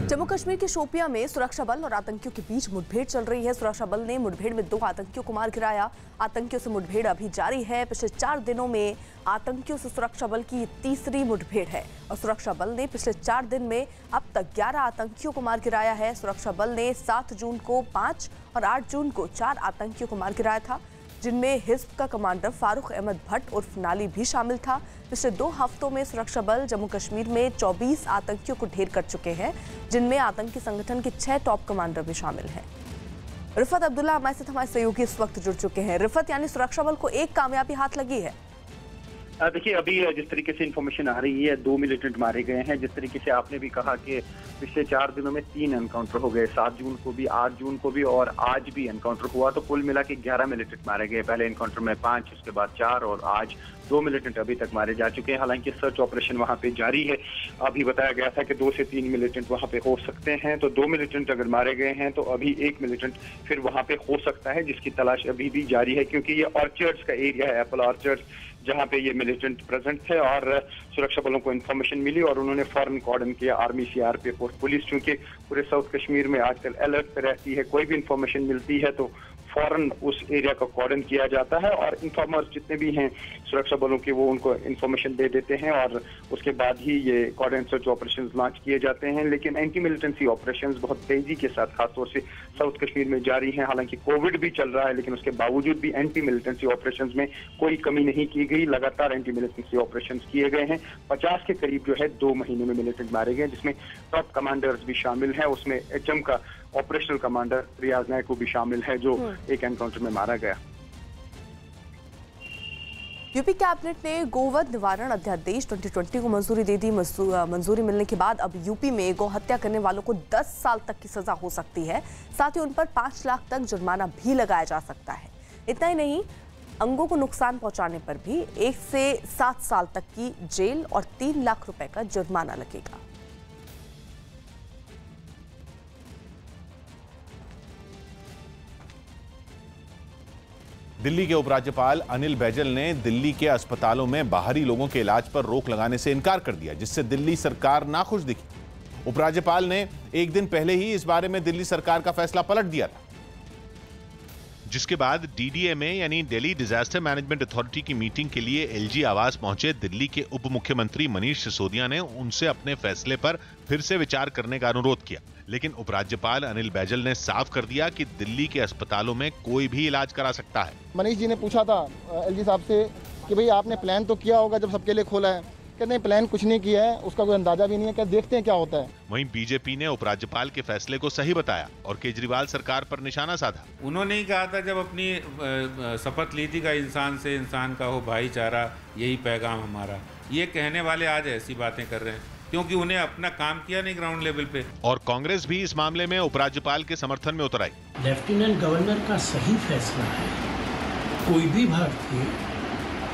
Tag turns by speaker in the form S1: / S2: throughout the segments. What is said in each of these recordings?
S1: जम्मू कश्मीर के शोपियां में सुरक्षा बल और आतंकियों के बीच मुठभेड़ चल रही है। सुरक्षा बल ने मुठभेड़ में 2 आतंकियों को मार गिराया। आतंकियों से मुठभेड़ अभी जारी है। पिछले 4 दिनों में आतंकियों से सुरक्षा बल की तीसरी मुठभेड़ है और सुरक्षा बल ने पिछले 4 दिन में अब तक 11 आतंकियों को मार गिराया है। सुरक्षा बल ने 7 जून को 5 और 8 जून को 4 आतंकियों को मार गिराया था, जिनमें हिज़्ब का कमांडर फारूक अहमद भट्ट उर्फ नाली भी शामिल था। पिछले 2 हफ्तों में सुरक्षा बल जम्मू कश्मीर में 24 आतंकियों को ढेर कर चुके हैं, जिनमें आतंकी संगठन के 6 टॉप कमांडर भी शामिल हैं। रिफत अब्दुल्ला हमारे साथ हमारे सहयोगी इस वक्त जुड़ चुके हैं। रिफत, यानी सुरक्षा बल को एक कामयाबी हाथ लगी है।
S2: देखिए, अभी जिस तरीके से इंफॉर्मेशन आ रही है 2 मिलिटेंट मारे गए हैं। जिस तरीके से आपने भी कहा कि पिछले 4 दिनों में 3 एनकाउंटर हो गए, 7 जून को भी, 8 जून को भी और आज भी एनकाउंटर हुआ, तो कुल मिला के 11 मिलिटेंट मारे गए। पहले एनकाउंटर में 5, उसके बाद 4 और आज 2 मिलिटेंट अभी तक मारे जा चुके हैं। हालांकि सर्च ऑपरेशन वहां पे जारी है। अभी बताया गया था कि 2 से 3 मिलिटेंट वहां पे हो सकते हैं, तो 2 मिलिटेंट अगर मारे गए हैं तो अभी 1 मिलिटेंट फिर वहां पे हो सकता है, जिसकी तलाश अभी भी जारी है, क्योंकि ये ऑर्चर्ड्स का एरिया है, एप्पल ऑर्चर्ड्स, जहां पे ये मिलिटेंट प्रेजेंट थे और सुरक्षा बलों को इन्फॉर्मेशन मिली और उन्होंने फौरन कॉर्डन किया। आर्मी, सीआरपीएफ और पुलिस, चूंकि पूरे साउथ कश्मीर में आजकल अलर्ट पे रहती है, कोई भी इन्फॉर्मेशन मिलती है तो फौरन उस एरिया का कॉर्डन किया जाता है और इन्फॉर्मर्स जितने भी हैं सुरक्षा बलों के, वो उनको इन्फॉर्मेशन दे देते हैं और उसके बाद ही ये कॉर्डन सर्च ऑपरेशंस लॉन्च किए जाते हैं। लेकिन एंटी मिलिटेंसी ऑपरेशंस बहुत तेजी के साथ खासतौर से साउथ कश्मीर में जारी हैं। हालांकि कोविड भी चल रहा है, लेकिन उसके बावजूद भी एंटी मिलिटेंसी ऑपरेशंस में कोई कमी नहीं की गई। लगातार एंटी मिलिटेंसी ऑपरेशंस किए गए हैं। 50 के करीब जो है 2 महीने में मिलिटेंट मारे गए, जिसमें टॉप कमांडर्स भी शामिल हैं। उसमें एचएम का ऑपरेशनल कमांडर रियाज नायक को भी शामिल है, जो एक एनकाउंटर में मारा गया।
S1: यूपी कैबिनेट ने गोवध निवारण अध्यादेश 2020 को मंजूरी दे दी। मंजूरी मिलने के बाद अब यूपी में गौ हत्या करने वालों को 10 साल तक की सजा हो सकती है। साथ ही उन पर 5 लाख तक जुर्माना भी लगाया जा सकता है। इतना ही नहीं, अंगों को नुकसान पहुंचाने पर भी 1 से 7 साल तक की जेल और 3 लाख रुपए का जुर्माना लगेगा।
S3: दिल्ली के उपराज्यपाल अनिल बैजल ने दिल्ली के अस्पतालों में बाहरी लोगों के इलाज पर रोक लगाने से इनकार कर दिया, जिससे दिल्ली सरकार नाखुश दिखी। उपराज्यपाल ने एक दिन पहले ही इस बारे में दिल्ली सरकार का फैसला पलट दिया था, जिसके बाद डीडीएमए यानी दिल्ली डिजास्टर मैनेजमेंट अथॉरिटी की मीटिंग के लिए एलजी आवास पहुंचे दिल्ली के उप मुख्यमंत्री मनीष सिसोदिया ने उनसे अपने फैसले पर फिर से विचार करने का अनुरोध किया। लेकिन उपराज्यपाल अनिल बैजल ने साफ कर दिया कि दिल्ली के अस्पतालों में कोई भी इलाज करा सकता है।
S4: मनीष जी ने पूछा था एलजी साहब से कि भाई आपने प्लान तो किया होगा जब सबके लिए खोला है। कहते हैं प्लान कुछ नहीं किया है, उसका कोई अंदाजा भी नहीं है, क्या देखते हैं क्या होता है।
S3: वहीं बीजेपी ने उपराज्यपाल के फैसले को सही बताया और केजरीवाल सरकार पर निशाना साधा।
S5: उन्होंने ही कहा था जब अपनी शपथ ली थी का इंसान से इंसान का हो भाईचारा, यही पैगाम हमारा। ये कहने वाले आज ऐसी बातें कर रहे हैं क्योंकि उन्हें अपना काम किया नहीं ग्राउंड लेवल पे।
S3: और कांग्रेस भी इस मामले में उपराज्यपाल के समर्थन में उतर आई।
S6: लेफ्टिनेंट गवर्नर का सही फैसला है। कोई भी भारतीय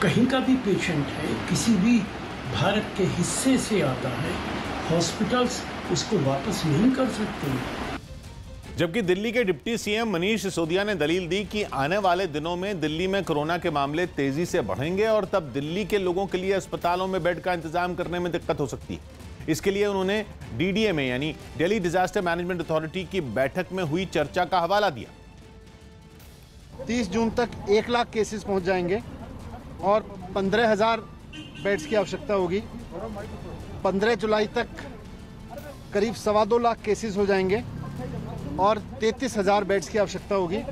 S6: कहीं का भी पेशेंट है, किसी भी भारत के हिस्से से आता है, हॉस्पिटल्स उसको वापस नहीं कर सकते।
S3: जबकि दिल्ली के डिप्टी सीएम मनीष सिसोदिया ने दलील दी कि आने वाले दिनों में दिल्ली में कोरोना के मामले तेजी से बढ़ेंगे और तब दिल्ली के लोगों के लिए अस्पतालों में बेड का इंतजाम करने में दिक्कत हो सकती है। इसके लिए उन्होंने डीडीएमए यानी दिल्ली डिजास्टर मैनेजमेंट अथॉरिटी की बैठक में हुई चर्चा का हवाला दिया।
S4: 30 जून तक 1 लाख केसेस पहुंच जाएंगे और 15,000 बेड्स की आवश्यकता होगी। 15 जुलाई तक करीब 2.25 लाख केसेस हो जाएंगे और 33,000 बेड्स की आवश्यकता होगी।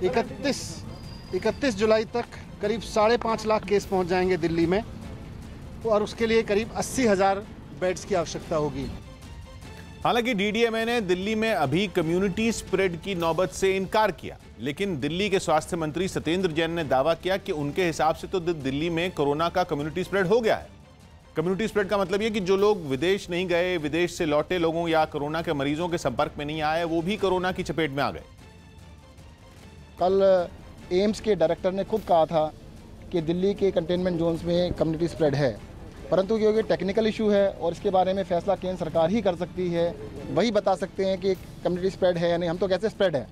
S4: 31 जुलाई तक करीब 5.5 लाख केस पहुंच जाएंगे दिल्ली में और उसके लिए करीब 80,000 बेड्स की आवश्यकता होगी।
S3: हालांकि डीडीएमए ने दिल्ली में अभी कम्युनिटी स्प्रेड की नौबत से इनकार किया, लेकिन दिल्ली के स्वास्थ्य मंत्री सत्येंद्र जैन ने दावा किया कि उनके हिसाब से तो दिल्ली में कोरोना का कम्युनिटी स्प्रेड हो गया है। कम्युनिटी स्प्रेड का मतलब यह कि जो लोग विदेश नहीं गए, विदेश से लौटे लोगों या कोरोना के मरीजों के संपर्क में नहीं आए, वो भी कोरोना की चपेट में आ गए।
S4: कल एम्स के डायरेक्टर ने खुद कहा था कि दिल्ली के कंटेनमेंट जोन्स में कम्युनिटी स्प्रेड है, परंतु क्योंकि टेक्निकल इशू है और इसके बारे में फैसला केंद्र सरकार ही कर सकती है, वही बता सकते हैं कि कम्युनिटी स्प्रेड है या नहीं। हम तो कैसे स्प्रेड है,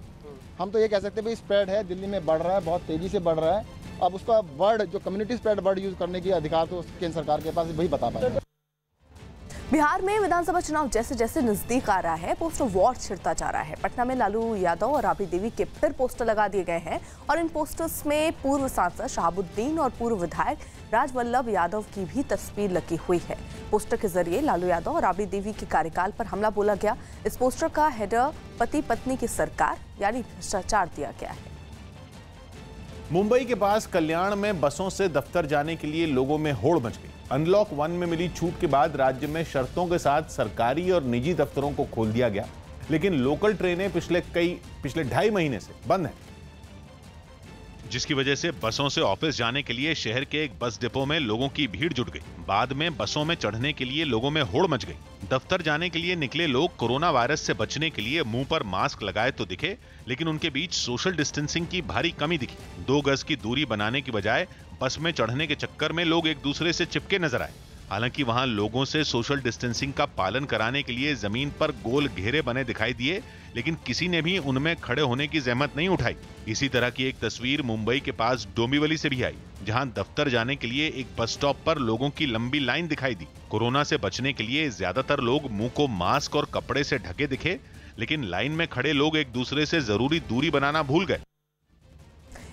S4: हम तो ये कह सकते हैं भाई स्प्रेड है, दिल्ली में बढ़ रहा है, बहुत तेज़ी से बढ़ रहा है। अब उसका वर्ड जो कम्युनिटी स्प्रेड वर्ड यूज़ करने की अधिकार तो केंद्र सरकार के पास, वही बता पाएगा।
S1: बिहार में विधानसभा चुनाव जैसे जैसे नजदीक आ रहा है, पोस्टर वॉर छिड़ता जा रहा है। पटना में लालू यादव और राबड़ी देवी के फिर पोस्टर लगा दिए गए हैं और इन पोस्टर्स में पूर्व सांसद शहाबुद्दीन और पूर्व विधायक राजवल्लभ यादव की भी तस्वीर लगी हुई है। पोस्टर के जरिए लालू यादव और राबड़ी देवी के कार्यकाल पर हमला बोला गया। इस पोस्टर का हेडर पति पत्नी की सरकार यानी भ्रष्टाचार दिया गया है।
S3: मुंबई के पास कल्याण में बसों से दफ्तर जाने के लिए लोगों में होड़ मच गई। अनलॉक 1 में मिली छूट के बाद राज्य में शर्तों के साथ सरकारी और निजी दफ्तरों को खोल दिया गया, लेकिन लोकल ट्रेनें पिछले 2.5 महीने से बंद हैं,
S7: जिसकी वजह से बसों से ऑफिस जाने के लिए शहर के एक बस डिपो में लोगों की भीड़ जुट गई। बाद में बसों में चढ़ने के लिए लोगों में होड़ मच गई। दफ्तर जाने के लिए निकले लोग कोरोना वायरस से बचने के लिए मुंह पर मास्क लगाए तो दिखे, लेकिन उनके बीच सोशल डिस्टेंसिंग की भारी कमी दिखी। 2 गज की दूरी बनाने की बजाय बस में चढ़ने के चक्कर में लोग एक दूसरे से चिपके नजर आए। हालांकि वहां लोगों से सोशल डिस्टेंसिंग का पालन कराने के लिए जमीन पर गोल घेरे बने दिखाई दिए, लेकिन किसी ने भी उनमें खड़े होने की जहमत नहीं उठाई। इसी तरह की एक तस्वीर मुंबई के पास डोंबिवली से भी आई, जहां दफ्तर जाने के लिए एक बस स्टॉप पर लोगों की लंबी लाइन दिखाई दी। कोरोना से बचने के लिए ज्यादातर लोग मुंह को मास्क और कपड़े से ढके दिखे, लेकिन लाइन में खड़े लोग एक दूसरे से जरूरी दूरी बनाना भूल गए।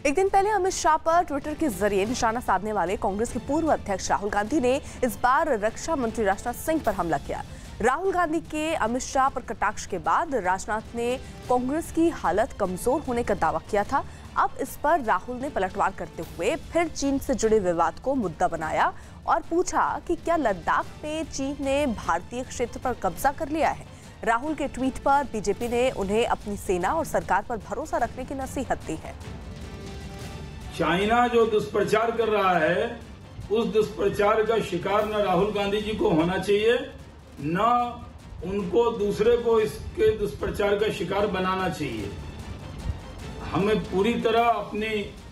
S1: एक दिन पहले अमित शाह पर ट्विटर के जरिए निशाना साधने वाले कांग्रेस के पूर्व अध्यक्ष राहुल गांधी ने इस बार रक्षा मंत्री राजनाथ सिंह पर हमला किया। राहुल गांधी के अमित शाह पर कटाक्ष के बाद राजनाथ ने कांग्रेस की हालत कमजोर होने का दावा किया था। अब इस पर राहुल ने पलटवार करते हुए फिर चीन से जुड़े विवाद को मुद्दा बनाया और पूछा कि क्या लद्दाख में चीन ने भारतीय क्षेत्र पर कब्जा कर लिया है। राहुल के ट्वीट पर बीजेपी ने उन्हें अपनी सेना और सरकार पर भरोसा रखने की नसीहत दी है।
S8: चाइना जो दुष्प्रचार कर रहा है, उस दुष्प्रचार का शिकार न राहुल गांधी जी को होना चाहिए, न उनको दूसरे को इसके दुष्प्रचार का शिकार बनाना चाहिए। हमें पूरी तरह अपनी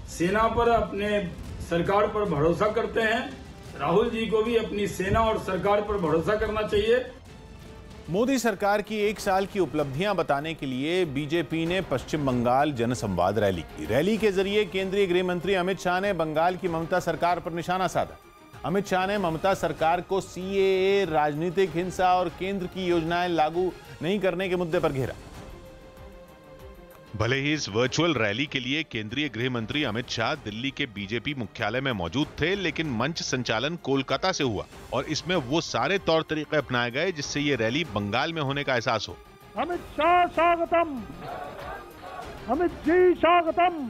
S8: सेना पर, अपने सरकार पर भरोसा करते हैं। राहुल जी को भी अपनी सेना और सरकार पर भरोसा करना चाहिए।
S3: मोदी सरकार की 1 साल की उपलब्धियां बताने के लिए बीजेपी ने पश्चिम बंगाल जनसंवाद रैली की। रैली के जरिए केंद्रीय गृह मंत्री अमित शाह ने बंगाल की ममता सरकार पर निशाना साधा। अमित शाह ने ममता सरकार को सीएए, राजनीतिक हिंसा और केंद्र की योजनाएं लागू नहीं करने के मुद्दे पर घेरा।
S7: भले ही इस वर्चुअल रैली के लिए केंद्रीय गृह मंत्री अमित शाह दिल्ली के बीजेपी मुख्यालय में मौजूद थे, लेकिन मंच संचालन कोलकाता से हुआ और इसमें वो सारे तौर तरीके अपनाए गए जिससे ये रैली बंगाल में होने का एहसास हो।
S9: अमित शाह स्वागतम, अमित जी स्वागतम,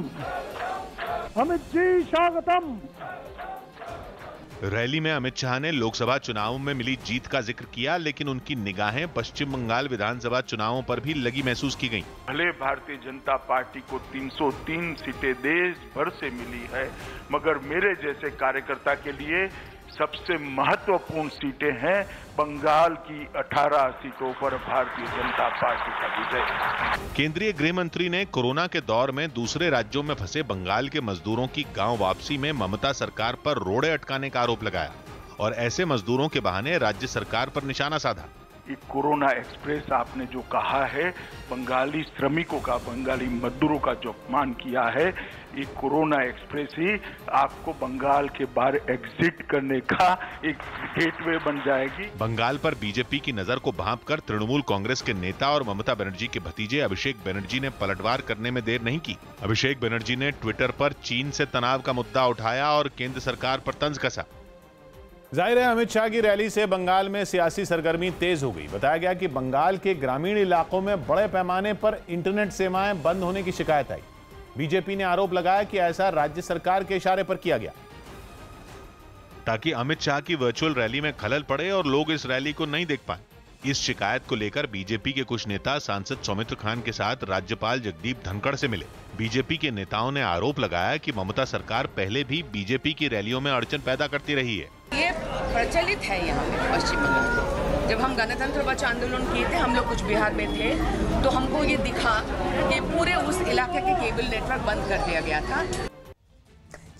S9: अमित जी स्वागतम।
S7: रैली में अमित शाह ने लोकसभा चुनावों में मिली जीत का जिक्र किया, लेकिन उनकी निगाहें पश्चिम बंगाल विधानसभा चुनावों पर भी लगी महसूस की गईं।
S10: भले भारतीय जनता पार्टी को 303 सीटें देश भर से मिली है, मगर मेरे जैसे कार्यकर्ता के लिए सबसे महत्वपूर्ण सीटें हैं बंगाल की 18 सीटों पर भारतीय जनता पार्टी का विजय।
S7: केंद्रीय गृह मंत्री ने कोरोना के दौर में दूसरे राज्यों में फंसे बंगाल के मजदूरों की गांव वापसी में ममता सरकार पर रोड़े अटकाने का आरोप लगाया और ऐसे मजदूरों के बहाने राज्य सरकार पर निशाना साधा।
S10: ये कोरोना एक्सप्रेस आपने जो कहा है, बंगाली श्रमिकों का, बंगाली मजदूरों का जो अपमान किया है, ये कोरोना एक्सप्रेस ही आपको बंगाल के बाहर एग्जिट करने का एक गेटवे बन जाएगी।
S7: बंगाल पर बीजेपी की नजर को भांपकर तृणमूल कांग्रेस के नेता और ममता बनर्जी के भतीजे अभिषेक बनर्जी ने पलटवार करने में देर नहीं की। अभिषेक बनर्जी ने ट्विटर पर चीन से तनाव का मुद्दा उठाया और केंद्र सरकार पर तंज कसा।
S3: जाहिर है अमित शाह की रैली से बंगाल में सियासी सरगर्मी तेज हो गई। बताया गया कि बंगाल के ग्रामीण इलाकों में बड़े पैमाने पर इंटरनेट सेवाएं बंद होने की शिकायत आई। बीजेपी ने आरोप लगाया कि ऐसा राज्य सरकार के इशारे पर किया गया
S7: ताकि अमित शाह की वर्चुअल रैली में खलल पड़े और लोग इस रैली को नहीं देख पाए। इस शिकायत को लेकर बीजेपी के कुछ नेता सांसद सौमित्र खान के साथ राज्यपाल जगदीप धनखड़ से मिले। बीजेपी के नेताओं ने आरोप लगाया कि ममता सरकार पहले भी बीजेपी की रैलियों में अड़चन पैदा करती रही है।
S11: ये प्रचलित है यहाँ पे पश्चिम बंगाल। जब हम गणतंत्र बचाओ आंदोलन किए थे, हम लोग कुछ बिहार में थे, तो हमको ये दिखा कि पूरे उस इलाके के केबल नेटवर्क बंद कर दिया गया था।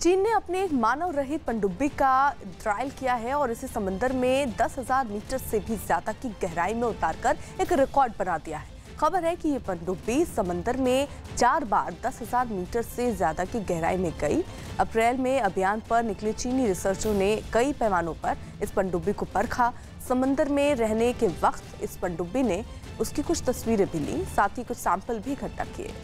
S1: चीन ने अपने एक मानव रहित पनडुब्बी का ट्रायल किया है और इसे समंदर में 10,000 मीटर से भी ज्यादा की गहराई में उतारकर एक रिकॉर्ड बना दिया है। खबर है कि ये पनडुब्बी समंदर में 4 बार 10,000 मीटर से ज्यादा की गहराई में गई। अप्रैल में अभियान पर निकले चीनी रिसर्चरों ने कई पैमानों पर इस पनडुब्बी को परखा। समंदर में रहने के वक्त इस पनडुब्बी ने उसकी कुछ तस्वीरें भी ली, साथ ही कुछ सैंपल भी इकट्ठा किए।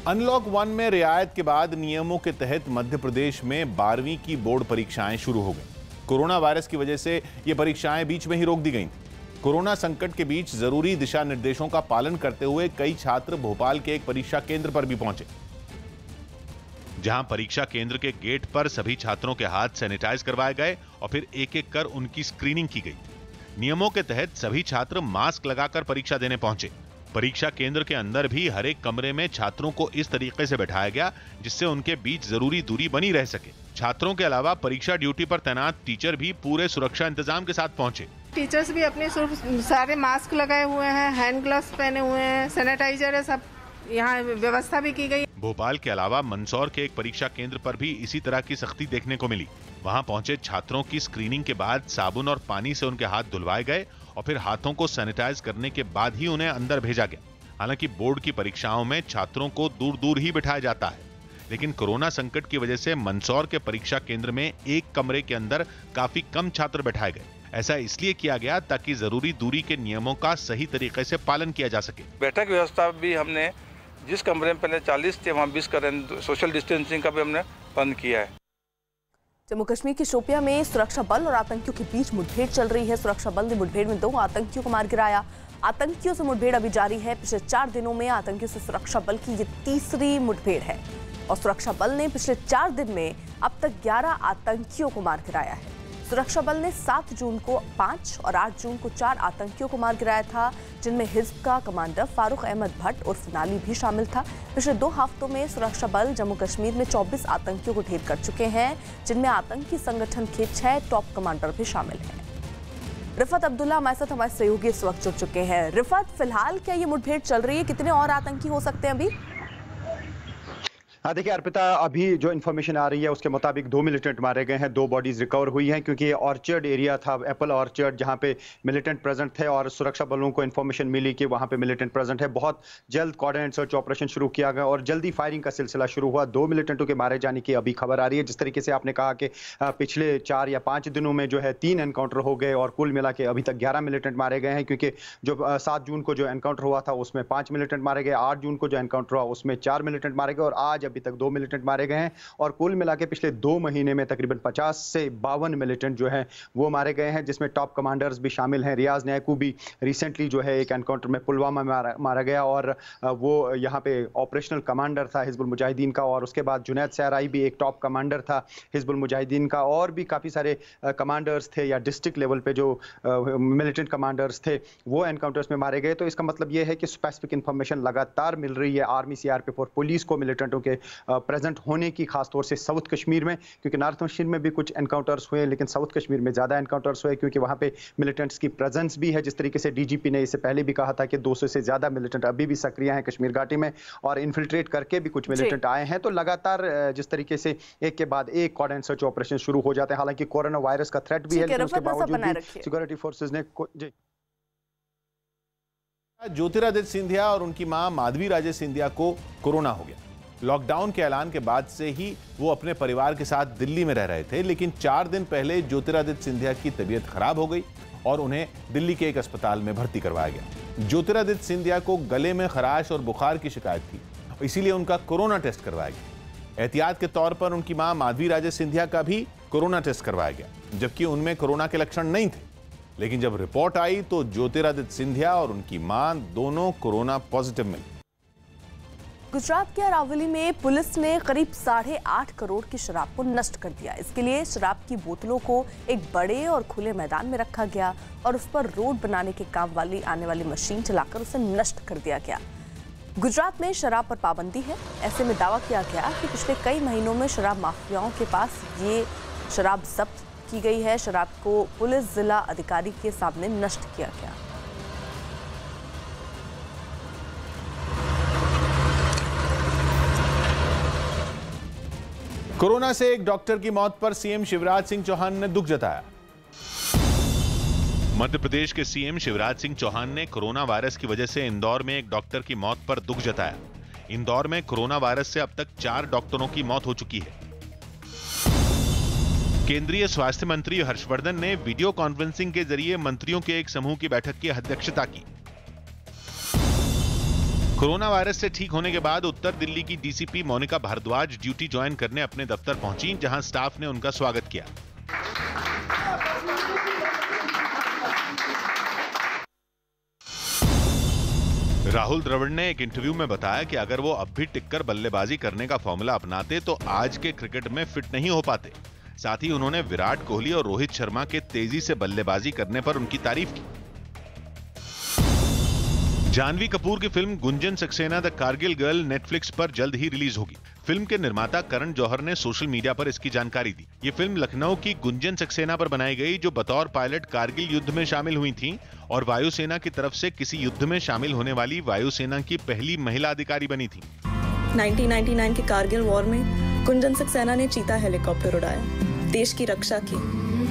S3: अनलॉक 1 में रियायत के बाद नियमों के तहत मध्य प्रदेश में 12वीं की बोर्ड परीक्षाएं शुरू हो गई। कोरोना वायरस की वजह से ये परीक्षाएं बीच में ही रोक दी गई। कोरोना संकट के बीच जरूरी दिशा निर्देशों का पालन करते हुए कई छात्र भोपाल के एक परीक्षा केंद्र पर भी पहुंचे,
S7: जहां परीक्षा केंद्र के गेट पर सभी छात्रों के हाथ सैनिटाइज करवाए गए और फिर एक एक कर उनकी स्क्रीनिंग की गई। नियमों के तहत सभी छात्र मास्क लगाकर परीक्षा देने पहुंचे। परीक्षा केंद्र के अंदर भी हर एक कमरे में छात्रों को इस तरीके से बैठाया गया जिससे उनके बीच जरूरी दूरी बनी रह सके। छात्रों के अलावा परीक्षा ड्यूटी पर तैनात टीचर भी पूरे सुरक्षा इंतजाम के साथ पहुंचे।
S12: टीचर्स भी अपने सारे मास्क लगाए हुए हैं, हैंड ग्लव्स पहने हुए हैं, सैनिटाइजर है, सब यहाँ व्यवस्था भी की गई।
S7: भोपाल के अलावा मंदसौर के एक परीक्षा केंद्र पर भी इसी तरह की सख्ती देखने को मिली। वहां पहुंचे छात्रों की स्क्रीनिंग के बाद साबुन और पानी से उनके हाथ धुलवाए गए और फिर हाथों को सैनिटाइज करने के बाद ही उन्हें अंदर भेजा गया। हालांकि बोर्ड की परीक्षाओं में छात्रों को दूर दूर ही बिठाया जाता है, लेकिन कोरोना संकट की वजह से मंदसौर के परीक्षा केंद्र में एक कमरे के अंदर काफी कम छात्र बैठाए गए। ऐसा इसलिए किया गया ताकि जरूरी दूरी के नियमों का सही तरीके से पालन किया जा सके।
S13: बैठक व्यवस्था भी हमने जिस कमरे में पहले 40 थे वहाँ 20 करें, सोशल डिस्टेंसिंग का भी हमने बंद किया है।
S1: जम्मू कश्मीर के शोपियां में सुरक्षा बल और आतंकियों के बीच मुठभेड़ चल रही है। सुरक्षा बल ने मुठभेड़ में 2 आतंकियों को मार गिराया। आतंकियों से मुठभेड़ अभी जारी है। पिछले 4 दिनों में आतंकियों से सुरक्षा बल की ये तीसरी मुठभेड़ है और सुरक्षा बल ने पिछले 4 दिन में अब तक 11 आतंकियों को मार गिराया है। सुरक्षा बल ने 7 जून को 5 और 8 जून को 4 आतंकियों को मार गिराया था, जिनमें हिज्ब का कमांडर फारूक अहमद भट्ट उर्फ नाली भी शामिल था। पिछले 2 हफ्तों में सुरक्षा बल जम्मू कश्मीर में 24 आतंकियों को ढेर कर चुके हैं, जिनमें आतंकी संगठन के 6 टॉप कमांडर भी शामिल हैं। रिफत अब्दुल्ला हमारे साथ हमारे सहयोगी इस वक्त जुड़ चुके हैं। रिफत, फिलहाल क्या ये मुठभेड़ चल रही है? कितने और आतंकी हो सकते हैं अभी?
S2: देखिए अर्पिता, अभी जो इन्फॉर्मेशन आ रही है उसके मुताबिक 2 मिलिटेंट मारे गए हैं, 2 बॉडीज रिकवर हुई हैं, क्योंकि ऑर्चर्ड एरिया था, एप्पल ऑर्चर्ड, जहां पे मिलिटेंट प्रेजेंट थे और सुरक्षा बलों को इन्फॉर्मेशन मिली कि वहां पे मिलिटेंट प्रेजेंट है। बहुत जल्द कोऑर्डिनेट सर्च ऑपरेशन शुरू किया गया और जल्दी फायरिंग का सिलसिला शुरू हुआ। 2 मिलिटेंटों के मारे जाने की अभी खबर आ रही है। जिस तरीके से आपने कहा कि पिछले 4 या 5 दिनों में जो है 3 एनकाउंटर हो गए और कुल मिला के अभी तक 11 मिलिटेंट मारे गए हैं, क्योंकि जो 7 जून को जो एनकाउंटर हुआ था उसमें 5 मिलिटेंट मारे गए, 8 जून को जो एनकाउंटर हुआ उसमें 4 मिलिटेंट मारे गए और आज अभी तक 2 मिलिटेंट मारे गए हैं। और कुल मिला के पिछले 2 महीने में तकरीबन 50 से 52 मिलिटेंट जो हैं वो मारे गए हैं, जिसमें टॉप कमांडर्स भी शामिल हैं। रियाज नायकू भी रिसेंटली जो है एक एनकाउंटर में पुलवामा में मारा गया और वो यहाँ पे ऑपरेशनल कमांडर था हिजबुल मुजाहिदीन का। और उसके बाद जुनैद सहराई भी एक टॉप कमांडर था हिजबुल मुजाहिदीन का। और भी काफ़ी सारे कमांडर्स थे या डिस्ट्रिक्ट लेवल पे जो मिलिटेंट कमांडर्स थे वो एनकाउंटर्स में मारे गए। तो इसका मतलब ये है कि स्पेसिफिक इंफॉर्मेशन लगातार मिल रही है आर्मी, सीआरपीएफ और पुलिस को मिलिटेंटों के प्रेजेंट होने की, खासतौर से साउथ कश्मीर में, क्योंकि नॉर्थ कश्मीर में भी कुछ एनकाउंटर्स हुए लेकिन साउथ कश्मीर में ज़्यादा एनकाउंटर्स हुए क्योंकि वहाँ पे मिलिटेंट्स की प्रेजेंस भी है। जिस तरीके से डीजीपी ने इससे पहले भी कहा था कि 200 से ज़्यादा मिलिटेंट अभी भी सक्रिय हैं कश्मीर घाटी में और इन्फिल्ट्रेट करके भी कुछ मिलिटेंट आए हैं। तो लगातार जिस तरीके से एक के बाद एक कोऑर्डिनेट सर्च ऑपरेशन शुरू हो जाते हैं। हालांकि कोरोना वायरस का थ्रेट भी है लेकिन उसके बावजूद भी सिक्योरिटी फोर्सेज ने
S3: ज्योतिरादित्य सिंधिया और उनकी मां माधवी राजे सिंधिया को कोरोना हो गया। लॉकडाउन के ऐलान के बाद से ही वो अपने परिवार के साथ दिल्ली में रह रहे थे, लेकिन 4 दिन पहले ज्योतिरादित्य सिंधिया की तबीयत खराब हो गई और उन्हें दिल्ली के एक अस्पताल में भर्ती करवाया गया। ज्योतिरादित्य सिंधिया को गले में खराश और बुखार की शिकायत थी, इसीलिए उनका कोरोना टेस्ट करवाया गया। एहतियात के तौर पर उनकी मां माधवी राजे सिंधिया का भी कोरोना टेस्ट करवाया गया, जबकि उनमें कोरोना के लक्षण नहीं थे। लेकिन जब रिपोर्ट आई तो ज्योतिरादित्य सिंधिया और उनकी मां दोनों कोरोना पॉजिटिव मिली।
S1: गुजरात के अरावली में पुलिस ने करीब 8.5 करोड़ की शराब को नष्ट कर दिया। इसके लिए शराब की बोतलों को एक बड़े और खुले मैदान में रखा गया और उस पर रोड बनाने के काम वाली आने वाली मशीन चलाकर उसे नष्ट कर दिया गया। गुजरात में शराब पर पाबंदी है। ऐसे में दावा किया गया कि पिछले कई महीनों में शराब माफियाओं के पास ये शराब जब्त की गई है। शराब को पुलिस जिला अधिकारी के सामने नष्ट किया गया।
S3: कोरोना से एक डॉक्टर की मौत पर सीएम शिवराज सिंह चौहान ने दुख जताया।
S7: मध्य प्रदेश के सीएम शिवराज सिंह चौहान ने कोरोना वायरस की वजह से इंदौर में एक डॉक्टर की मौत पर दुख जताया। इंदौर में कोरोना वायरस से अब तक 4 डॉक्टरों की मौत हो चुकी है। केंद्रीय स्वास्थ्य मंत्री हर्षवर्धन ने वीडियो कॉन्फ्रेंसिंग के जरिए मंत्रियों के एक समूह की बैठक की अध्यक्षता की। कोरोना वायरस से ठीक होने के बाद उत्तर दिल्ली की DCP Monika Bhardwaj duty join करने अपने दफ्तर पहुंची, जहां स्टाफ ने उनका स्वागत किया। राहुल द्रविड़ ने एक इंटरव्यू में बताया कि अगर वो अब भी टिककर बल्लेबाजी करने का फॉर्मूला अपनाते तो आज के क्रिकेट में फिट नहीं हो पाते। साथ ही उन्होंने विराट कोहली और रोहित शर्मा के तेजी से बल्लेबाजी करने पर उनकी तारीफ की। जानवी कपूर की film Gunjan Saxena the Kargil girl Netflix पर जल्द ही रिलीज होगी। फिल्म के निर्माता करण जौहर ने सोशल मीडिया पर इसकी जानकारी दी। ये फिल्म लखनऊ की गुंजन सक्सेना पर बनाई गई, जो बतौर पायलट कारगिल युद्ध में शामिल हुई थीं और वायुसेना की तरफ से किसी युद्ध में शामिल होने वाली वायुसेना की पहली महिला अधिकारी बनी थी।
S14: 1999 के कारगिल वॉर में गुंजन सक्सेना ने चीता हेलीकॉप्टर उड़ाया, देश की रक्षा की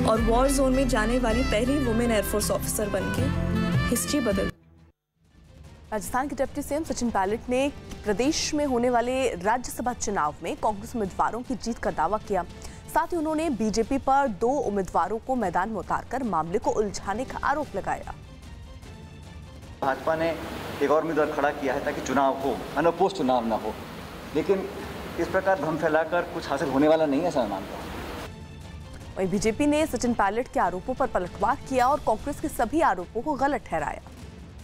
S14: और वॉर जोन में जाने वाली पहली वुमेन एयरफोर्स ऑफिसर बनके हिस्ट्री बदल।
S1: राजस्थान के डिप्टी सीएम सचिन पायलट ने प्रदेश में होने वाले राज्यसभा चुनाव में कांग्रेस उम्मीदवारों की जीत का दावा किया। साथ ही उन्होंने बीजेपी पर 2 उम्मीदवारों को मैदान में उतारकर मामले को उलझाने का आरोप लगाया।
S15: भाजपा ने एक और उम्मीदवार खड़ा किया है ताकि चुनाव हो, अनअपोज चुनाव ना हो, लेकिन इस प्रकार भ्रम फैलाकर कुछ हासिल होने वाला नहीं है, ऐसा मैं मानता हूं।
S1: वहीं बीजेपी ने सचिन पायलट के आरोपों पर पलटवार किया और कांग्रेस के सभी आरोपों को गलत ठहराया।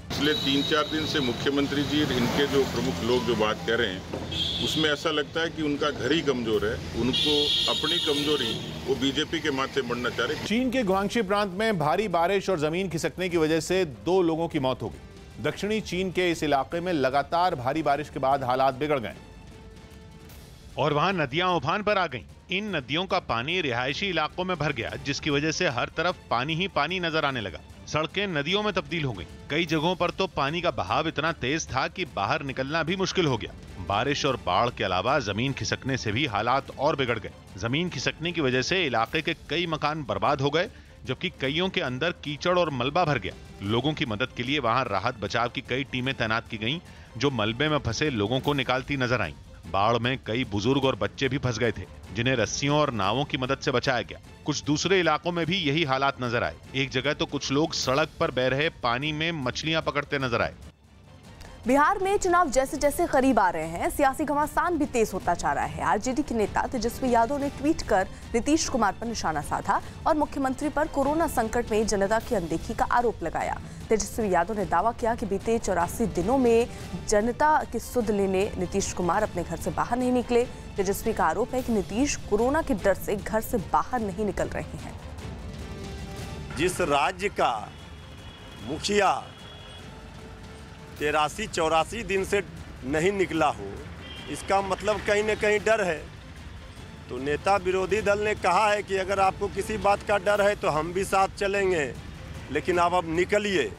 S16: पिछले 3-4 दिन से मुख्यमंत्री जी इनके जो प्रमुख लोग जो बात कर रहे हैं उसमें ऐसा लगता है कि उनका घर ही कमजोर है, उनको अपनी कमजोरी वो बीजेपी के माथे बढ़ना चाह रहे।
S3: चीन के गुआंगशी प्रांत में भारी बारिश और जमीन खिसकने की वजह से 2 लोगों की मौत हो गई। दक्षिणी चीन के इस इलाके में लगातार भारी बारिश के बाद हालात बिगड़ गए
S7: और वहां नदियां उफान पर आ गईं। इन नदियों का पानी रिहायशी इलाकों में भर गया, जिसकी वजह से हर तरफ पानी ही पानी नजर आने लगा। सड़कें नदियों में तब्दील हो गईं। कई जगहों पर तो पानी का बहाव इतना तेज था कि बाहर निकलना भी मुश्किल हो गया। बारिश और बाढ़ के अलावा जमीन खिसकने से भी हालात और बिगड़ गए। जमीन खिसकने की वजह से इलाके के कई मकान बर्बाद हो गए, जबकि कईयों के अंदर कीचड़ और मलबा भर गया। लोगों की मदद के लिए वहां राहत बचाव की कई टीमें तैनात की गईं, जो मलबे में फंसे लोगों को निकालती नजर आईं। बाढ़ में कई बुजुर्ग और बच्चे भी फंस गए थे, जिन्हें रस्सियों और नावों की मदद से बचाया गया। कुछ दूसरे इलाकों में भी यही हालात नजर आए। एक जगह तो कुछ लोग सड़क पर बह रहे पानी में मछलियां पकड़ते नजर आए।
S1: बिहार में चुनाव जैसे जैसे करीब आ रहे हैं, सियासी घमासान भी तेज होता जा रहा है। आरजेडी के नेता तेजस्वी यादव ने ट्वीट कर नीतीश कुमार पर निशाना साधा और मुख्यमंत्री पर कोरोना संकट में जनता की अनदेखी का आरोप लगाया। तेजस्वी यादव ने दावा किया कि बीते 84 दिनों में जनता की सुध लेने नीतीश कुमार अपने घर से बाहर नहीं निकले। तेजस्वी का आरोप है कि नीतीश कोरोना के डर से घर से बाहर नहीं निकल रहे हैं।
S17: जिस राज्य का मुखिया 83-84 दिन से नहीं निकला हो, इसका मतलब कहीं न कहीं डर है। तो नेता विरोधी दल ने कहा है कि अगर आपको किसी बात का डर है तो हम भी साथ चलेंगे, लेकिन आप अब निकलिए।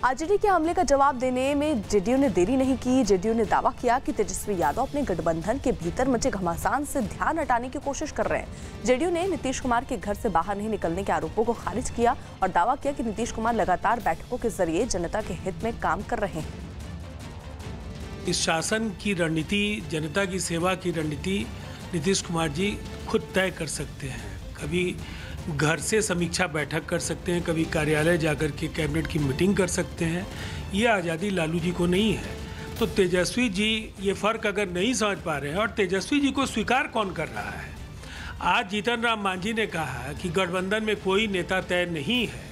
S1: आरजेडी के हमले का जवाब देने में जेडीयू ने देरी नहीं की। जेडीयू ने दावा किया कि तेजस्वी यादव अपने गठबंधन के भीतर मचे घमासान से ध्यान हटाने की कोशिश कर रहे हैं। जेडीयू ने नीतीश कुमार के घर से बाहर नहीं निकलने के आरोपों को खारिज किया और दावा किया कि नीतीश कुमार लगातार बैठकों के जरिए जनता के हित में काम कर रहे हैं।
S6: इस शासन की रणनीति, जनता की सेवा की रणनीति नीतीश कुमार जी खुद तय कर सकते हैं। कभी घर से समीक्षा बैठक कर सकते हैं, कभी कार्यालय जाकर के कैबिनेट की मीटिंग कर सकते हैं। ये आज़ादी लालू जी को नहीं है। तो तेजस्वी जी ये फ़र्क अगर नहीं समझ पा रहे हैं, और तेजस्वी जी को स्वीकार कौन कर रहा है? आज जीतन राम मांझी ने कहा कि गठबंधन में कोई नेता तय नहीं है।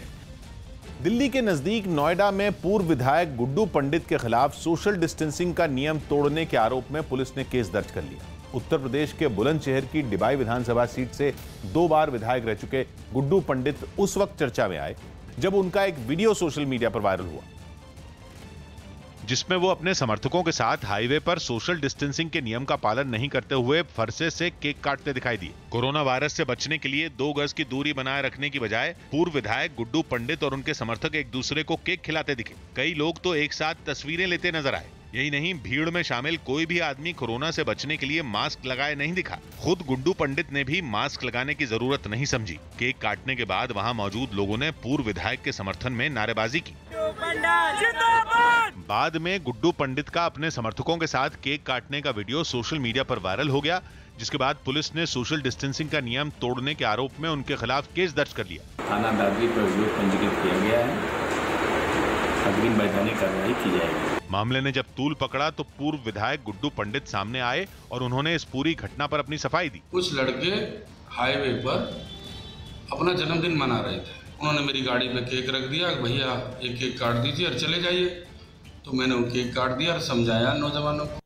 S3: दिल्ली के नजदीक नोएडा में पूर्व विधायक गुड्डू पंडित के खिलाफ सोशल डिस्टेंसिंग का नियम तोड़ने के आरोप में पुलिस ने केस दर्ज कर लिया। उत्तर प्रदेश के बुलंदशहर की डिबाई विधानसभा सीट से 2 बार विधायक रह चुके गुड्डू पंडित उस वक्त चर्चा में आए जब उनका एक वीडियो सोशल मीडिया पर वायरल हुआ,
S7: जिसमें वो अपने समर्थकों के साथ हाईवे पर सोशल डिस्टेंसिंग के नियम का पालन नहीं करते हुए फरसे से केक काटते दिखाई दिए। कोरोना वायरस से बचने के लिए 2 गज की दूरी बनाए रखने की बजाय पूर्व विधायक गुड्डू पंडित और उनके समर्थक एक दूसरे को केक खिलाते दिखे। कई लोग तो एक साथ तस्वीरें लेते नजर आए। यही नहीं, भीड़ में शामिल कोई भी आदमी कोरोना से बचने के लिए मास्क लगाए नहीं दिखा। खुद गुड्डू पंडित ने भी मास्क लगाने की जरूरत नहीं समझी। केक काटने के बाद वहां मौजूद लोगों ने पूर्व विधायक के समर्थन में नारेबाजी की। बाद में गुड्डू पंडित का अपने समर्थकों के साथ केक काटने का वीडियो सोशल मीडिया पर वायरल हो गया, जिसके बाद पुलिस ने सोशल डिस्टेंसिंग का नियम तोड़ने के आरोप में उनके खिलाफ केस दर्ज कर लिया।
S18: थाना दादरी पर अभियोग पंजीकृत किया गया है, अग्रिम वैधानिक कार्रवाई की जाएगी।
S7: मामले ने जब तूल पकड़ा तो पूर्व विधायक गुड्डू पंडित सामने आए और उन्होंने इस पूरी घटना पर अपनी सफाई दी।
S19: कुछ लड़के हाईवे पर अपना जन्मदिन मना रहे थे, उन्होंने मेरी गाड़ी पे केक रख दिया, भैया एक केक काट दीजिए और चले जाइए। तो मैंने वो केक काट दिया और समझाया नौजवानों को।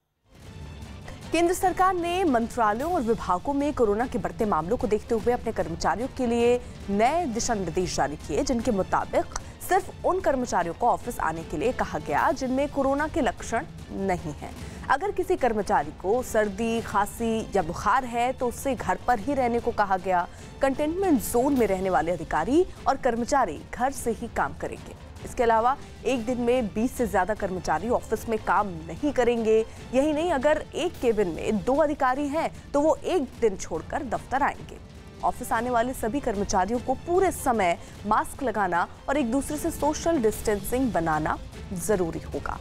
S1: केंद्र सरकार ने मंत्रालयों और विभागों में कोरोना के बढ़ते मामलों को देखते हुए अपने कर्मचारियों के लिए नए दिशा निर्देश जारी किए, जिनके मुताबिक सिर्फ उन कर्मचारियों को ऑफिस आने के लिए कहा गया जिनमें कोरोना के लक्षण नहीं हैं। अगर किसी कर्मचारी को सर्दी, खांसी या बुखार है तो उससे घर पर ही रहने को कहा गया। कंटेनमेंट जोन में रहने वाले अधिकारी और कर्मचारी घर से ही काम करेंगे। इसके अलावा एक दिन में 20 से ज्यादा कर्मचारी ऑफिस में काम नहीं करेंगे। यही नहीं, अगर एक केबिन में 2 अधिकारी हैं तो वो एक दिन छोड़कर दफ्तर आएंगे। ऑफिस आने वाले सभी कर्मचारियों को पूरे समय मास्क लगाना और एक दूसरे से सोशल डिस्टेंसिंग बनाना जरूरी होगा।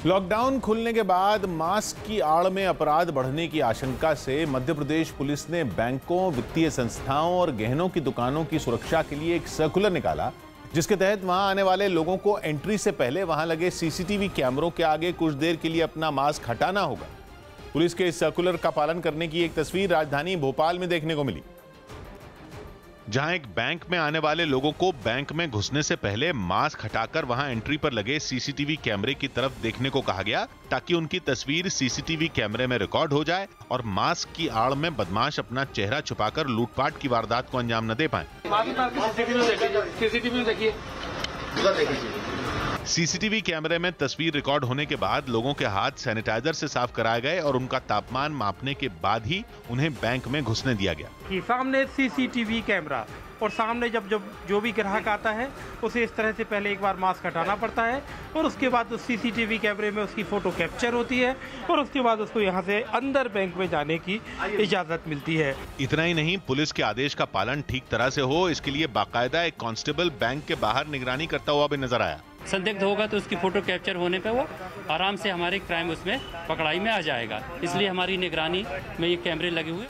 S3: लॉकडाउन खुलने के बाद मास्क की आड़ में अपराध बढ़ने की आशंका से मध्य प्रदेश पुलिस ने बैंकों, वित्तीय संस्थाओं और गहनों की दुकानों की सुरक्षा के लिए एक सर्कुलर निकाला, जिसके तहत वहां आने वाले लोगों को एंट्री से पहले वहां लगे सीसीटीवी कैमरों के आगे कुछ देर के लिए अपना मास्क हटाना होगा। पुलिस के इस सर्कुलर का पालन करने की एक तस्वीर राजधानी भोपाल में देखने को मिली,
S7: जहां एक बैंक में आने वाले लोगों को बैंक में घुसने से पहले मास्क हटाकर वहां एंट्री पर लगे सीसीटीवी कैमरे की तरफ देखने को कहा गया, ताकि उनकी तस्वीर सीसीटीवी कैमरे में रिकॉर्ड हो जाए और मास्क की आड़ में बदमाश अपना चेहरा छुपाकर लूटपाट की वारदात को अंजाम न दे पाए। सीसीटीवी कैमरे में तस्वीर रिकॉर्ड होने के बाद लोगों के हाथ सैनिटाइजर से साफ कराए गए और उनका तापमान मापने के बाद ही उन्हें बैंक में घुसने दिया गया।
S20: कि सामने सीसीटीवी कैमरा और सामने जब जो भी ग्राहक आता है उसे इस तरह से पहले एक बार मास्क हटाना पड़ता है और उसके बाद उस सीसीटीवी कैमरे में उसकी फोटो कैप्चर होती है और उसके बाद उसको यहाँ से अंदर बैंक में जाने की इजाजत मिलती है।
S7: इतना ही नहीं, पुलिस के आदेश का पालन ठीक तरह से हो, इसके लिए बाकायदा एक कांस्टेबल बैंक के बाहर निगरानी करता हुआ भी नजर आया।
S21: संदिग्ध होगा तो उसकी फोटो कैप्चर होने पे वो आराम से हमारे क्राइम उसमें पकड़ाई में आ जाएगा, इसलिए हमारी निगरानी में ये कैमरे लगे हुए।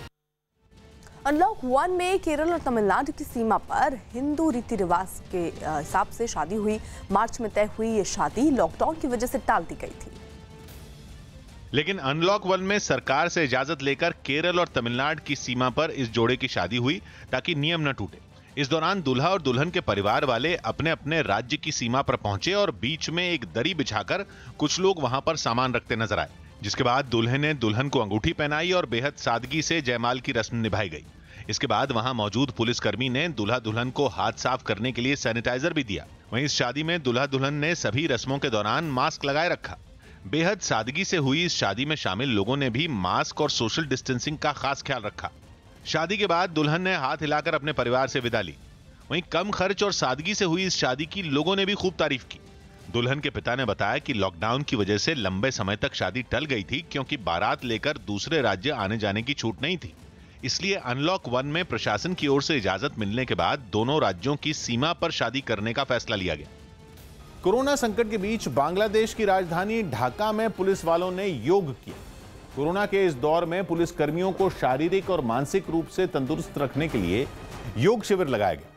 S1: अनलॉक 1 में केरल और तमिलनाडु की सीमा पर हिंदू रीति रिवाज के हिसाब से शादी हुई। मार्च में तय हुई ये शादी लॉकडाउन की वजह से टाल दी गई थी,
S7: लेकिन अनलॉक 1 में सरकार से इजाजत लेकर केरल और तमिलनाडु की सीमा पर इस जोड़े की शादी हुई ताकि नियम न टूटे। इस दौरान दूल्हा और दुल्हन के परिवार वाले अपने अपने राज्य की सीमा पर पहुंचे और बीच में एक दरी बिछाकर कुछ लोग वहां पर सामान रखते नजर आए, जिसके बाद दूल्हे ने दुल्हन को अंगूठी पहनाई और बेहद सादगी से जयमाल की रस्म निभाई गई। इसके बाद वहां मौजूद पुलिसकर्मी ने दूल्हा दुल्हन को हाथ साफ करने के लिए सैनिटाइजर भी दिया। वहीं इस शादी में दूल्हा दुल्हन ने सभी रस्मों के दौरान मास्क लगाए रखा। बेहद सादगी से हुई इस शादी में शामिल लोगों ने भी मास्क और सोशल डिस्टेंसिंग का खास ख्याल रखा। शादी के बाद दुल्हन ने हाथ हिलाकर अपने परिवार से विदा ली। वहीं कम खर्च और सादगी से हुई इस शादी की लोगों ने भी खूब तारीफ की। दुल्हन के पिता ने बताया कि लॉकडाउन की वजह से लंबे समय तक शादी टल गई थी, क्योंकि बारात लेकर दूसरे राज्य आने जाने की छूट नहीं थी। इसलिए अनलॉक 1 में प्रशासन की ओर से इजाजत मिलने के बाद दोनों राज्यों की सीमा पर शादी करने का फैसला लिया गया।
S3: कोरोना संकट के बीच बांग्लादेश की राजधानी ढाका में पुलिस वालों ने योग किया। कोरोना के इस दौर में पुलिस कर्मियों को शारीरिक और मानसिक रूप से तंदुरुस्त रखने के लिए योग शिविर लगाया गया,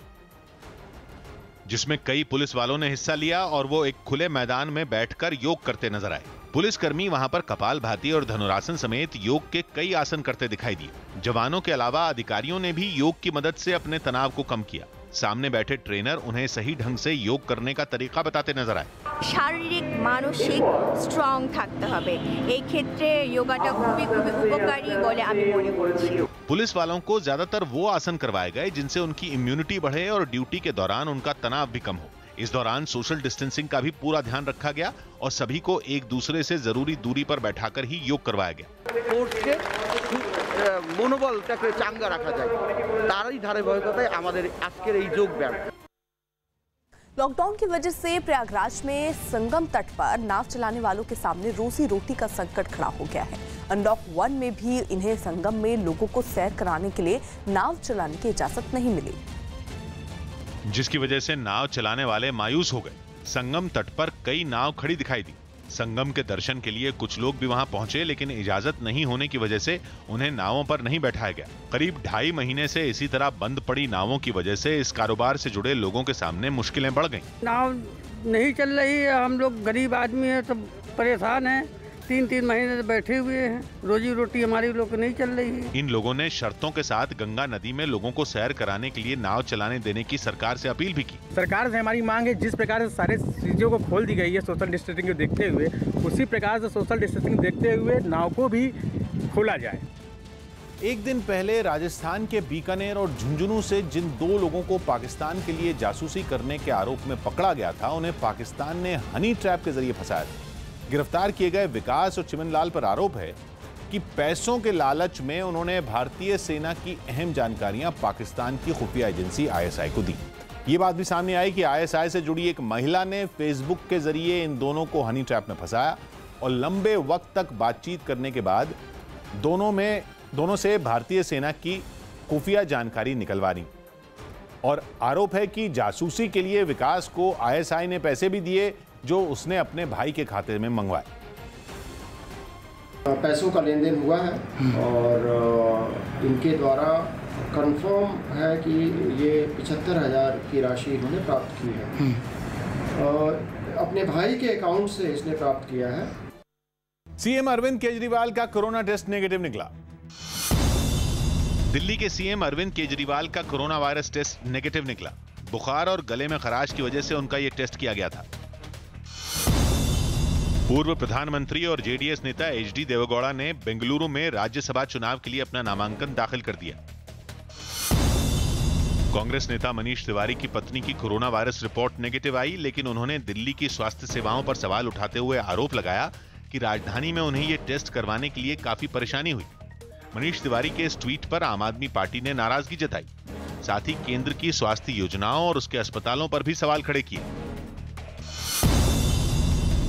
S7: जिसमें कई पुलिस वालों ने हिस्सा लिया और वो एक खुले मैदान में बैठकर योग करते नजर आए। पुलिसकर्मी वहां पर कपालभाति और धनुरासन समेत योग के कई आसन करते दिखाई दिए। जवानों के अलावा अधिकारियों ने भी योग की मदद से अपने तनाव को कम किया। सामने बैठे ट्रेनर उन्हें सही ढंग से योग करने का तरीका बताते नजर आए।
S22: शारीरिक मानसिक स्ट्रंग থাকতে হবে, এই ক্ষেত্রে योगाটা খুবই উপকারী বলে আমি মনে করছি।
S7: पुलिस वालों को ज्यादातर वो आसन करवाए गए जिनसे उनकी इम्यूनिटी बढ़े और ड्यूटी के दौरान उनका तनाव भी कम हो। इस दौरान सोशल डिस्टेंसिंग का भी पूरा ध्यान रखा गया और सभी को एक दूसरे से जरूरी दूरी पर बैठाकर ही योग करवाया गया।
S23: মনোবলটাকে চাঙ্গা রাখা যায়, তারই ধারাবাহিকতায় আমাদের আজকের এই যোগ ব্যায়াম।
S1: लॉकडाउन की वजह से प्रयागराज में संगम तट पर नाव चलाने वालों के सामने रोजी रोटी का संकट खड़ा हो गया है। अनलॉक 1 में भी इन्हें संगम में लोगों को सैर कराने के लिए नाव चलाने की इजाजत नहीं मिली,
S7: जिसकी वजह से नाव चलाने वाले मायूस हो गए। संगम तट पर कई नाव खड़ी दिखाई दी। संगम के दर्शन के लिए कुछ लोग भी वहां पहुंचे, लेकिन इजाजत नहीं होने की वजह से उन्हें नावों पर नहीं बैठाया गया। करीब 2.5 महीने से इसी तरह बंद पड़ी नावों की वजह से इस कारोबार से जुड़े लोगों के सामने मुश्किलें बढ़ गईं।
S4: नाव नहीं चल रही है, हम लोग गरीब आदमी हैं, सब परेशान हैं। 3-3 महीने से बैठे हुए हैं, रोजी रोटी हमारी लोग नहीं चल रही है।
S7: इन लोगों ने शर्तों के साथ गंगा नदी में लोगों को सैर कराने के लिए नाव चलाने देने की सरकार से अपील भी की।
S5: सरकार से हमारी मांग है, जिस प्रकार से सारे चीजों को खोल दी गई है सोशल डिस्टेंसिंग को देखते हुए, उसी प्रकार से सोशल डिस्टेंसिंग देखते हुए नाव को भी खोला जाए।
S3: एक दिन पहले राजस्थान के बीकानेर और झुंझुनू से जिन 2 लोगों को पाकिस्तान के लिए जासूसी करने के आरोप में पकड़ा गया था, उन्हें पाकिस्तान ने हनी ट्रैप के जरिए फंसाया था। गिरफ्तार किए गए विकास और चिमनलाल पर आरोप है कि पैसों के लालच में उन्होंने भारतीय सेना की अहम जानकारियां पाकिस्तान की खुफिया एजेंसी ISI को दी। ये बात भी सामने आई कि ISI से जुड़ी एक महिला ने फेसबुक के जरिए इन दोनों को हनी ट्रैप में फंसाया और लंबे वक्त तक बातचीत करने के बाद दोनों से भारतीय सेना की खुफिया जानकारी निकलवानी। और आरोप है कि जासूसी के लिए विकास को ISI ने पैसे भी दिए, जो उसने अपने भाई के खाते में मंगवाए।
S8: पैसों का लेन देन हुआ है और इनके द्वारा कंफर्म है कि ये 75,000 की राशि इन्होंने प्राप्त की है और अपने भाई के अकाउंट से इसने प्राप्त किया है।
S3: सीएम अरविंद केजरीवाल का कोरोना टेस्ट नेगेटिव निकला।
S7: दिल्ली के सीएम अरविंद केजरीवाल का कोरोना वायरस टेस्ट नेगेटिव निकला। बुखार और गले में खराश की वजह से उनका यह टेस्ट किया गया था। पूर्व प्रधानमंत्री और जेडीएस नेता HD देवेगौड़ा ने बेंगलुरु में राज्यसभा चुनाव के लिए अपना नामांकन दाखिल कर दिया। कांग्रेस नेता मनीष तिवारी की पत्नी की कोरोना वायरस रिपोर्ट नेगेटिव आई, लेकिन उन्होंने दिल्ली की स्वास्थ्य सेवाओं पर सवाल उठाते हुए आरोप लगाया कि राजधानी में उन्हें यह टेस्ट करवाने के लिए काफी परेशानी हुई। मनीष तिवारी के इस ट्वीट पर आम आदमी पार्टी ने नाराजगी जताई। साथ ही केंद्र की स्वास्थ्य योजनाओं और उसके अस्पतालों पर भी सवाल खड़े किए।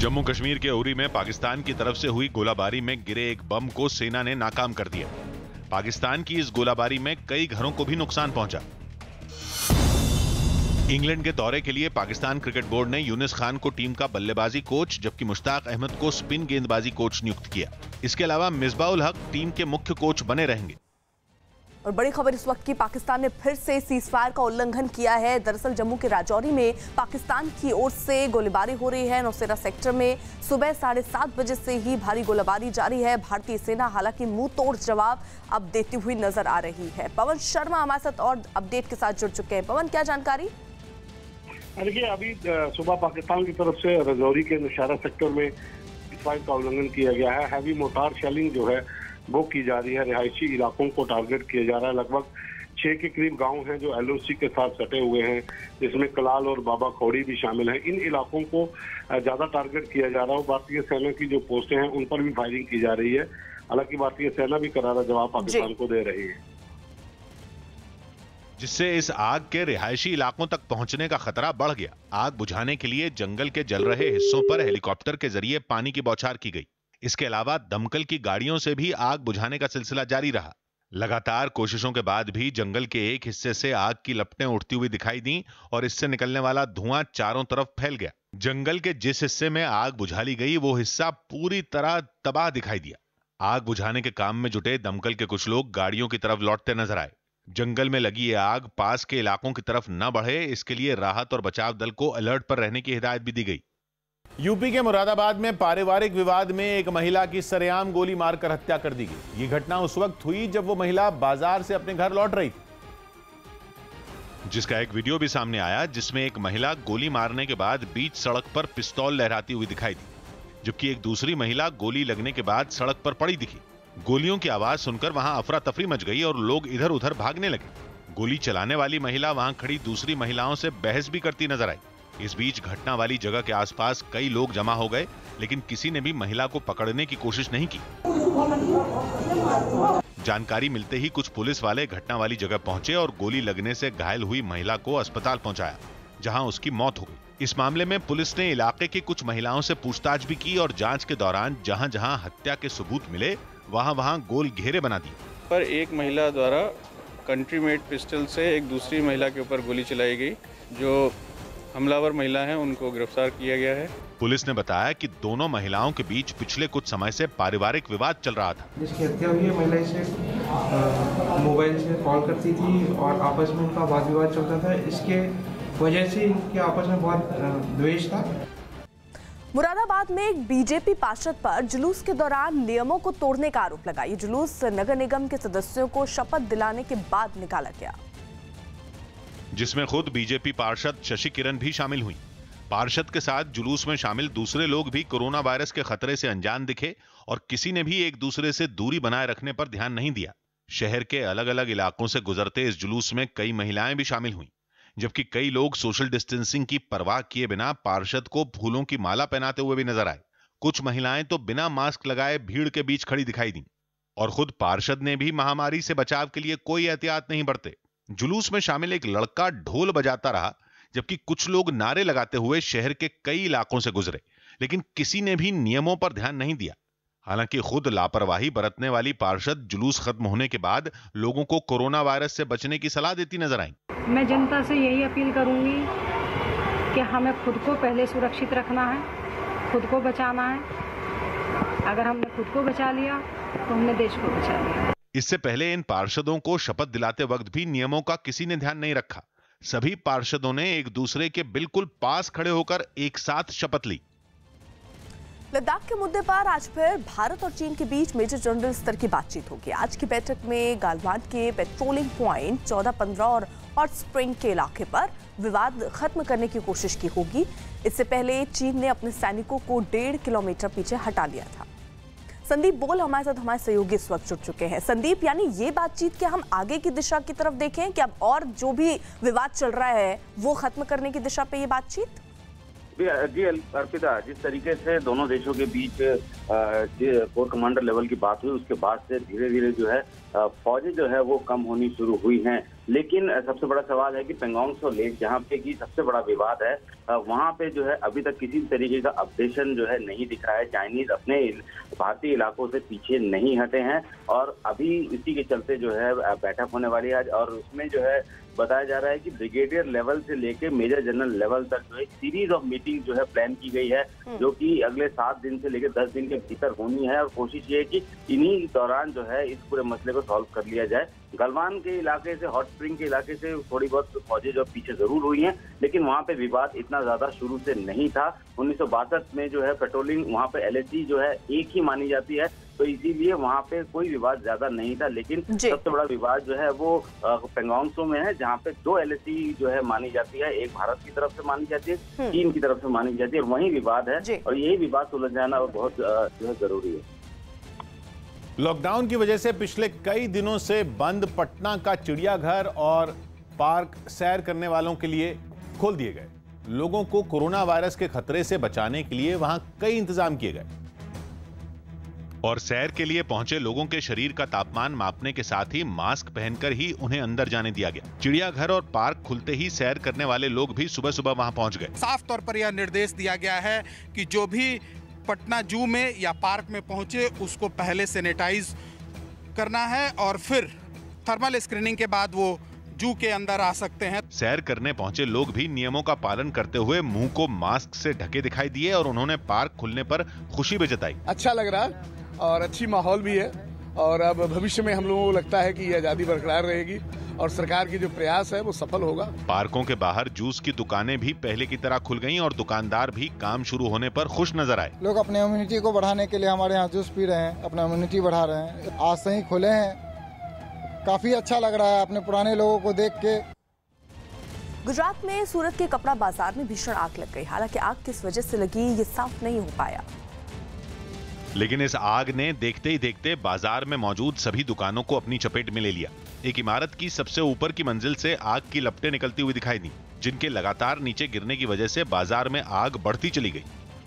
S7: जम्मू कश्मीर के उरी में पाकिस्तान की तरफ से हुई गोलाबारी में गिरे एक बम को सेना ने नाकाम कर दिया। पाकिस्तान की इस गोलाबारी में कई घरों को भी नुकसान पहुंचा। इंग्लैंड के दौरे के लिए पाकिस्तान क्रिकेट बोर्ड ने यूनिस खान को टीम का बल्लेबाजी कोच जबकि मुश्ताक अहमद को स्पिन गेंदबाजी कोच नियुक्त किया। इसके अलावा मिसबाउल हक टीम के मुख्य कोच बने रहेंगे।
S1: और बड़ी खबर इस वक्त की, पाकिस्तान ने फिर से सीजफायर का उल्लंघन किया है। दरअसल जम्मू के राजौरी में पाकिस्तान की ओर से गोलीबारी हो रही है। नौसेरा सेक्टर में सुबह 7:30 बजे से ही भारी गोलीबारी जारी है। भारतीय सेना हालांकि मुंह तोड़ जवाब अब देती हुई नजर आ रही है। पवन शर्मा हमारे साथ और अपडेट के साथ जुड़ चुके हैं। पवन, क्या जानकारी?
S24: देखिए, अभी सुबह पाकिस्तान की तरफ से राजौरी के नौशेरा सेक्टर में सीजफायर का उल्लंघन किया गया है। हैवी मोर्टार शेलिंग जो है वो की जा रही है। रिहायशी इलाकों को टारगेट किया जा रहा है। लगभग 6 के करीब गांव हैं जो LOC के साथ सटे हुए हैं, जिसमें कलाल और बाबा खौड़ी भी शामिल हैं। इन इलाकों को ज्यादा टारगेट किया जा रहा है। भारतीय सेना की जो पोस्टें हैं उन पर भी फायरिंग की जा रही है। हालांकि भारतीय सेना भी करारा जवाब पाकिस्तान को दे रही है,
S7: जिससे इस आग के रिहायशी इलाकों तक पहुंचने का खतरा बढ़ गया। आग बुझाने के लिए जंगल के जल रहे हिस्सों पर हेलीकॉप्टर के जरिए पानी की बौछार की गई। इसके अलावा दमकल की गाड़ियों से भी आग बुझाने का सिलसिला जारी रहा। लगातार कोशिशों के बाद भी जंगल के एक हिस्से से आग की लपटें उठती हुई दिखाई दी और इससे निकलने वाला धुआं चारों तरफ फैल गया। जंगल के जिस हिस्से में आग बुझा ली गई वो हिस्सा पूरी तरह तबाह दिखाई दिया। आग बुझाने के काम में जुटे दमकल के कुछ लोग गाड़ियों की तरफ लौटते नजर आए। जंगल में लगी ये आग पास के इलाकों की तरफ न बढ़े, इसके लिए राहत और बचाव दल को अलर्ट पर रहने की हिदायत भी दी गई।
S3: यूपी के मुरादाबाद में पारिवारिक विवाद में एक महिला की सरेआम गोली मारकर हत्या कर दी गई। ये घटना उस वक्त हुई जब वो महिला बाजार से अपने घर लौट रही थी,
S7: जिसका एक वीडियो भी सामने आया जिसमें एक महिला गोली मारने के बाद बीच सड़क पर पिस्तौल लहराती हुई दिखाई दी, जबकि एक दूसरी महिला गोली लगने के बाद सड़क पर पड़ी दिखी। गोलियों की आवाज सुनकर वहां अफरा तफरी मच गई और लोग इधर उधर भागने लगे। गोली चलाने वाली महिला वहां खड़ी दूसरी महिलाओं से बहस भी करती नजर आई। इस बीच घटना वाली जगह के आसपास कई लोग जमा हो गए, लेकिन किसी ने भी महिला को पकड़ने की कोशिश नहीं की। जानकारी मिलते ही कुछ पुलिस वाले घटना वाली जगह पहुंचे और गोली लगने से घायल हुई महिला को अस्पताल पहुंचाया। जहां उसकी मौत हो गई। इस मामले में पुलिस ने इलाके की कुछ महिलाओं से पूछताछ भी की और जांच के दौरान जहां जहां हत्या के सबूत मिले वहां वहां गोल घेरे बना दिए।
S9: पर एक महिला द्वारा कंट्री मेड पिस्टल से एक दूसरी महिला के ऊपर गोली चलाई गई। जो हमलावर महिला है उनको गिरफ्तार किया गया है।
S7: पुलिस ने बताया कि दोनों महिलाओं के बीच पिछले कुछ समय से पारिवारिक विवाद चल रहा था।
S10: जिसकी हत्या हुई है, महिला इसे मोबाइल से कॉल करती थी और आपस में उनका वाद विवाद चलता था। इसके वजह से इनके आपस में बहुत द्वेष था।
S1: मुरादाबाद में एक बीजेपी पार्षद पर जुलूस के दौरान नियमों को तोड़ने का आरोप लगा। ये जुलूस नगर निगम के सदस्यों को शपथ दिलाने के बाद निकाला गया,
S7: जिसमें खुद बीजेपी पार्षद शशि किरण भी शामिल हुई। पार्षद के साथ जुलूस में शामिल दूसरे लोग भी कोरोना वायरस के खतरे से अनजान दिखे और किसी ने भी एक दूसरे से दूरी बनाए रखने पर ध्यान नहीं दिया। शहर के अलग अलग इलाकों से गुजरते इस जुलूस में कई महिलाएं भी शामिल हुई, जबकि कई लोग सोशल डिस्टेंसिंग की परवाह किए बिना पार्षद को फूलों की माला पहनाते हुए भी नजर आए। कुछ महिलाएं तो बिना मास्क लगाए भीड़ के बीच खड़ी दिखाई दी और खुद पार्षद ने भी महामारी से बचाव के लिए कोई एहतियात नहीं बरते। जुलूस में शामिल एक लड़का ढोल बजाता रहा, जबकि कुछ लोग नारे लगाते हुए शहर के कई इलाकों से गुजरे, लेकिन किसी ने भी नियमों पर ध्यान नहीं दिया। हालांकि खुद लापरवाही बरतने वाली पार्षद जुलूस खत्म होने के बाद लोगों को कोरोना वायरस से बचने की सलाह देती नजर आई।
S11: मैं जनता से यही अपील करूंगी कि हमें खुद को पहले सुरक्षित रखना है, खुद को बचाना है। अगर हमने खुद को बचा लिया तो हमने देश को बचा लिया।
S7: इससे पहले इन पार्षदों को शपथ दिलाते वक्त भी नियमों का किसी ने ध्यान नहीं रखा। सभी पार्षदों ने एक दूसरे के बिल्कुल पास खड़े होकर एक साथ शपथ ली।
S1: लद्दाख के मुद्दे पर आज फिर भारत और चीन के बीच मेजर जनरल स्तर की बातचीत होगी। आज की बैठक में गालवान के पेट्रोलिंग पॉइंट 14-15 और हॉट स्प्रिंग के इलाके पर विवाद खत्म करने की कोशिश की होगी। इससे पहले चीन ने अपने सैनिकों को 1.5 किलोमीटर पीछे हटा लिया था। संदीप बोल हमारे साथ हमारे सहयोगी इस वक्त जुड़ चुके हैं। संदीप, यानी ये बातचीत कि हम आगे की दिशा की तरफ देखें कि अब और जो भी विवाद चल रहा है वो खत्म करने की दिशा पे ये बातचीत?
S12: जी अर्पिता, जिस तरीके से दोनों देशों के बीच कोर कमांडर लेवल की बात हुई, उसके बाद से धीरे धीरे जो है फौजें जो है वो कम होनी शुरू हुई हैं। लेकिन सबसे बड़ा सवाल है कि पेंगोंग त्सो लेक, जहाँ पे की सबसे बड़ा विवाद है, वहाँ पे जो है अभी तक किसी तरीके का अपडेशन जो है नहीं दिख रहा है। चाइनीज अपने भारतीय इलाकों से पीछे नहीं हटे हैं और अभी इसी के चलते जो है बैठक होने वाली है आज, और उसमें जो है बताया जा रहा है कि ब्रिगेडियर लेवल से लेकर मेजर जनरल लेवल तक जो एक सीरीज ऑफ मीटिंग जो है प्लान की गई है, जो कि अगले 7 दिन से लेकर 10 दिन के भीतर होनी है। और कोशिश ये है कि इन्हीं दौरान जो है इस पूरे मसले को सॉल्व कर लिया जाए। गलवान के इलाके से, हॉट स्प्रिंग के इलाके से थोड़ी बहुत फौजें जो पीछे जरूर हुई हैं, लेकिन वहाँ पे विवाद इतना ज्यादा शुरू से नहीं था। 1962 में जो है पेट्रोलिंग वहाँ पे LAC जो है एक ही मानी जाती है, तो इसीलिए वहाँ पे कोई विवाद ज्यादा नहीं था। लेकिन सबसे बड़ा विवाद जो है वो पेंगोंग त्सो में है, जहाँ पे 2 LAC जो है मानी जाती है। एक भारत की तरफ से मानी जाती है, चीन की तरफ से मानी जाती है, और वही विवाद है और यही विवाद सुलझाना और बहुत जो है जरूरी है।
S3: लॉकडाउन की वजह से पिछले कई दिनों से बंद पटना का चिड़ियाघर और पार्क सैर करने वालों के लिए खोल दिए गए। लोगों को कोरोना वायरस के खतरे से बचाने के लिए वहां कई इंतजाम किए गए
S7: और सैर के लिए पहुंचे लोगों के शरीर का तापमान मापने के साथ ही मास्क पहनकर ही उन्हें अंदर जाने दिया गया। चिड़ियाघर और पार्क खुलते ही सैर करने वाले लोग भी सुबह सुबह वहां पहुंच गए।
S25: साफ तौर पर यह निर्देश दिया गया है कि जो भी पटना जू में या पार्क में पहुंचे उसको पहले सैनिटाइज करना है और फिर थर्मल स्क्रीनिंग के बाद वो जू के अंदर आ सकते हैं।
S7: सैर करने पहुंचे लोग भी नियमों का पालन करते हुए मुंह को मास्क से ढके दिखाई दिए और उन्होंने पार्क खुलने पर खुशी भी जताई।
S26: अच्छा लग रहा है और अच्छी माहौल भी है और अब भविष्य में हम लोगों को लगता है कि ये आजादी बरकरार रहेगी और सरकार की जो प्रयास है वो सफल होगा।
S7: पार्कों के बाहर जूस की दुकानें भी पहले की तरह खुल गईं और दुकानदार भी काम शुरू होने पर खुश नजर आए।
S27: लोग अपने इम्यूनिटी को बढ़ाने के लिए हमारे यहाँ जूस पी रहे हैं, अपना इम्यूनिटी बढ़ा रहे हैं। आज से ही खुले हैं, काफी अच्छा लग रहा है अपने पुराने लोगों को देख के।
S1: गुजरात में सूरत के कपड़ा बाजार में भीषण आग लग गई। हालांकि आग किस वजह से लगी ये साफ नहीं हो पाया,
S7: लेकिन इस आग ने देखते ही देखते बाजार में मौजूद सभी दुकानों को अपनी चपेट में ले लिया। एक इमारत की सबसे ऊपर की मंजिल से आग की लपटें निकलती हुई दिखाई दी, जिनके लगातार नीचे गिरने की वजह से बाजार में आग बढ़ती चली गई।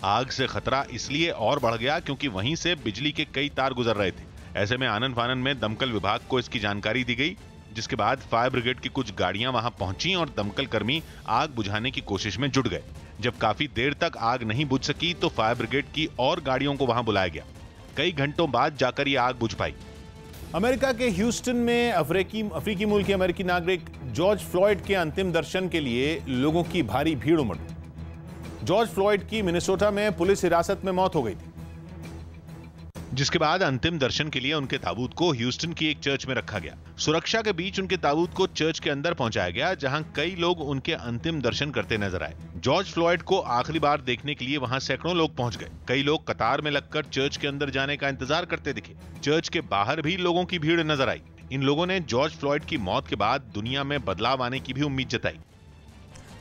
S7: आग से खतरा इसलिए और बढ़ गया क्योंकि वहीं से बिजली के कई तार गुजर रहे थे। ऐसे में आनन फानन में दमकल विभाग को इसकी जानकारी दी गई। जिसके बाद फायर ब्रिगेड की कुछ गाड़ियां वहां पहुंची और दमकल कर्मी आग बुझाने की कोशिश में जुट गए। जब काफी देर तक आग नहीं बुझ सकी तो फायर ब्रिगेड की और गाड़ियों को वहां बुलाया गया। कई घंटों बाद जाकर ये आग बुझ पाई। अमेरिका के ह्यूस्टन में अफ्रीकी मूल के अमेरिकी नागरिक जॉर्ज फ्लॉयड के अंतिम दर्शन के लिए लोगों की भारी भीड़ उमड़ गई। जॉर्ज फ्लॉयड की मिनेसोटा में पुलिस हिरासत में मौत हो गई थी, जिसके बाद अंतिम दर्शन के लिए उनके ताबूत को ह्यूस्टन की एक चर्च में रखा गया। सुरक्षा के बीच उनके ताबूत को चर्च के अंदर पहुंचाया गया, जहां कई लोग उनके अंतिम दर्शन करते नजर आए। जॉर्ज फ्लॉयड को आखिरी बार देखने के लिए वहां सैकड़ों लोग पहुंच गए। कई लोग कतार में लगकर चर्च के अंदर जाने का इंतजार करते दिखे। चर्च के बाहर भी लोगों की भीड़ नजर आई। इन लोगों ने जॉर्ज फ्लॉयड की मौत के बाद दुनिया में बदलाव आने की भी उम्मीद जताई।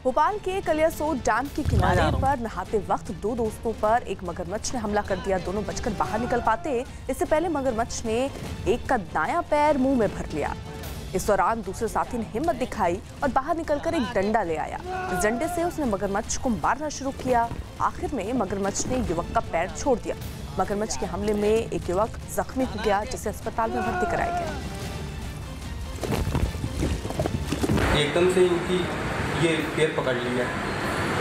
S1: भोपाल के कलियासोत डैम के किनारे पर नहाते वक्त दो दोस्तों पर एक मगरमच्छ ने हमला कर दिया। दोनों बचकर बाहर निकल पाते इससे पहले मगरमच्छ ने एक का दायां पैर मुंह में भर लिया। इस दौरान दूसरे साथी ने हिम्मत दिखाई और बाहर निकलकर एक डंडा ले आया। इस डंडे से उसने मगरमच्छ को मारना शुरू किया। आखिर में मगरमच्छ ने युवक का पैर छोड़ दिया। मगरमच्छ के हमले में एक युवक जख्मी हो गया, जिसे अस्पताल में भर्ती कराया गया।
S2: एकदम से इनकी ये पैर पकड़ लिया,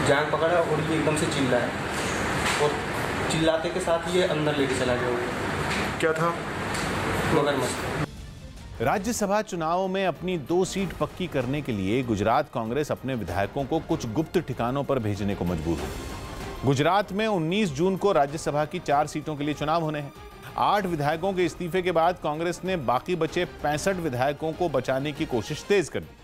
S2: जान पकड़ा और ये एकदम से चिल्लाया और चिल्लाते के साथ ये अंदर लेके चला गया। क्या था? मगरमच्छ।
S3: राज्यसभा चुनावों में अपनी 2 सीट पक्की करने के लिए गुजरात कांग्रेस अपने विधायकों को कुछ गुप्त ठिकानों पर भेजने को मजबूर है। गुजरात में 19 जून को राज्यसभा की 4 सीटों के लिए चुनाव होने हैं। 8 विधायकों के इस्तीफे के बाद कांग्रेस ने बाकी बचे 65 विधायकों को बचाने की कोशिश तेज कर दी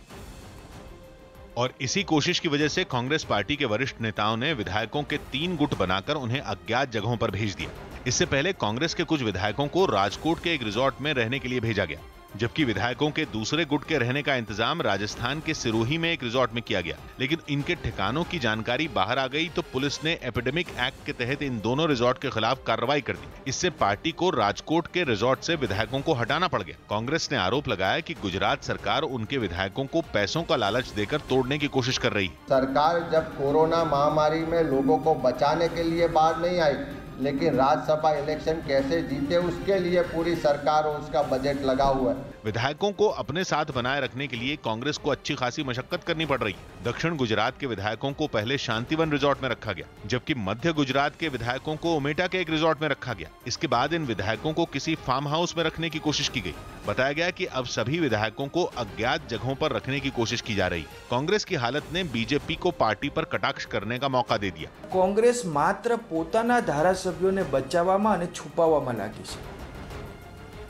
S7: और इसी कोशिश की वजह से कांग्रेस पार्टी के वरिष्ठ नेताओं ने विधायकों के 3 गुट बनाकर उन्हें अज्ञात जगहों पर भेज दिया। इससे पहले कांग्रेस के कुछ विधायकों को राजकोट के एक रिजॉर्ट में रहने के लिए भेजा गया, जबकि विधायकों के दूसरे गुट के रहने का इंतजाम राजस्थान के सिरोही में एक रिजॉर्ट में किया गया। लेकिन इनके ठिकानों की जानकारी बाहर आ गई तो पुलिस ने एपिडेमिक एक्ट के तहत इन दोनों रिजॉर्ट के खिलाफ कार्रवाई कर दी। इससे पार्टी को राजकोट के रिजॉर्ट से विधायकों को हटाना पड़ गया। कांग्रेस ने आरोप लगाया कि गुजरात सरकार उनके विधायकों को पैसों का लालच देकर तोड़ने की कोशिश कर रही है।
S6: सरकार जब कोरोना महामारी में लोगों को बचाने के लिए बाहर नहीं आई, लेकिन राज्यसभा इलेक्शन कैसे जीते उसके लिए पूरी सरकार और उसका बजट लगा हुआ है।
S7: विधायकों को अपने साथ बनाए रखने के लिए कांग्रेस को अच्छी खासी मशक्कत करनी पड़ रही है। दक्षिण गुजरात के विधायकों को पहले शांतिवन रिजॉर्ट में रखा गया, जबकि मध्य गुजरात के विधायकों को उमेटा के एक रिजॉर्ट में रखा गया। इसके बाद इन विधायकों को किसी फार्म हाउस में रखने की कोशिश की गई। बताया गया कि अब सभी विधायकों को अज्ञात जगहों पर रखने की कोशिश की जा रही है। कांग्रेस की हालत ने बीजेपी को पार्टी पर कटाक्ष करने का मौका दे दिया।
S13: कांग्रेस मात्र पोताना धारासभ्योने बचाववामां अने छुपाववामां लागी छे।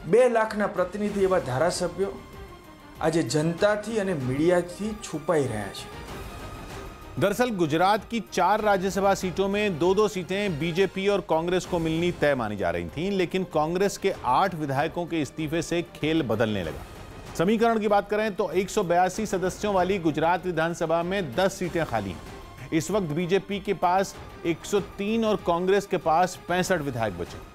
S13: 2 लाखना प्रतिनिधि एवा धारासभ्यो आज जनताथी अने मीडियाथी छुपाई रह्या छे।
S3: दरअसल गुजरात की 4 राज्यसभा सीटों में 2-2 सीटें बीजेपी और कांग्रेस को मिलनी तय मानी जा रही थीं, लेकिन कांग्रेस के 8 विधायकों के इस्तीफे से खेल बदलने लगा। समीकरण की बात करें तो 182 सदस्यों वाली गुजरात विधानसभा में 10 सीटें खाली हैं। इस वक्त बीजेपी के पास 103 और कांग्रेस के पास 65 विधायक बचे।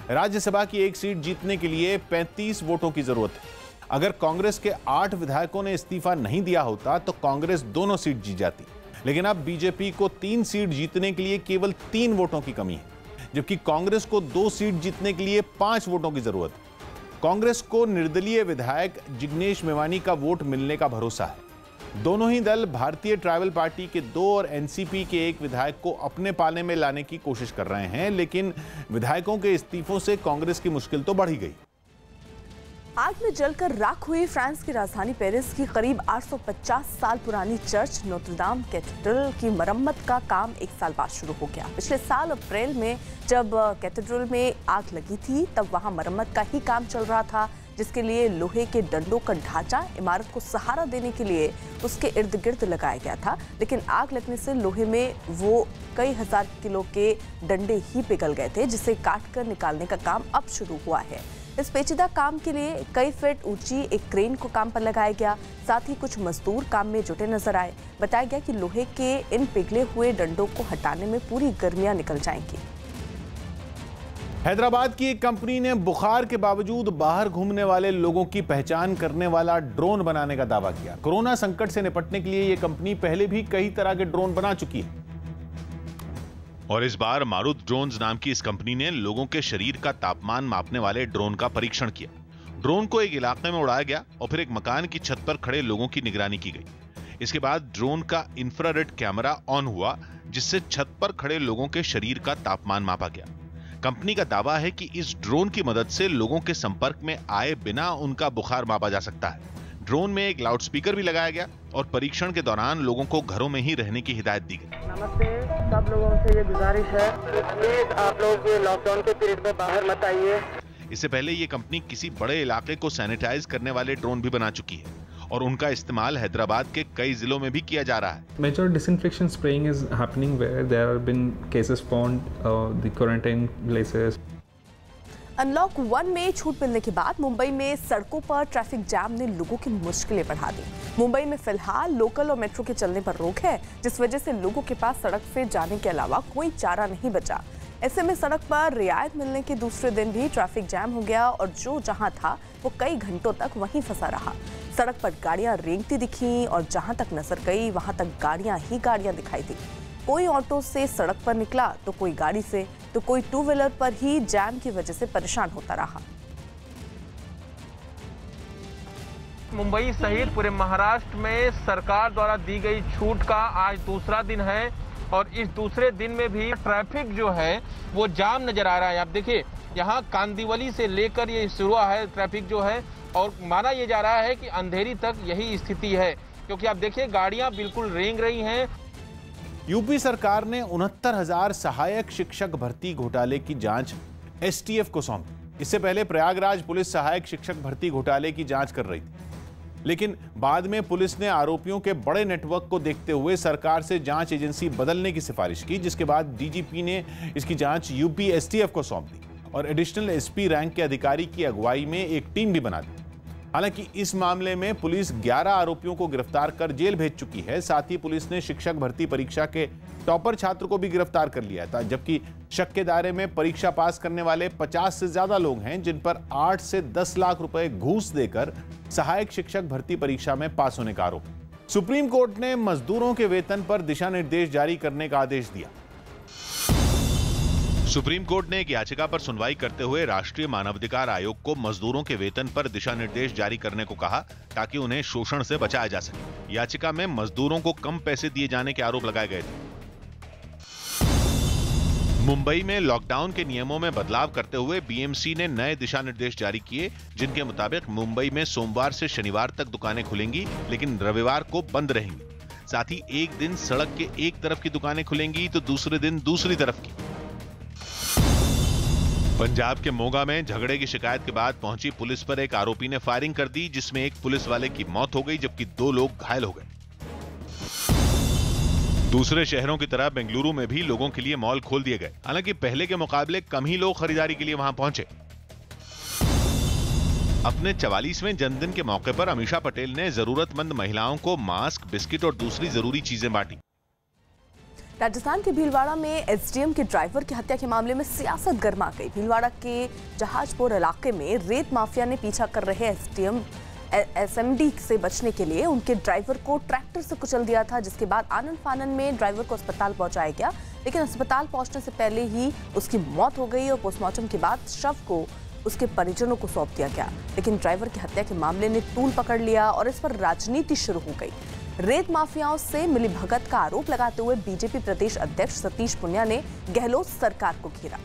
S3: राज्यसभा की 1 सीट जीतने के लिए 35 वोटों की जरूरत है। अगर कांग्रेस के 8 विधायकों ने इस्तीफा नहीं दिया होता तो कांग्रेस दोनों सीट जीत जाती, लेकिन अब बीजेपी को 3 सीट जीतने के लिए केवल 3 वोटों की कमी है, जबकि कांग्रेस को 2 सीट जीतने के लिए 5 वोटों की जरूरत है। कांग्रेस को निर्दलीय विधायक जिग्नेश मेवानी का वोट मिलने का भरोसा है। दोनों ही दल भारतीय ट्राइबल पार्टी के 2 और एनसीपी के 1 विधायक को अपने पाले में लाने की कोशिश कर रहे हैं, लेकिन विधायकों के इस्तीफों से कांग्रेस की मुश्किल तो बढ़ ही गई।
S1: आग में जलकर राख हुई फ्रांस की राजधानी पेरिस की करीब 850 साल पुरानी चर्च नोत्रदाम कैथेड्रल की मरम्मत का काम 1 साल बाद शुरू हो गया। पिछले साल अप्रैल में जब कैथेड्रल में आग लगी थी तब वहां मरम्मत का ही काम चल रहा था, जिसके लिए लोहे के डंडों का ढांचा इमारत को सहारा देने के लिए उसके इर्द गिर्द लगाया गया था, लेकिन आग लगने से लोहे में वो कई हजार किलो के डंडे ही पिघल गए थे, जिसे काट कर निकालने का काम अब शुरू हुआ है। इस पेचीदा काम के लिए कई फीट ऊंची एक क्रेन को काम पर लगाया गया। साथ ही कुछ मजदूर काम में जुटे नजर आए। बताया गया कि लोहे के इन पिघले हुए डंडों को हटाने में पूरी गर्मियां निकल जाएंगी।
S3: हैदराबाद की एक कंपनी ने बुखार के बावजूद बाहर घूमने वाले लोगों की पहचान करने वाला ड्रोन बनाने का दावा किया। कोरोना संकट से निपटने के लिए यह कंपनी पहले भी कई तरह के ड्रोन बना चुकी है
S7: और इस बार मारुत ड्रोन्स नाम की इस कंपनी ने लोगों के शरीर का तापमान मापने वाले ड्रोन का परीक्षण किया। ड्रोन को एक इलाके में उड़ाया गया और फिर एक मकान की छत पर खड़े लोगों की निगरानी की गई। इसके बाद ड्रोन का इंफ्रारेड कैमरा ऑन हुआ, जिससे छत पर खड़े लोगों के शरीर का तापमान मापा गया। कंपनी का दावा है कि इस ड्रोन की मदद से लोगों के संपर्क में आए बिना उनका बुखार मापा जा सकता है। ड्रोन में एक लाउडस्पीकर भी लगाया गया और परीक्षण के दौरान लोगों को घरों में ही रहने की हिदायत दी गई।
S14: नमस्ते, सब लोगों से ये गुजारिश है प्लीज आप लोग लॉकडाउन के पीरियड में बाहर मत आइए।
S7: इससे पहले ये कंपनी किसी बड़े इलाके को सैनिटाइज करने वाले ड्रोन भी बना चुकी है और उनका इस्तेमाल हैदराबाद के कई जिलों में भी किया जा रहा है।
S15: Major disinfection spraying is happening where there have been cases found the quarantine places.
S1: Unlock 1 में छूट मिलने के बाद मुंबई में सड़कों पर ट्रैफिक जाम ने लोगों की मुश्किलें बढ़ा दी। मुंबई में फिलहाल लोकल और मेट्रो के चलने पर रोक है, जिस वजह से लोगों के पास सड़क से जाने के अलावा कोई चारा नहीं बचा। ऐसे में सड़क पर रियायत मिलने के दूसरे दिन भी ट्रैफिक जाम हो गया और जो जहां था वो कई घंटों तक वहीं फंसा रहा। सड़क पर गाड़ियां रेंगती दिखी और जहां तक नजर गई वहां तक गाड़ियां ही गाड़ियां दिखाई दी। कोई ऑटो से सड़क पर निकला तो कोई गाड़ी से, तो कोई टू व्हीलर पर ही जाम की वजह से परेशान होता रहा।
S16: मुंबई सहित पूरे महाराष्ट्र में सरकार द्वारा दी गई छूट का आज दूसरा दिन है और इस दूसरे दिन में भी ट्रैफिक जो है वो जाम नजर आ रहा है। आप देखिए यहाँ कांदिवली से लेकर ये शुरू है ट्रैफिक जो है, और माना ये जा रहा है कि अंधेरी तक यही स्थिति है, क्योंकि आप देखिए गाड़ियां बिल्कुल रेंग रही हैं।
S3: यूपी सरकार ने 69,000 सहायक शिक्षक भर्ती घोटाले की जांच एसटीएफ को सौंपी। इससे पहले प्रयागराज पुलिस सहायक शिक्षक भर्ती घोटाले की जांच कर रही थी, लेकिन बाद में पुलिस ने आरोपियों के बड़े नेटवर्क को देखते हुए सरकार से जांच एजेंसी बदलने की सिफारिश की, जिसके बाद डीजीपी ने इसकी जांच यूपी एसटीएफ को सौंप दी और एडिशनल एसपी रैंक के अधिकारी की अगुवाई में एक टीम भी बना दी। हालांकि इस मामले में पुलिस 11 आरोपियों को गिरफ्तार कर जेल भेज चुकी है। साथ ही पुलिस ने शिक्षक भर्ती परीक्षा के टॉपर छात्र को भी गिरफ्तार कर लिया था, जबकि शक के दायरे में परीक्षा पास करने वाले 50 से ज्यादा लोग हैं, जिन पर 8 से 10 लाख रुपए घूस देकर सहायक शिक्षक भर्ती परीक्षा में पास होने का आरोप। सुप्रीम कोर्ट ने मजदूरों के वेतन पर दिशा निर्देश जारी करने का आदेश दिया।
S7: सुप्रीम कोर्ट ने एक याचिका पर सुनवाई करते हुए राष्ट्रीय मानवाधिकार आयोग को मजदूरों के वेतन पर दिशा निर्देश जारी करने को कहा, ताकि उन्हें शोषण से बचाया जा सके। याचिका में मजदूरों को कम पैसे दिए जाने के आरोप लगाए गए थे। मुंबई में लॉकडाउन के नियमों में बदलाव करते हुए बीएमसी ने नए दिशा निर्देश जारी किए, जिनके मुताबिक मुंबई में सोमवार से शनिवार तक दुकानें खुलेंगी, लेकिन रविवार को बंद रहेंगी। साथ ही एक दिन सड़क के एक तरफ की दुकानें खुलेंगी तो दूसरे दिन दूसरी तरफ की। पंजाब के मोगा में झगड़े की शिकायत के बाद पहुंची पुलिस पर एक आरोपी ने फायरिंग कर दी, जिसमें एक पुलिस वाले की मौत हो गई, जबकि 2 लोग घायल हो गए। दूसरे शहरों की तरह बेंगलुरु में भी लोगों के लिए मॉल खोल दिए गए। हालांकि पहले के मुकाबले कम ही लोग खरीदारी के लिए वहां पहुंचे। अपने 44वें जन्मदिन के मौके पर अमीषा पटेल ने जरूरतमंद महिलाओं को मास्क, बिस्किट और दूसरी जरूरी चीजें बांटी।
S1: राजस्थान के भीलवाड़ा में एसडीएम के ड्राइवर की हत्या के मामले में सियासत गर्मा गई। भीलवाड़ा के जहाजपुर इलाके में रेत माफिया ने पीछा कर रहे एसएमडी से बचने के लिए उनके ड्राइवर को ट्रैक्टर से कुचल दिया था, जिसके बाद आनन फानन में ड्राइवर को अस्पताल पहुंचाया गया, लेकिन अस्पताल पहुंचने से पहले ही उसकी मौत हो गई और पोस्टमार्टम के बाद शव को उसके परिजनों को सौंप दिया गया। लेकिन ड्राइवर की हत्या के मामले ने तूल पकड़ लिया और इस पर राजनीति शुरू हो गई। रेत माफियाओं से मिलीभगत का आरोप लगाते हुए बीजेपी प्रदेश अध्यक्ष सतीश पुनिया ने गहलोत सरकार को घेरा।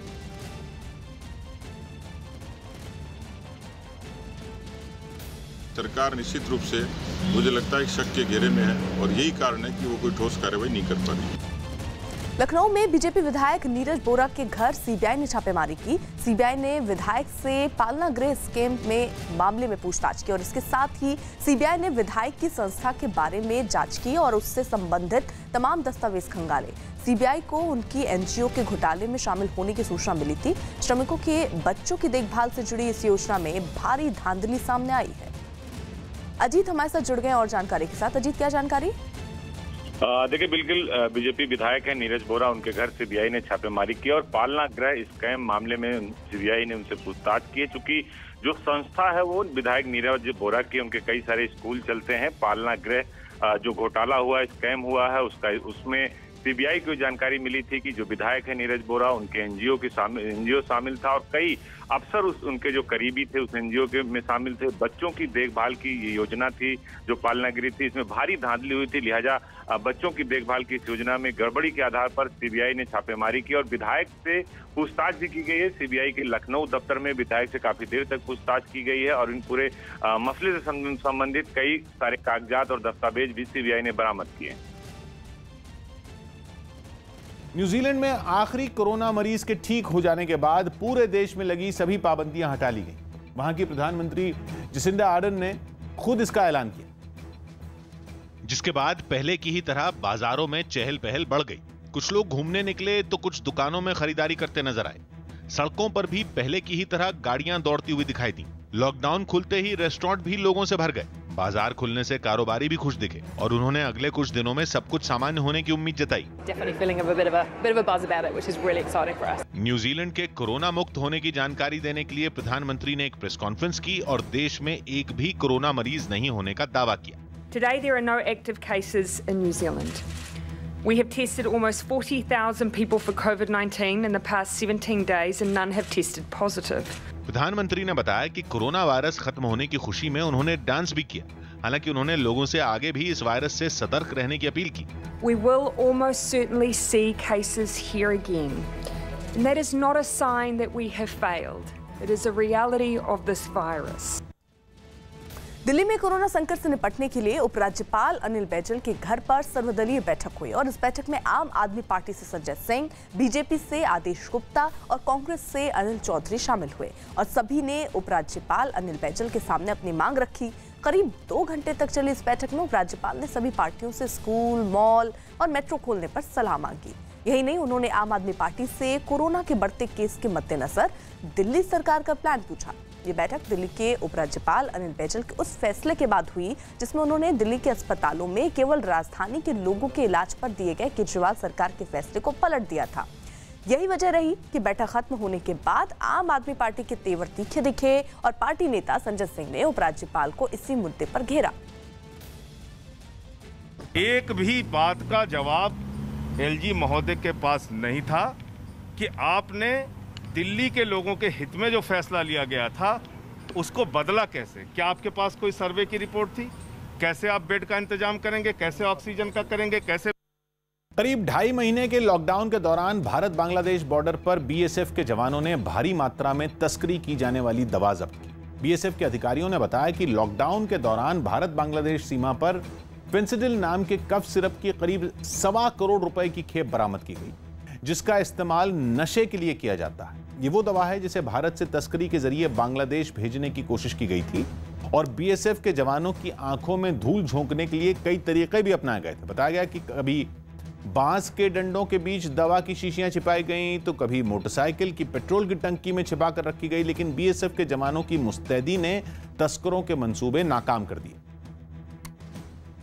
S17: सरकार निश्चित रूप से मुझे लगता है शक के घेरे में है और यही कारण है कि वो कोई ठोस कार्रवाई नहीं कर पा रही।
S1: लखनऊ में बीजेपी विधायक नीरज बोरा के घर सीबीआई ने छापेमारी की। सीबीआई ने विधायक से पालना गृह स्कैम में मामले में पूछताछ की और इसके साथ ही सीबीआई ने विधायक की संस्था के बारे में जांच की और उससे संबंधित तमाम दस्तावेज खंगाले। सीबीआई को उनकी एनजीओ के घोटाले में शामिल होने की सूचना मिली थी। श्रमिकों के बच्चों की देखभाल से जुड़ी इस योजना में भारी धांधली सामने आई है। अजीत हमारे साथ जुड़ गए और जानकारी के साथ। अजीत, क्या जानकारी?
S18: देखिए, बिल्कुल बीजेपी विधायक है नीरज बोरा, उनके घर सीबीआई ने छापेमारी की और पालना गृह स्कैम मामले में सीबीआई ने उनसे पूछताछ की है। चूंकि जो संस्था है वो विधायक नीरज बोरा की, उनके कई सारे स्कूल चलते हैं। पालना गृह जो घोटाला हुआ, स्कैम हुआ है, उसमें सीबीआई को जानकारी मिली थी कि जो विधायक है नीरज बोरा, उनके एनजीओ शामिल था और कई अफसर उनके जो करीबी थे उस एनजीओ के में शामिल थे। बच्चों की देखभाल की ये योजना थी जो पालना गृह थी, इसमें भारी धांधली हुई थी, लिहाजा बच्चों की देखभाल की इस योजना में गड़बड़ी के आधार पर सीबीआई ने छापेमारी की और विधायक से पूछताछ भी की गई है। सीबीआई के लखनऊ दफ्तर में विधायक से काफी देर तक पूछताछ की गई है और इन पूरे मसले से संबंधित कई सारे कागजात और दस्तावेज भी सीबीआई ने बरामद किए।
S3: न्यूजीलैंड में आखिरी कोरोना मरीज के ठीक हो जाने के बाद पूरे देश में लगी सभी पाबंदियां हटा ली गई। वहां की प्रधानमंत्री जसिंडा आर्डर्न ने खुद इसका ऐलान किया,
S7: जिसके बाद पहले की ही तरह बाजारों में चहल पहल बढ़ गई। कुछ लोग घूमने निकले तो कुछ दुकानों में खरीदारी करते नजर आए। सड़कों पर भी पहले की ही तरह गाड़ियां दौड़ती हुई दिखाई दी। लॉकडाउन खुलते ही रेस्टोरेंट भी लोगों से भर गए। बाजार खुलने से कारोबारी भी खुश दिखे और उन्होंने अगले कुछ दिनों में सब कुछ सामान्य होने की उम्मीद जताई। न्यूजीलैंड के कोरोना मुक्त होने की जानकारी देने के लिए प्रधानमंत्री ने एक प्रेस कॉन्फ्रेंस की और देश में एक भी कोरोना मरीज नहीं होने का दावा किया।
S4: Today there are no active cases in New Zealand. We have tested almost 40,000 people for COVID-19 in the past 17 days and none have tested positive.
S7: प्रधानमंत्री ने बताया कि कोरोना वायरस खत्म होने की खुशी में उन्होंने डांस भी किया। हालांकि उन्होंने लोगों से आगे भी इस वायरस से सतर्क रहने की अपील की।
S4: We will almost certainly see cases here again. And that is not a sign that we have failed. It is a reality of this virus.
S1: Delhi में कोरोना संकट से निपटने के लिए उपराज्यपाल अनिल बैजल के घर पर सर्वदलीय बैठक हुई और इस बैठक में आम आदमी पार्टी से संजय सिंह, बीजेपी से आदेश गुप्ता और कांग्रेस से अनिल चौधरी शामिल हुए और सभी ने उपराज्यपाल अनिल बैजल के सामने अपनी मांग रखी। करीब 2 घंटे तक चली इस बैठक में उपराज्यपाल ने सभी पार्टियों से स्कूल, मॉल और मेट्रो खोलने पर सलाह मांगी। यही नहीं, उन्होंने आम आदमी पार्टी से कोरोना के बढ़ते केस के मद्देनजर दिल्ली सरकार का प्लान पूछा। ये बैठक दिल्ली के उपराज्यपाल अनिल बैजल के उस फैसले के बाद हुई जिसमें उन्होंने दिल्ली के अस्पतालों में केवल राजधानी के लोगों के इलाज पर दिए गए केजरीवाल सरकार के फैसले को पलट दिया था। यही वजह रही कि बैठक खत्म होने के बाद आम आदमी पार्टी के तेवर तीखे दिखे और पार्टी नेता संजय सिंह ने उपराज्यपाल को इसी मुद्दे पर घेरा।
S5: एक भी बात का जवाब एलजी महोदय के पास नहीं था कि आपने दिल्ली के लोगों के हित में जो फैसला लिया गया था उसको बदला कैसे। क्या आपके पास कोई सर्वे की रिपोर्ट थी? कैसे आप बेड का इंतजाम करेंगे, कैसे ऑक्सीजन का करेंगे, कैसे?
S3: करीब 2.5 महीने के लॉकडाउन के दौरान भारत बांग्लादेश बॉर्डर पर बीएसएफ के जवानों ने भारी मात्रा में तस्करी की जाने वाली दवा जब्त की। बीएसएफ के अधिकारियों ने बताया कि लॉकडाउन के दौरान भारत बांग्लादेश सीमा पर फेंसिडिल नाम के कफ सिरप की करीब 1.25 करोड़ रुपए की खेप बरामद की गई, जिसका इस्तेमाल नशे के लिए किया जाता है। ये वो दवा है जिसे भारत से तस्करी के जरिए बांग्लादेश भेजने की कोशिश की गई थी और बीएसएफ के जवानों की आंखों में धूल झोंकने के लिए कई तरीके भी अपनाए गए थे। बताया गया कि कभी बांस के डंडों के बीच दवा की शीशियां छिपाई गईं, तो कभी मोटरसाइकिल की पेट्रोल की टंकी में छिपा कर रखी गई, लेकिन बीएसएफ के जवानों की मुस्तैदी ने तस्करों के मंसूबे नाकाम कर दिए।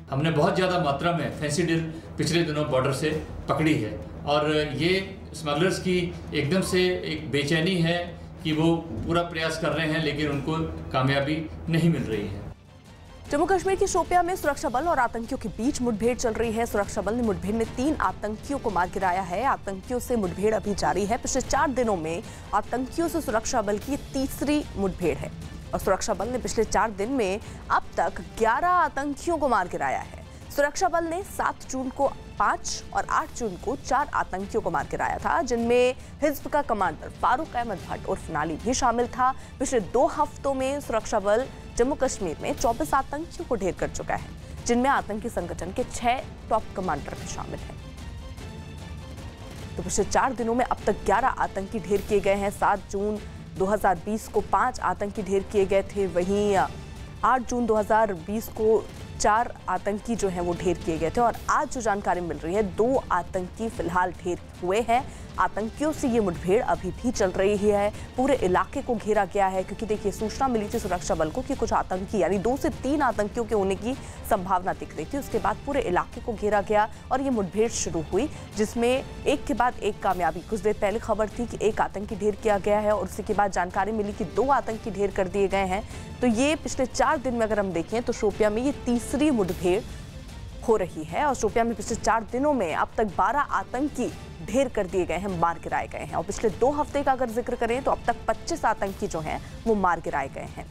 S19: हमने बहुत ज़्यादा मात्रा में फेंसिडिल पिछले दिनों बॉर्डर से पकड़ी है और ये स्मगलर्स की एकदम से एक बेचैनी है कि वो पूरा प्रयास कर रहे हैं लेकिन उनको कामयाबी नहीं मिल रही है।
S1: जम्मू कश्मीर की शोपियां में सुरक्षा बल और आतंकियों के बीच मुठभेड़ चल रही है। सुरक्षा बल ने मुठभेड़ में 3 आतंकियों को मार गिराया है। आतंकियों से मुठभेड़ अभी जारी है। पिछले 4 दिनों में आतंकियों से सुरक्षा बल की तीसरी मुठभेड़ है और सुरक्षा बल ने पिछले 4 दिन में अब तक 11 आतंकियों को मार गिराया है। सुरक्षा बल ने 7 जून को 5 और 8 जून को 4 आतंकियों को मार गिराया था, जिनमें हिज्ब का कमांडर फारूक अहमद भट्ट उर्फ नाली भी शामिल था। पिछले 2 हफ्तों में सुरक्षा बल जम्मू कश्मीर में 24 आतंकियों को ढेर कर चुका है, जिनमें आतंकी संगठन के 6 टॉप कमांडर भी शामिल हैं। तो पिछले 4 दिनों में अब तक 11 आतंकी ढेर किए गए हैं। 7 जून 2020 को 5 आतंकी ढेर किए गए थे, वहीं 8 जून 2020 को 4 आतंकी जो हैं वो ढेर किए गए थे और आज जो जानकारी मिल रही है 2 आतंकी फिलहाल ढेर हुए हैं। आतंकियों से ये मुठभेड़ अभी भी चल रही है। पूरे इलाके को घेरा गया है क्योंकि देखिए सूचना मिली थी सुरक्षा बल को कि कुछ आतंकी यानी 2 से 3 आतंकियों के होने की संभावना दिख रही थी। उसके बाद पूरे इलाके को घेरा गया और ये मुठभेड़ शुरू हुई, जिसमें एक के बाद एक कामयाबी। कुछ देर पहले खबर थी कि 1 आतंकी ढेर किया गया है और उसी के बाद जानकारी मिली कि 2 आतंकी ढेर कर दिए गए हैं। तो ये पिछले 4 दिन में अगर हम देखें तो शोपियां में ये तीसरी मुठभेड़ हो रही है। और शोपियां में पिछले 4 दिनों में अब तक 12 आतंकी ढेर कर दिए गए हैं, मार गिराए गए हैं। और पिछले 2 हफ्ते का अगर जिक्र करें तो अब तक 25 आतंकी जो हैं वो मार गिराए गए हैं।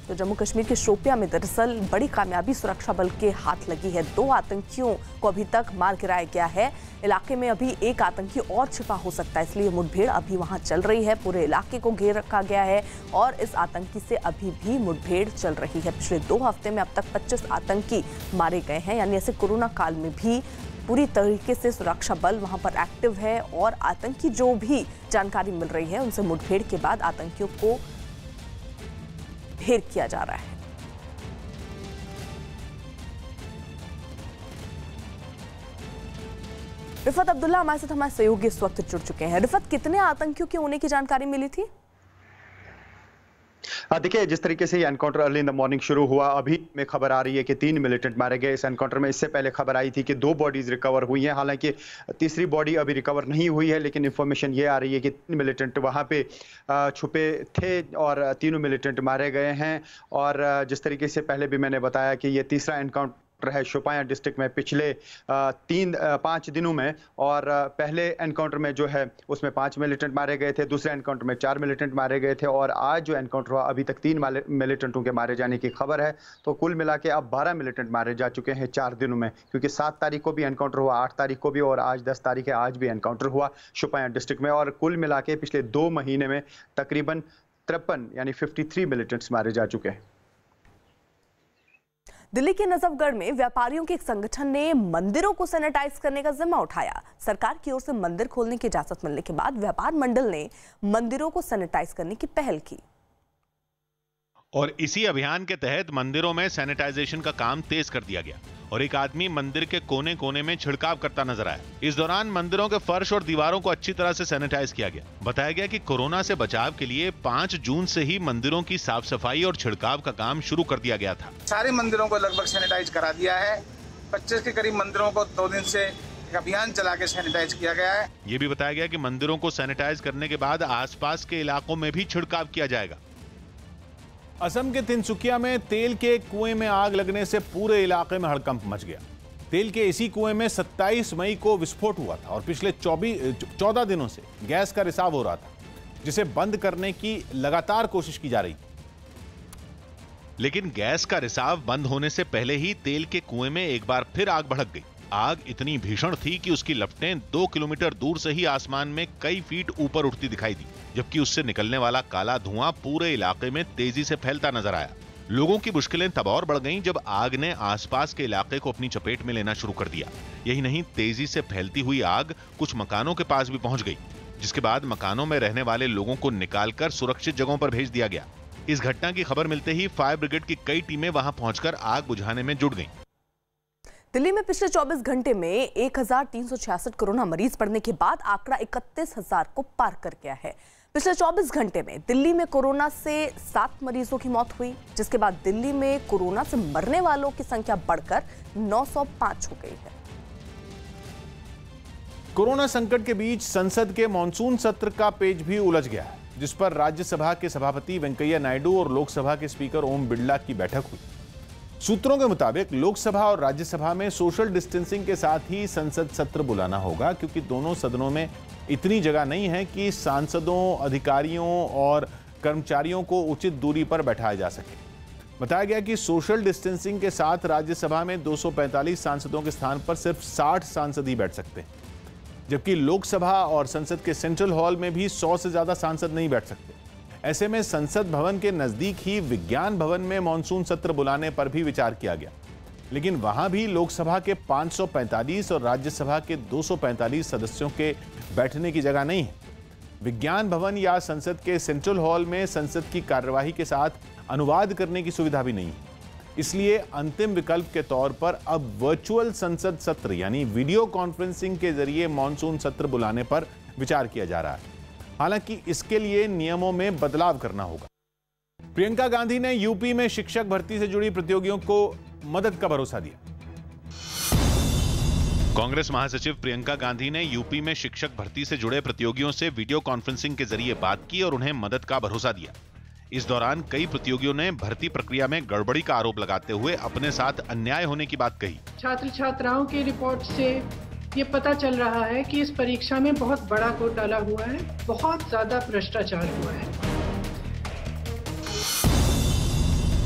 S1: तो जम्मू कश्मीर के शोपियां में दरअसल बड़ी कामयाबी सुरक्षा बल के हाथ लगी है। 2 आतंकियों को अभी तक मार गिराया गया है। इलाके में अभी एक आतंकी और छिपा हो सकता है, इसलिए मुठभेड़ अभी वहां चल रही है। पूरे इलाके को घेर रखा गया है और इस आतंकी से अभी भी मुठभेड़ चल रही है। पिछले 2 हफ्ते में अब तक 25 आतंकी मारे गए हैं। यानी ऐसे कोरोना काल में भी पूरी तरीके से सुरक्षा बल वहां पर एक्टिव है और आतंकी जो भी जानकारी मिल रही है उनसे मुठभेड़ के बाद आतंकियों को ढेर किया जा रहा है। रिफत अब्दुल्ला हमारे साथ हमारे सहयोगी इस वक्त जुड़ चुके हैं। रिफत, कितने आतंकियों के होने की जानकारी मिली थी?
S8: देखिए, जिस तरीके से ये encounter early in the morning शुरू हुआ, अभी में खबर आ रही है कि 3 मिलिटेंट मारे गए इस एनकाउंटर में। इससे पहले खबर आई थी कि 2 बॉडीज रिकवर हुई हैं, हालांकि तीसरी बॉडी अभी रिकवर नहीं हुई है, लेकिन इन्फॉर्मेशन ये आ रही है कि 3 मिलिटेंट वहां पे छुपे थे और 3 मिलिटेंट मारे गए हैं। और जिस तरीके से पहले भी मैंने बताया कि ये तीसरा एनकाउंटर है शोपियां डिस्ट्रिक्ट में पिछले 5 दिनों में। और पहले एनकाउंटर में जो है उसमें 5 मिलिटेंट मारे गए थे, दूसरे एनकाउंटर में 4 मिलिटेंट मारे गए थे और आज जो एनकाउंटर हुआ अभी तक 3 मिलिटेंटों के मारे जाने की खबर है। तो कुल मिला के अब 12 मिलिटेंट मारे जा चुके हैं 4 दिनों में, क्योंकि 7 तारीख को भी एनकाउंटर हुआ, 8 तारीख को भी और आज 10 तारीख है, आज भी एनकाउंटर हुआ शोपियां डिस्ट्रिक्ट में। और कुल मिला के पिछले 2 महीने में तकरीबन 53 यानी 53 मिलिटेंट्स मारे जा चुके हैं।
S1: दिल्ली के नजफगढ़ में व्यापारियों के एक संगठन ने मंदिरों को सैनिटाइज करने का जिम्मा उठाया। सरकार की ओर से मंदिर खोलने की इजाजत मिलने के बाद व्यापार मंडल ने मंदिरों को सैनिटाइज करने की पहल की
S7: और इसी अभियान के तहत मंदिरों में सैनिटाइजेशन का काम तेज कर दिया गया और एक आदमी मंदिर के कोने कोने में छिड़काव करता नजर आया। इस दौरान मंदिरों के फर्श और दीवारों को अच्छी तरह से सैनिटाइज किया गया। बताया गया कि कोरोना से बचाव के लिए 5 जून से ही मंदिरों की साफ सफाई और छिड़काव का काम शुरू कर दिया गया था।
S9: सारे मंदिरों को लगभग सैनिटाइज करा दिया है। 25 के करीब मंदिरों को 2 दिन से एक अभियान चला के सैनिटाइज किया गया है।
S7: ये भी बताया गया कि मंदिरों को सैनिटाइज करने के बाद आसपास के इलाकों में भी छिड़काव किया जाएगा।
S3: असम के तिनसुकिया में तेल के कुएं में आग लगने से पूरे इलाके में हड़कंप मच गया। तेल के इसी कुएं में 27 मई को विस्फोट हुआ था और पिछले 14 दिनों से गैस का रिसाव हो रहा था, जिसे बंद करने की लगातार कोशिश की जा रही थी।
S7: लेकिन गैस का रिसाव बंद होने से पहले ही तेल के कुएं में एक बार फिर आग भड़क गई। आग इतनी भीषण थी कि उसकी लपटें 2 किलोमीटर दूर से ही आसमान में कई फीट ऊपर उठती दिखाई दी, जबकि उससे निकलने वाला काला धुआं पूरे इलाके में तेजी से फैलता नजर आया। लोगों की मुश्किलें तब और बढ़ गईं जब आग ने आसपास के इलाके को अपनी चपेट में लेना शुरू कर दिया। यही नहीं, तेजी से फैलती हुई आग कुछ मकानों के पास भी पहुंच गई, जिसके बाद मकानों में रहने वाले लोगों को निकालकर सुरक्षित जगहों पर भेज दिया गया। इस घटना की खबर मिलते ही फायर ब्रिगेड की कई टीमें वहां पहुंचकर आग बुझाने में जुट गईं।
S1: दिल्ली में पिछले 24 घंटे में 1366 कोरोना मरीज बढ़ने के बाद आंकड़ा 31,000 को पार कर गया है। पिछले 24 घंटे में दिल्ली में कोरोना से 7 मरीजों की मौत हुई, जिसके बाद दिल्ली में कोरोना से मरने वालों की संख्या बढ़कर 905 हो गई है।
S3: कोरोना संकट के बीच संसद के मॉनसून सत्र का पेज भी उलझ गया है, जिस पर राज्यसभा के सभापति वेंकैया नायडू और लोकसभा के स्पीकर ओम बिरला की बैठक हुई। सूत्रों के मुताबिक लोकसभा और राज्यसभा में सोशल डिस्टेंसिंग के साथ ही संसद सत्र बुलाना होगा, क्योंकि दोनों सदनों में इतनी जगह नहीं है कि सांसदों, अधिकारियों और कर्मचारियों को उचित दूरी पर बैठाया जा सके। बताया गया कि सोशल डिस्टेंसिंग के साथ राज्यसभा में 245 सांसदों के स्थान पर सिर्फ 60 सांसद ही बैठ सकते हैं, जबकि लोकसभा और संसद के सेंट्रल हॉल में भी 100 से ज्यादा सांसद नहीं बैठ सकते। ऐसे में संसद भवन के नजदीक ही विज्ञान भवन में मॉनसून सत्र बुलाने पर भी विचार किया गया, लेकिन वहां भी लोकसभा के 545 और राज्यसभा के 245 सदस्यों के बैठने की जगह नहीं है। विज्ञान भवन या संसद के सेंट्रल हॉल में संसद की कार्यवाही के साथ अनुवाद करने की सुविधा भी नहीं है। इसलिए अंतिम विकल्प के तौर पर अब वर्चुअल संसद सत्र यानी वीडियो कॉन्फ्रेंसिंग के जरिए मॉनसून सत्र बुलाने पर विचार किया जा रहा है। हालांकि इसके लिए नियमों में बदलाव करना होगा। प्रियंका गांधी ने यूपी में शिक्षक भर्ती से जुड़ी प्रतियोगियों को मदद का भरोसा दिया।
S7: कांग्रेस महासचिव प्रियंका गांधी ने यूपी में शिक्षक भर्ती से जुड़े प्रतियोगियों से वीडियो कॉन्फ्रेंसिंग के जरिए बात की और उन्हें मदद का भरोसा दिया। इस दौरान कई प्रतियोगियों ने भर्ती प्रक्रिया में गड़बड़ी का आरोप लगाते हुए अपने साथ अन्याय होने की बात कही।
S10: छात्र छात्राओं की रिपोर्ट से ये पता चल रहा है कि इस परीक्षा में बहुत बड़ा घोटाला हुआ है, बहुत ज्यादा भ्रष्टाचार हुआ है।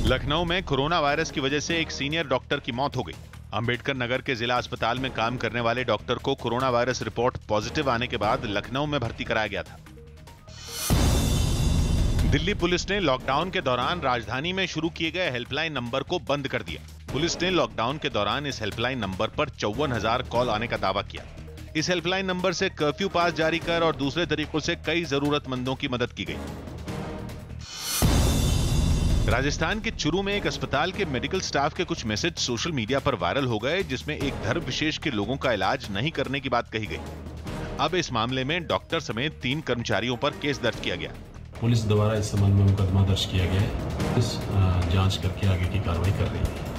S7: लखनऊ में कोरोना वायरस की वजह से एक सीनियर डॉक्टर की मौत हो गई। अंबेडकर नगर के जिला अस्पताल में काम करने वाले डॉक्टर को कोरोना वायरस रिपोर्ट पॉजिटिव आने के बाद लखनऊ में भर्ती कराया गया था। दिल्ली पुलिस ने लॉकडाउन के दौरान राजधानी में शुरू किए गए हेल्पलाइन नंबर को बंद कर दिया। पुलिस ने लॉकडाउन के दौरान इस हेल्पलाइन नंबर पर 54,000 कॉल आने का दावा किया। इस हेल्पलाइन नंबर से कर्फ्यू पास जारी कर और दूसरे तरीकों से कई जरूरतमंदों की मदद की गई। राजस्थान के चुरू में एक अस्पताल के मेडिकल स्टाफ के कुछ मैसेज सोशल मीडिया पर वायरल हो गए, जिसमें एक धर्म विशेष के लोगों का इलाज नहीं करने की बात कही गई। अब इस मामले में डॉक्टर समेत 3 कर्मचारियों पर केस दर्ज किया गया।
S11: पुलिस द्वारा इस संबंध में मुकदमा दर्ज किया गया है। पुलिस जांच करके आगे की कार्रवाई कर रही है।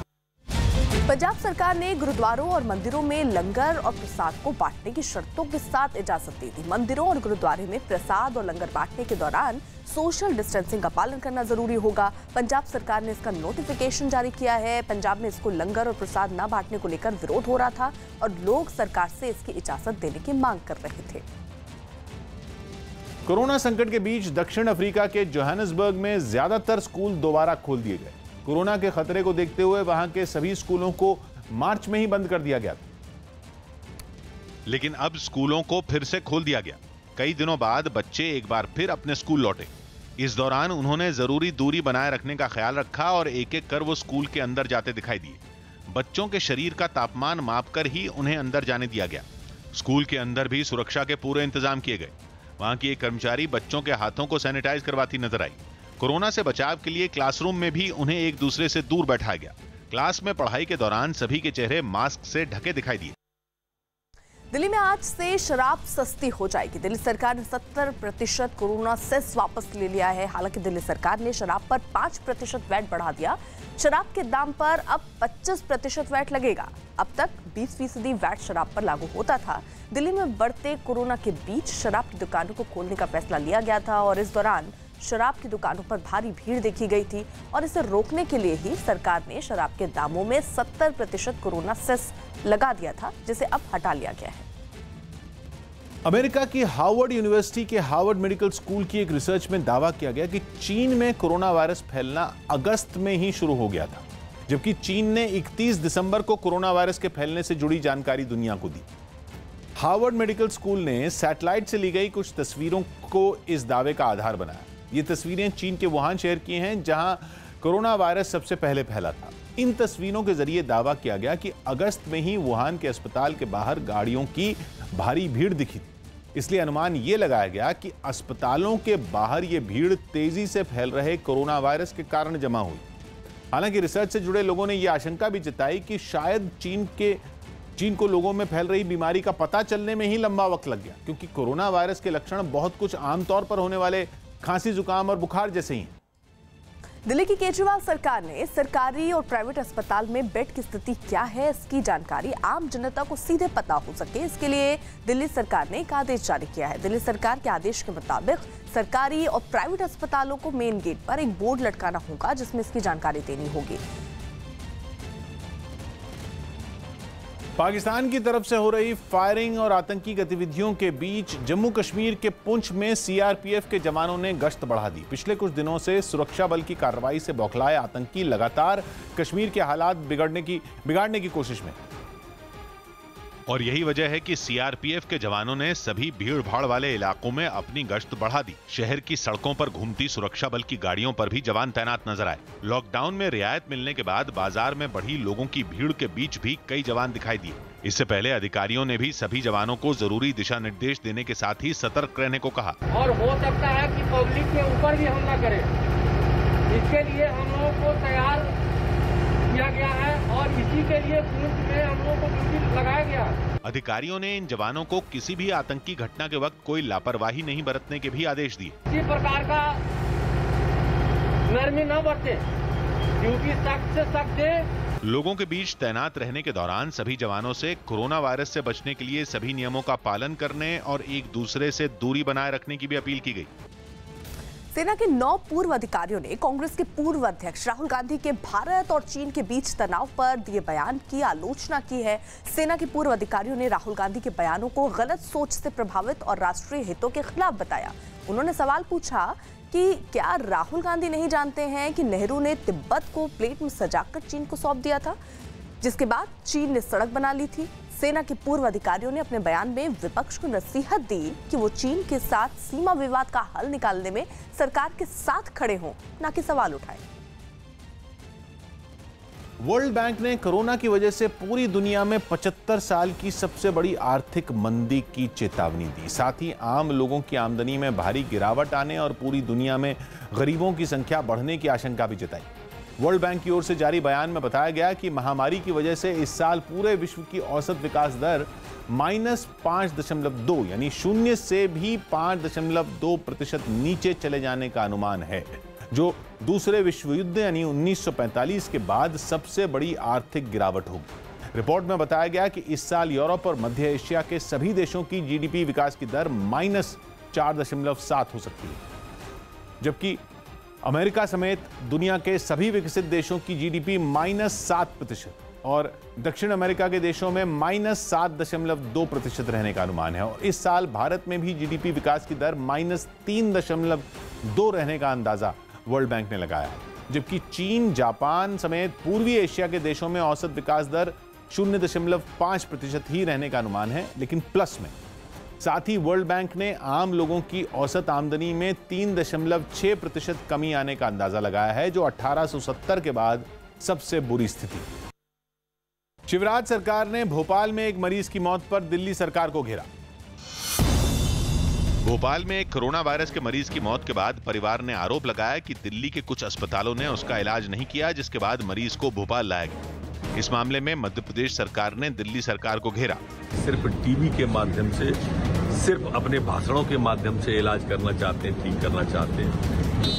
S1: पंजाब सरकार ने गुरुद्वारों और मंदिरों में लंगर और प्रसाद को बांटने की शर्तों के साथ इजाजत दी थी। मंदिरों और गुरुद्वारे में प्रसाद और लंगर बांटने के दौरान सोशल डिस्टेंसिंग का पालन करना जरूरी होगा। पंजाब सरकार ने इसका नोटिफिकेशन जारी किया है। पंजाब में इसको लंगर और प्रसाद न बांटने को लेकर विरोध हो रहा था और लोग सरकार से इसकी इजाजत देने की मांग कर रहे थे।
S3: कोरोना संकट के बीच दक्षिण अफ्रीका के जोहानिसबर्ग में ज्यादातर स्कूल दोबारा खोल दिए गए। कोरोना के खतरे को देखते हुए वहां के सभी स्कूलों को मार्च में ही बंद कर दिया गया था।
S7: लेकिन अब स्कूलों को फिर से खोल दिया गया। कई दिनों बाद बच्चे एक बार फिर अपने स्कूल लौटे। इस दौरान उन्होंने जरूरी दूरी बनाए रखने का ख्याल रखा और एक एक कर वो स्कूल के अंदर जाते दिखाई दिए। बच्चों के शरीर का तापमान मापकर ही उन्हें अंदर जाने दिया गया। स्कूल के अंदर भी सुरक्षा के पूरे इंतजाम किए गए। वहां की एक कर्मचारी बच्चों के हाथों को सैनिटाइज करवाती नजर आई। कोरोना से बचाव के लिए क्लासरूम में भी उन्हें एक दूसरे से दूर बैठाया गया। क्लास में पढ़ाई के दौरान सभी के चेहरे मास्क से ढके दिखाई दिए।
S1: दिल्ली में आज से शराब सस्ती हो जाएगी। दिल्ली सरकार ने 70% कोरोना सेस वापस ले लिया है। हालांकि दिल्ली सरकार ने शराब पर 5% वैट बढ़ा दिया। शराब के दाम पर अब 25% वैट लगेगा। अब तक 20% वैट शराब पर लागू होता था। दिल्ली में बढ़ते कोरोना के बीच शराब की दुकानों को खोलने का फैसला लिया गया था और इस दौरान शराब की दुकानों पर भारी भीड़ देखी गई थी और इसे रोकने के लिए ही सरकार ने शराब के दामों में 70% कोरोना सेस लगा दिया था, जिसे अब हटा लिया गया है।
S3: अमेरिका की हार्वर्ड यूनिवर्सिटी के हार्वर्ड मेडिकल स्कूल की एक रिसर्च में दावा किया गया कि चीन में कोरोना वायरस फैलना अगस्त में ही शुरू हो गया था, जबकि चीन ने 31 दिसंबर को कोरोना वायरस के फैलने से जुड़ी जानकारी दुनिया को दी। हार्वर्ड मेडिकल स्कूल ने सैटेलाइट से ली गई कुछ तस्वीरों को इस दावे का आधार बनाया। ये तस्वीरें चीन के वुहान शहर की हैं, जहां कोरोना वायरस सबसे पहले फैला था। इन तस्वीरों के जरिए दावा किया गया कि अगस्त में ही वुहान के अस्पताल के बाहर गाड़ियों की भारी भीड़ दिखी थी। इसलिए अनुमान यह लगाया गया कि अस्पतालों के बाहर यह भीड़ तेजी से फैल रहे कोरोना वायरस के कारण जमा हुई। हालांकि रिसर्च से जुड़े लोगों ने यह आशंका भी जताई कि शायद चीन को लोगों में फैल रही बीमारी का पता चलने में ही लंबा वक्त लग गया, क्योंकि कोरोना वायरस के लक्षण बहुत कुछ आमतौर पर होने वाले खांसी, जुकाम और बुखार जैसे ही हैं।
S1: दिल्ली की केजरीवाल सरकार ने सरकारी और प्राइवेट अस्पताल में बेड की स्थिति क्या है, इसकी जानकारी आम जनता को सीधे पता हो सके, इसके लिए दिल्ली सरकार ने एक आदेश जारी किया है। दिल्ली सरकार के आदेश के मुताबिक सरकारी और प्राइवेट अस्पतालों को मेन गेट पर एक बोर्ड लटकाना होगा, जिसमें इसकी जानकारी देनी होगी।
S3: पाकिस्तान की तरफ से हो रही फायरिंग और आतंकी गतिविधियों के बीच जम्मू कश्मीर के पुंछ में सीआरपीएफ के जवानों ने गश्त बढ़ा दी। पिछले कुछ दिनों से सुरक्षा बल की कार्रवाई से बौखलाए आतंकी लगातार कश्मीर के हालात बिगाड़ने की कोशिश में।
S7: और यही वजह है कि सीआरपीएफ के जवानों ने सभी भीड़ भाड़ वाले इलाकों में अपनी गश्त बढ़ा दी। शहर की सड़कों पर घूमती सुरक्षा बल की गाड़ियों पर भी जवान तैनात नजर आए। लॉकडाउन में रियायत मिलने के बाद बाजार में बढ़ी लोगों की भीड़ के बीच भी कई जवान दिखाई दिए। इससे पहले अधिकारियों ने भी सभी जवानों को जरूरी दिशा निर्देश देने के साथ ही सतर्क रहने को कहा।
S14: और हो सकता है कि पब्लिक के ऊपर भी हमला करे, इसके लिए हम लोगों को तैयार किया गया है और इसी के लिए पुलिस में हम लोगों को ड्यूटी लगाया गया।
S7: अधिकारियों ने इन जवानों को किसी भी आतंकी घटना के वक्त कोई लापरवाही नहीं बरतने के भी आदेश दिए।
S14: किसी प्रकार का नरमी न बरते ड्यूटी सख्त से सख्त दे।
S7: लोगों के बीच तैनात रहने के दौरान सभी जवानों से कोरोना वायरस से बचने के लिए सभी नियमों का पालन करने और एक दूसरे से दूरी बनाए रखने की भी अपील की गई।
S1: सेना के 9 पूर्व अधिकारियों ने कांग्रेस के पूर्व अध्यक्ष राहुल गांधी के भारत और चीन के बीच तनाव पर दिए बयान की आलोचना की है। सेना के पूर्व अधिकारियों ने राहुल गांधी के बयानों को गलत सोच से प्रभावित और राष्ट्रीय हितों के खिलाफ बताया। उन्होंने सवाल पूछा कि क्या राहुल गांधी नहीं जानते हैं कि नेहरू ने तिब्बत को प्लेट में सजाकर चीन को सौंप दिया था, जिसके बाद चीन ने सड़क बना ली थी। सेना के पूर्व अधिकारियों ने अपने बयान में विपक्ष को नसीहत दी कि वो चीन के साथ सीमा विवाद का हल निकालने में सरकार के साथ खड़े हों, न कि सवाल उठाएं।
S3: वर्ल्ड बैंक ने कोरोना की वजह से पूरी दुनिया में 75 साल की सबसे बड़ी आर्थिक मंदी की चेतावनी दी। साथ ही आम लोगों की आमदनी में भारी गिरावट आने और पूरी दुनिया में गरीबों की संख्या बढ़ने की आशंका भी जताई। वर्ल्ड बैंक की ओर से जारी बयान में बताया गया कि महामारी की वजह से इस साल पूरे विश्व की औसत विकास दर -5.2 यानी शून्य से भी 5.2% नीचे चले जाने का अनुमान है, जो दूसरे विश्व युद्ध यानी 1945 के बाद सबसे बड़ी आर्थिक गिरावट होगी। रिपोर्ट में बताया गया कि इस साल यूरोप और मध्य एशिया के सभी देशों की जीडीपी विकास की दर -4.7 हो सकती है, जबकि अमेरिका समेत दुनिया के सभी विकसित देशों की जीडीपी -7% और दक्षिण अमेरिका के देशों में -7.2% रहने का अनुमान है। और इस साल भारत में भी जीडीपी विकास की दर -3.2 रहने का अंदाजा वर्ल्ड बैंक ने लगाया है, जबकि चीन, जापान समेत पूर्वी एशिया के देशों में औसत विकास दर 0.5% ही रहने का अनुमान है, लेकिन प्लस में। साथ ही वर्ल्ड बैंक ने आम लोगों की औसत आमदनी में 3.6% कमी आने का अंदाजा लगाया है, जो 1870 के बाद सबसे बुरी स्थिति। शिवराज सरकार ने भोपाल में एक मरीज की मौत पर दिल्ली सरकार को घेरा।
S7: भोपाल में एक कोरोना वायरस के मरीज की मौत के बाद परिवार ने आरोप लगाया कि दिल्ली के कुछ अस्पतालों ने उसका इलाज नहीं किया, जिसके बाद मरीज को भोपाल लाया गया। इस मामले में मध्य प्रदेश सरकार ने दिल्ली सरकार को घेरा।
S12: सिर्फ टीवी के माध्यम से, सिर्फ अपने भाषणों के माध्यम से इलाज करना चाहते हैं, ठीक करना चाहते हैं,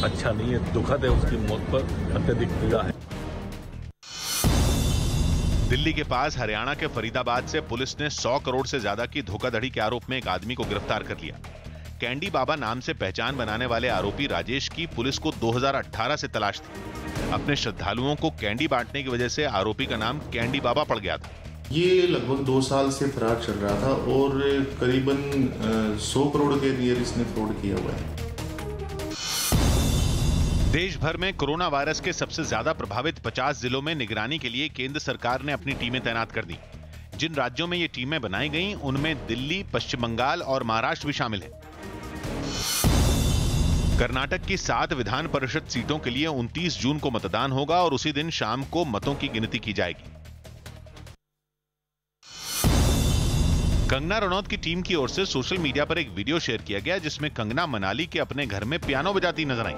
S12: अच्छा नहीं है। दुखद है, उसकी मौत पर अत्यधिक पीड़ा है।
S7: दिल्ली के पास हरियाणा के फरीदाबाद से पुलिस ने 100 करोड़ से ज्यादा की धोखाधड़ी के आरोप में एक आदमी को गिरफ्तार कर लिया। कैंडी बाबा नाम से पहचान बनाने वाले आरोपी राजेश की पुलिस को 2018 से तलाश थी। अपने श्रद्धालुओं को कैंडी बांटने की वजह से आरोपी का नाम कैंडी बाबा पड़ गया था।
S20: ये लगभग 2 साल से फरार चल रहा था और करीबन 100 करोड़ के नियर इसने फ्रॉड किया हुआ है।
S7: देश भर में कोरोना वायरस के सबसे ज्यादा प्रभावित 50 जिलों में निगरानी के लिए केंद्र सरकार ने अपनी टीमें तैनात कर दी। जिन राज्यों में ये टीमें बनाई गईं, उनमें दिल्ली, पश्चिम बंगाल और महाराष्ट्र भी शामिल है। कर्नाटक की 7 विधान परिषद सीटों के लिए 29 जून को मतदान होगा और उसी दिन शाम को मतों की गिनती की जाएगी। कंगना रनौत की टीम की ओर से सोशल मीडिया पर एक वीडियो शेयर किया गया, जिसमें कंगना मनाली के अपने घर में पियानो बजाती नजर आई।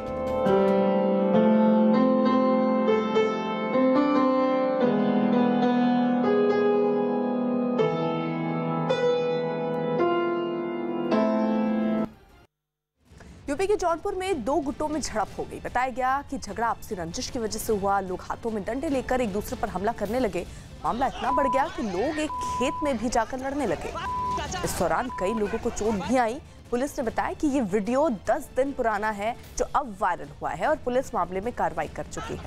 S1: यूपी के जौनपुर में 2 गुटों में झड़प हो गई। बताया गया कि झगड़ा आपसी रंजिश की वजह से हुआ। लोग हाथों में डंडे लेकर एक दूसरे पर हमला करने लगे। मामला इतना बढ़ गया कि लोग एक खेत में भी जाकर लड़ने लगे। इस दौरान कई लोगों को चोट भी आई। पुलिस ने बताया कि ये वीडियो 10 दिन पुराना है, जो अब वायरल हुआ है और पुलिस मामले में कार्रवाई कर चुकी है।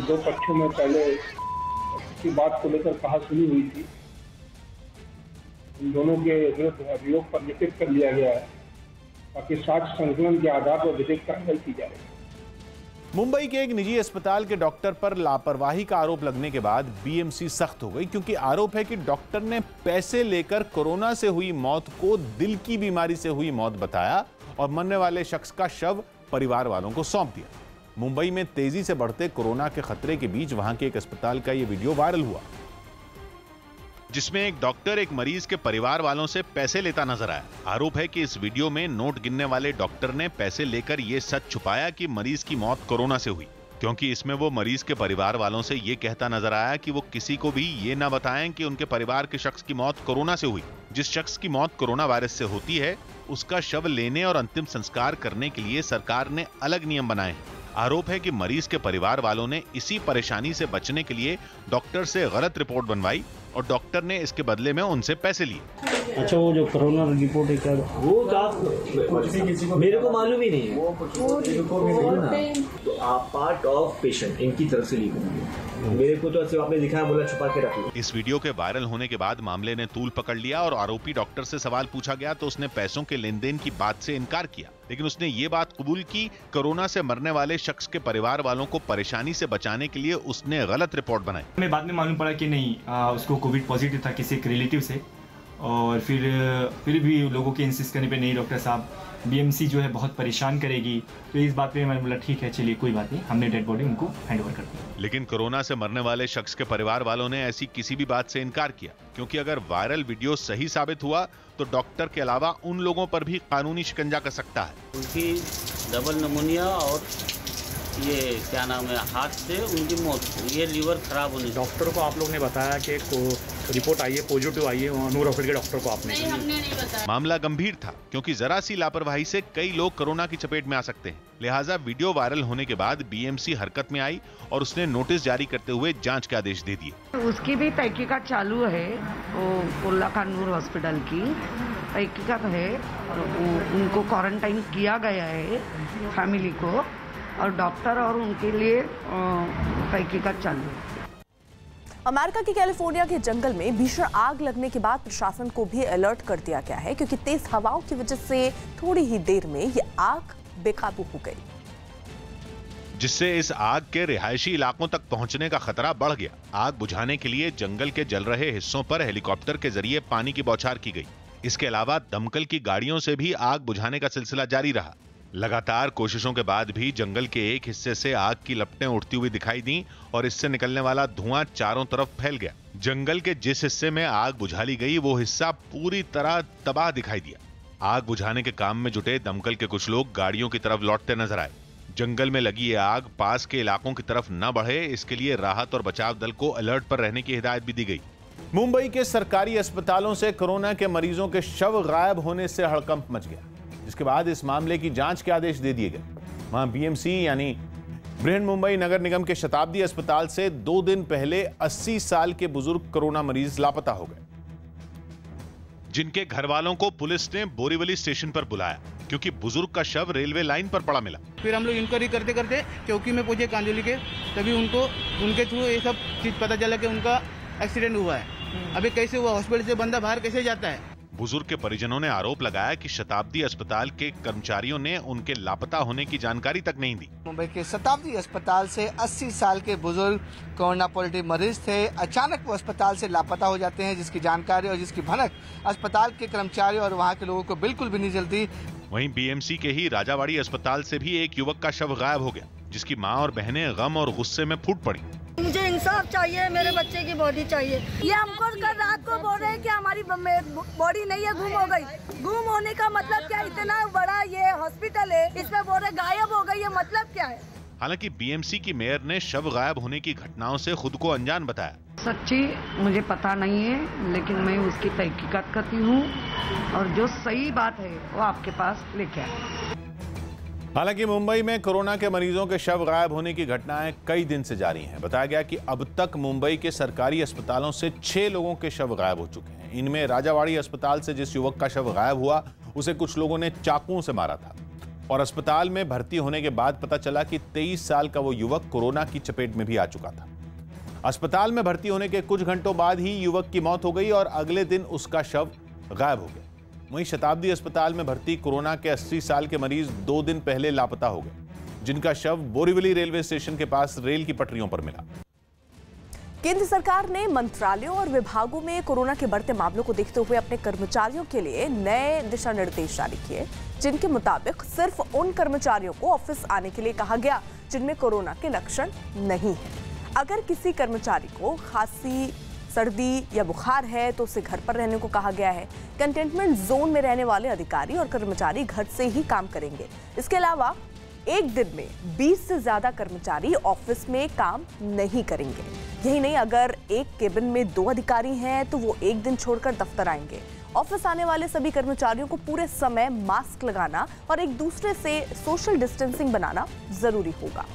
S21: 2 पक्षों में पहले किसी बात को लेकर कहासुनी हुई थी। इन दोनों के विरुद्ध अभियोग पर लिखित कर लिया गया है, ताकि साक्ष्य संकलन के आधार पर विधिक कार्रवाई की जा रही है।
S3: मुंबई के एक निजी अस्पताल के डॉक्टर पर लापरवाही का आरोप लगने के बाद बीएमसी सख्त हो गई, क्योंकि आरोप है कि डॉक्टर ने पैसे लेकर कोरोना से हुई मौत को दिल की बीमारी से हुई मौत बताया और मरने वाले शख्स का शव परिवार वालों को सौंप दिया। मुंबई में तेजी से बढ़ते कोरोना के खतरे के बीच वहां के एक अस्पताल का यह वीडियो वायरल हुआ,
S7: जिसमें एक डॉक्टर एक मरीज के परिवार वालों से पैसे लेता नजर आया। आरोप है कि इस वीडियो में नोट गिनने वाले डॉक्टर ने पैसे लेकर यह सच छुपाया कि मरीज की मौत कोरोना से हुई, क्योंकि इसमें वो मरीज के परिवार वालों से ये कहता नजर आया कि वो किसी को भी ये ना बताएं कि उनके परिवार के शख्स की मौत कोरोना से हुई। जिस शख्स की मौत कोरोना वायरस से होती है, उसका शव लेने और अंतिम संस्कार करने के लिए सरकार ने अलग नियम बनाए हैं। आरोप है कि मरीज के परिवार वालों ने इसी परेशानी से बचने के लिए डॉक्टर से गलत रिपोर्ट बनवाई और डॉक्टर ने इसके बदले में उनसे पैसे लिए।
S2: अच्छा, वो जो कोरोना रिपोर्ट है क्या वो मेरे को मालूम ही नहीं है। तो आप पार्ट ऑफ पेशेंट इनकी तरफ से ली होंगे, मेरे को तो सिर्फ आपने दिखाया, बोला छुपा के रख लो।
S7: इस वीडियो के वायरल होने के बाद मामले ने तूल पकड़ लिया और आरोपी डॉक्टर से सवाल पूछा गया तो उसने पैसों के लेन देन की बात से इनकार किया, लेकिन उसने ये बात कबूल की कोरोना से मरने वाले शख्स के परिवार वालों को परेशानी से बचाने के लिए उसने गलत रिपोर्ट बनाई।
S22: हमें बाद में मालूम पड़ा कि नहीं, उसको कोविड पॉजिटिव था किसी एक रिलेटिव से, और फिर भी लोगों के इंसिस्ट करने पे नहीं डॉक्टर साहब बीएमसी जो है बहुत परेशान करेगी, तो इस बात पे मैंने बोला ठीक है चलिए कोई बात नहीं, हमने डेड बॉडी उनको हैंड ओवर कर दी।
S7: लेकिन कोरोना से मरने वाले शख्स के परिवार वालों ने ऐसी किसी भी बात से इनकार किया, क्योंकि अगर वायरल वीडियो सही साबित हुआ तो डॉक्टर के अलावा उन लोगों पर भी कानूनी शिकंजा कस सकता है।
S23: उनकी डबल निमोनिया और ये क्या नाम है हार्ट से उनकी मौत, ये लीवर खराब होने।
S24: डॉक्टर को आप लोग ने बताया कि रिपोर्ट आई है पॉजिटिव आई है, नूर हॉस्पिटल के डॉक्टर को आपने
S23: नहीं बताया।
S7: मामला गंभीर था क्योंकि जरा सी लापरवाही से कई लोग कोरोना की चपेट में आ सकते हैं, लिहाजा वीडियो वायरल होने के बाद बीएमसी हरकत में आई और उसने नोटिस जारी करते हुए जांच के आदेश दे दिए।
S25: उसकी भी तहकीकात चालू है, वो उल्ला खान नूर हॉस्पिटल की तहकीकात है, उनको क्वारंटाइन किया गया है फैमिली को, और डॉक्टर और उनके लिए तहकीकात चालू है।
S1: अमेरिका के कैलिफोर्निया के जंगल में भीषण आग लगने के बाद प्रशासन को भी अलर्ट कर दिया गया है, क्योंकि तेज हवाओं की वजह से थोड़ी ही देर में ये आग बेकाबू हो गई,
S7: जिससे इस आग के रिहायशी इलाकों तक पहुंचने का खतरा बढ़ गया। आग बुझाने के लिए जंगल के जल रहे हिस्सों पर हेलीकॉप्टर के जरिए पानी की बौछार की गई। इसके अलावा दमकल की गाड़ियों से भी आग बुझाने का सिलसिला जारी रहा। लगातार कोशिशों के बाद भी जंगल के एक हिस्से से आग की लपटें उठती हुई दिखाई दी और इससे निकलने वाला धुआं चारों तरफ फैल गया। जंगल के जिस हिस्से में आग बुझा ली गई वो हिस्सा पूरी तरह तबाह दिखाई दिया। आग बुझाने के काम में जुटे दमकल के कुछ लोग गाड़ियों की तरफ लौटते नजर आए। जंगल में लगी ये आग पास के इलाकों की तरफ न बढ़े, इसके लिए राहत और बचाव दल को अलर्ट पर रहने की हिदायत भी दी गई।
S3: मुंबई के सरकारी अस्पतालों से कोरोना के मरीजों के शव गायब होने से हड़कंप मच गया, जिसके बाद इस मामले की जांच के आदेश दे दिए गए। वहां बीएमसी यानी बृहन्मुंबई नगर निगम के शताब्दी अस्पताल से 2 दिन पहले 80 साल के बुजुर्ग कोरोना मरीज लापता हो गए,
S7: जिनके घर वालों को पुलिस ने बोरीवली स्टेशन पर बुलाया क्योंकि बुजुर्ग का शव रेलवे लाइन पर पड़ा मिला।
S26: फिर हम लोग इंक्वायरी करते करते चौकी में पहुंचे कांजोली के, तभी उनके थ्रू ये सब चीज पता चला कि उनका एक्सीडेंट हुआ है। अभी कैसे हुआ, हॉस्पिटल से बंदा बाहर कैसे जाता है।
S7: बुजुर्ग के परिजनों ने आरोप लगाया कि शताब्दी अस्पताल के कर्मचारियों ने उनके लापता होने की जानकारी तक नहीं दी।
S27: मुंबई के शताब्दी अस्पताल से 80 साल के बुजुर्ग कोरोना पॉजिटिव मरीज थे। अचानक वो अस्पताल से लापता हो जाते हैं, जिसकी जानकारी और जिसकी भनक अस्पताल के कर्मचारियों और वहाँ के लोगों को बिल्कुल भी नहीं चलती।
S7: वहीं बीएमसी के ही राजावाड़ी अस्पताल से भी एक युवक का शव गायब हो गया, जिसकी मां और बहनें गम और गुस्से में फूट पड़ी।
S28: मुझे इंसाफ चाहिए, मेरे बच्चे की बॉडी चाहिए। ये हमको कल रात को बोल रहे हैं कि हमारी बॉडी नहीं है, गुम हो गई। गुम होने का मतलब क्या, इतना बड़ा ये हॉस्पिटल है, इसमें बोल रहे गायब हो गई, ये मतलब क्या है।
S7: हालांकि बीएमसी की मेयर ने शव गायब होने की घटनाओं से खुद को अनजान बताया।
S25: सच्ची मुझे पता नहीं है, लेकिन मैं उसकी तहकीकात करती हूँ और जो सही बात है वो आपके पास लेके आए।
S3: हालांकि मुंबई में कोरोना के मरीजों के शव गायब होने की घटनाएं कई दिन से जारी हैं। बताया गया कि अब तक मुंबई के सरकारी अस्पतालों से 6 लोगों के शव गायब हो चुके हैं। इनमें राजावाड़ी अस्पताल से जिस युवक का शव गायब हुआ उसे कुछ लोगों ने चाकुओं से मारा था और अस्पताल में भर्ती होने के बाद पता चला कि 23 साल का वो युवक कोरोना की चपेट में भी आ चुका था। अस्पताल में भर्ती होने के कुछ घंटों बाद ही युवक की मौत हो गई और अगले दिन उसका शव गायब हो गया। वहीं शताब्दी अस्पताल में भर्ती कोरोना के 80 साल के मरीज 2 दिन पहले लापता हो गए, जिनका शव बोरीवली रेलवे स्टेशन के पास रेल की पटरियों पर मिला।
S1: केंद्र सरकार ने मंत्रालयों और विभागों में कोरोना के बढ़ते मामलों को देखते हुए अपने कर्मचारियों के लिए नए दिशा निर्देश जारी किए, जिनके मुताबिक सिर्फ उन कर्मचारियों को ऑफिस आने के लिए कहा गया जिनमें कोरोना के लक्षण नहीं है। अगर किसी कर्मचारी को खांसी, सर्दी या बुखार है तो उसे घर पर रहने को कहा गया है। कंटेनमेंट जोन में रहने वाले अधिकारी और कर्मचारी घर से ही काम करेंगे। इसके अलावा एक दिन में 20 से ज्यादा कर्मचारी ऑफिस में काम नहीं करेंगे। यही नहीं, अगर एक केबिन में 2 अधिकारी हैं तो वो एक दिन छोड़कर दफ्तर आएंगे ऑफिस आने वाले सभी कर्मचारियों को पूरे समय मास्क लगाना और एक दूसरे से सोशल डिस्टेंसिंग बनाना जरूरी होगा।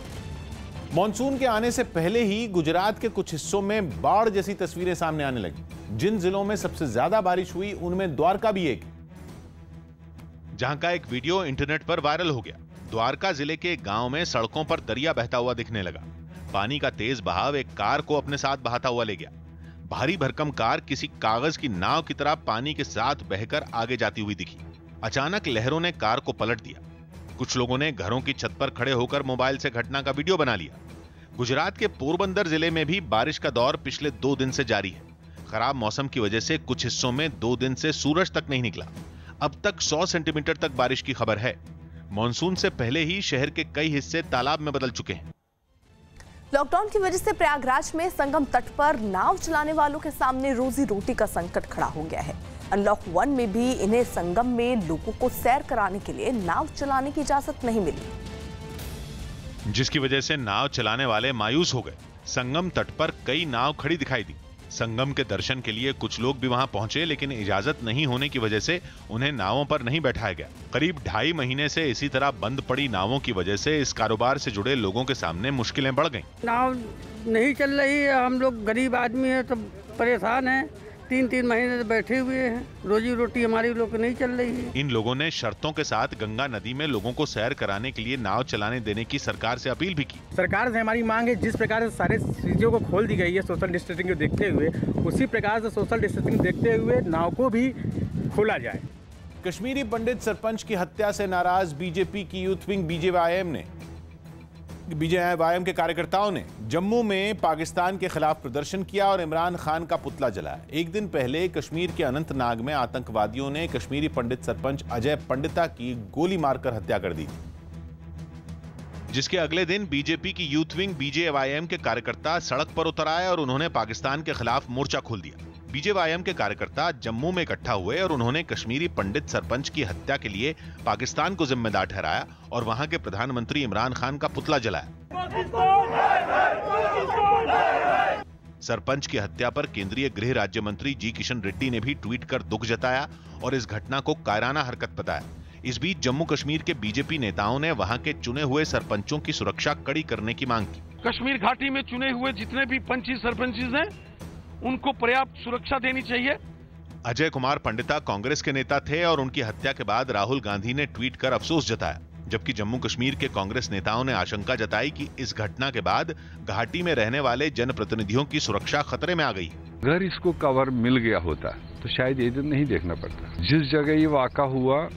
S3: मॉनसून के आने से पहले ही गुजरात के कुछ हिस्सों में बाढ़ जैसी तस्वीरें सामने आने लगी। जिन जिलों में सबसे ज्यादा बारिश हुई उनमें द्वारका भी एक,
S7: जहां का एक वीडियो इंटरनेट पर वायरल हो गया। द्वारका जिले के गांव में सड़कों पर दरिया बहता हुआ दिखने लगा। पानी का तेज बहाव एक कार को अपने साथ बहाता हुआ ले गया। भारी भरकम कार किसी कागज की नाव की तरह पानी के साथ बहकर आगे जाती हुई दिखी। अचानक लहरों ने कार को पलट दिया। कुछ लोगों ने घरों की छत पर खड़े होकर मोबाइल से घटना का वीडियो बना लिया। गुजरात के पोरबंदर जिले में भी बारिश का दौर पिछले 2 दिन से जारी है। खराब मौसम की वजह से कुछ हिस्सों में 2 दिन से सूरज तक नहीं निकला। अब तक 100 सेंटीमीटर तक बारिश की खबर है। मॉनसून से पहले ही शहर के कई हिस्से तालाब में बदल चुके हैं।
S1: लॉकडाउन की वजह से प्रयागराज में संगम तट पर नाव चलाने वालों के सामने रोजी रोटी का संकट खड़ा हो गया है। अनलॉक 1 में भी इन्हें संगम में लोगों को सैर कराने के लिए नाव चलाने की इजाजत नहीं मिली,
S7: जिसकी वजह से नाव चलाने वाले मायूस हो गए। संगम तट पर कई नाव खड़ी दिखाई दी। संगम के दर्शन के लिए कुछ लोग भी वहां पहुंचे, लेकिन इजाजत नहीं होने की वजह से उन्हें नावों पर नहीं बैठाया गया। करीब 2.5 महीने से इसी तरह बंद पड़ी नावों की वजह से इस कारोबार से जुड़े लोगों के सामने मुश्किलें बढ़ गईं।
S14: नाव नहीं चल रही है, हम लोग गरीब आदमी हैं तो परेशान हैं। 3-3 महीने से बैठे हुए हैं, रोजी रोटी हमारी लोग को नहीं चल रही है।
S7: इन लोगों ने शर्तों के साथ गंगा नदी में लोगों को सैर कराने के लिए नाव चलाने देने की सरकार से अपील भी की।
S24: सरकार से हमारी मांग है, जिस प्रकार से सारे चीजों को खोल दी गई है सोशल डिस्टेंसिंग को देखते हुए, उसी प्रकार से सोशल डिस्टेंसिंग देखते हुए नाव को भी खोला जाए।
S3: कश्मीरी पंडित सरपंच की हत्या से नाराज बीजेपी की यूथ विंग बीजेवाईएम के कार्यकर्ताओं ने जम्मू में पाकिस्तान के खिलाफ प्रदर्शन किया और इमरान खान का पुतला जलाया। एक दिन पहले कश्मीर के अनंतनाग में आतंकवादियों ने कश्मीरी पंडित सरपंच अजय पंडिता की गोली मारकर हत्या कर दी,
S7: जिसके अगले दिन बीजेपी की यूथ विंग बीजेवाईएम के कार्यकर्ता सड़क पर उतर आए और उन्होंने पाकिस्तान के खिलाफ मोर्चा खोल दिया। बीजेवाईएम के कार्यकर्ता जम्मू में इकट्ठा हुए और उन्होंने कश्मीरी पंडित सरपंच की हत्या के लिए पाकिस्तान को जिम्मेदार ठहराया और वहां के प्रधानमंत्री इमरान खान का पुतला जलाया। सरपंच की हत्या पर केंद्रीय गृह राज्य मंत्री जी किशन रेड्डी ने भी ट्वीट कर दुख जताया और इस घटना को कायराना हरकत बताया। इस बीच जम्मू कश्मीर के बीजेपी नेताओं ने वहां के चुने हुए सरपंचों की सुरक्षा कड़ी करने की मांग की।
S4: कश्मीर घाटी में चुने हुए जितने भी पंची सरपंचेस हैं, उनको पर्याप्त सुरक्षा देनी चाहिए।
S7: अजय कुमार पंडिता कांग्रेस के नेता थे और उनकी हत्या के बाद राहुल गांधी ने ट्वीट कर अफसोस जताया, जबकि जम्मू कश्मीर के कांग्रेस नेताओं ने आशंका जताई कि इस घटना के बाद घाटी में रहने वाले जनप्रतिनिधियों की सुरक्षा खतरे में आ गई।
S5: अगर इसको कवर मिल गया होता तो शायद ये दिन नहीं देखना पड़ता। जिस जगह ये वाक़ा हुआ,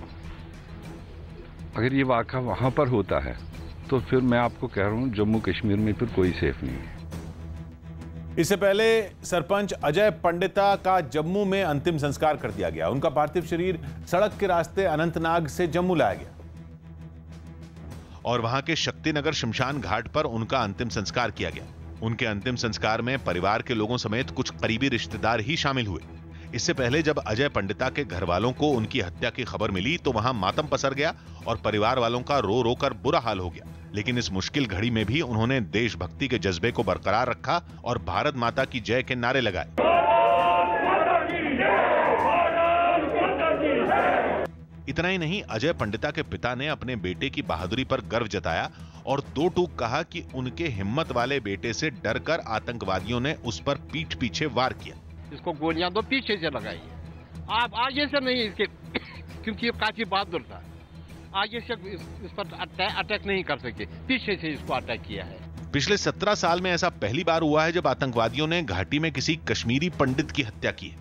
S5: अगर ये वाक़ा वहां पर होता है तो फिर मैं आपको कह रहा हूँ जम्मू कश्मीर में फिर कोई सेफ नहीं है।
S3: इससे पहले सरपंच अजय पंडिता का जम्मू में अंतिम संस्कार कर दिया गया। उनका पार्थिव शरीर सड़क के रास्ते अनंतनाग से जम्मू लाया गया
S7: और वहां के शक्तिनगर शमशान घाट पर उनका अंतिम संस्कार किया गया। उनके अंतिम संस्कार में परिवार के लोगों समेत कुछ करीबी रिश्तेदार ही शामिल हुए। इससे पहले जब अजय पंडिता के घर वालों को उनकी हत्या की खबर मिली तो वहां मातम पसर गया और परिवार वालों का रो रो कर बुरा हाल हो गया। लेकिन इस मुश्किल घड़ी में भी उन्होंने देशभक्ति के जज्बे को बरकरार रखा और भारत माता की जय के नारे लगाए। इतना ही नहीं, अजय पंडिता के पिता ने अपने बेटे की बहादुरी पर गर्व जताया और 2 टूक कहा कि उनके हिम्मत वाले बेटे से डरकर आतंकवादियों ने उस पर पीठ पीछे वार किया।
S4: इसको गोलियां दो, पीछे से लगाइए, आप आगे से नहीं इसके क्योंकि ये काफी बहादुर था, आगे से इस पर अटैक नहीं कर सके, पीछे से इसको अटैक किया है।
S7: पिछले 17 साल में ऐसा पहली बार हुआ है जब आतंकवादियों ने घाटी में किसी कश्मीरी पंडित की हत्या की है।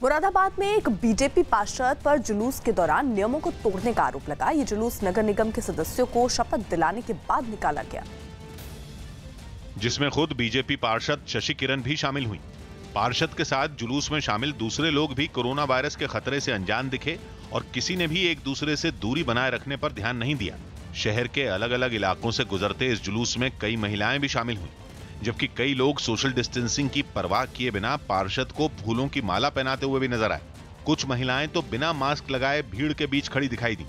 S1: मुरादाबाद में एक बीजेपी पार्षद पर जुलूस के दौरान नियमों को तोड़ने का आरोप लगा। ये जुलूस नगर निगम के सदस्यों को शपथ दिलाने के बाद निकाला गया,
S7: जिसमें खुद बीजेपी पार्षद शशि किरण भी शामिल हुई। पार्षद के साथ जुलूस में शामिल दूसरे लोग भी कोरोना वायरस के खतरे से अनजान दिखे और किसी ने भी एक दूसरे से दूरी बनाए रखने पर ध्यान नहीं दिया। शहर के अलग अलग इलाकों से गुजरते इस जुलूस में कई महिलाएं भी शामिल हुई, जबकि कई लोग सोशल डिस्टेंसिंग की परवाह किए बिना पार्षद को फूलों की माला पहनाते हुए भी नजर आए। कुछ महिलाएं तो बिना मास्क लगाए भीड़ के बीच खड़ी दिखाई दी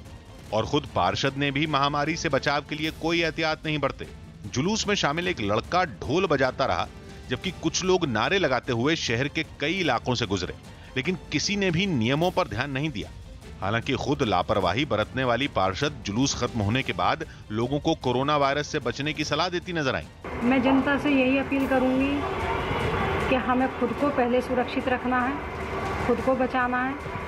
S7: और खुद पार्षद ने भी महामारी से बचाव के लिए कोई एहतियात नहीं बरते। जुलूस में शामिल एक लड़का ढोल बजाता रहा, जबकि कुछ लोग नारे लगाते हुए शहर के कई इलाकों से गुजरे। लेकिन किसी ने भी नियमों पर ध्यान नहीं दिया। हालांकि खुद लापरवाही बरतने वाली पार्षद जुलूस खत्म होने के बाद लोगों को कोरोना वायरस से बचने की सलाह देती नजर आई।
S6: मैं जनता से यही अपील करूंगी कि हमें खुद को पहले सुरक्षित रखना है, खुद को बचाना है।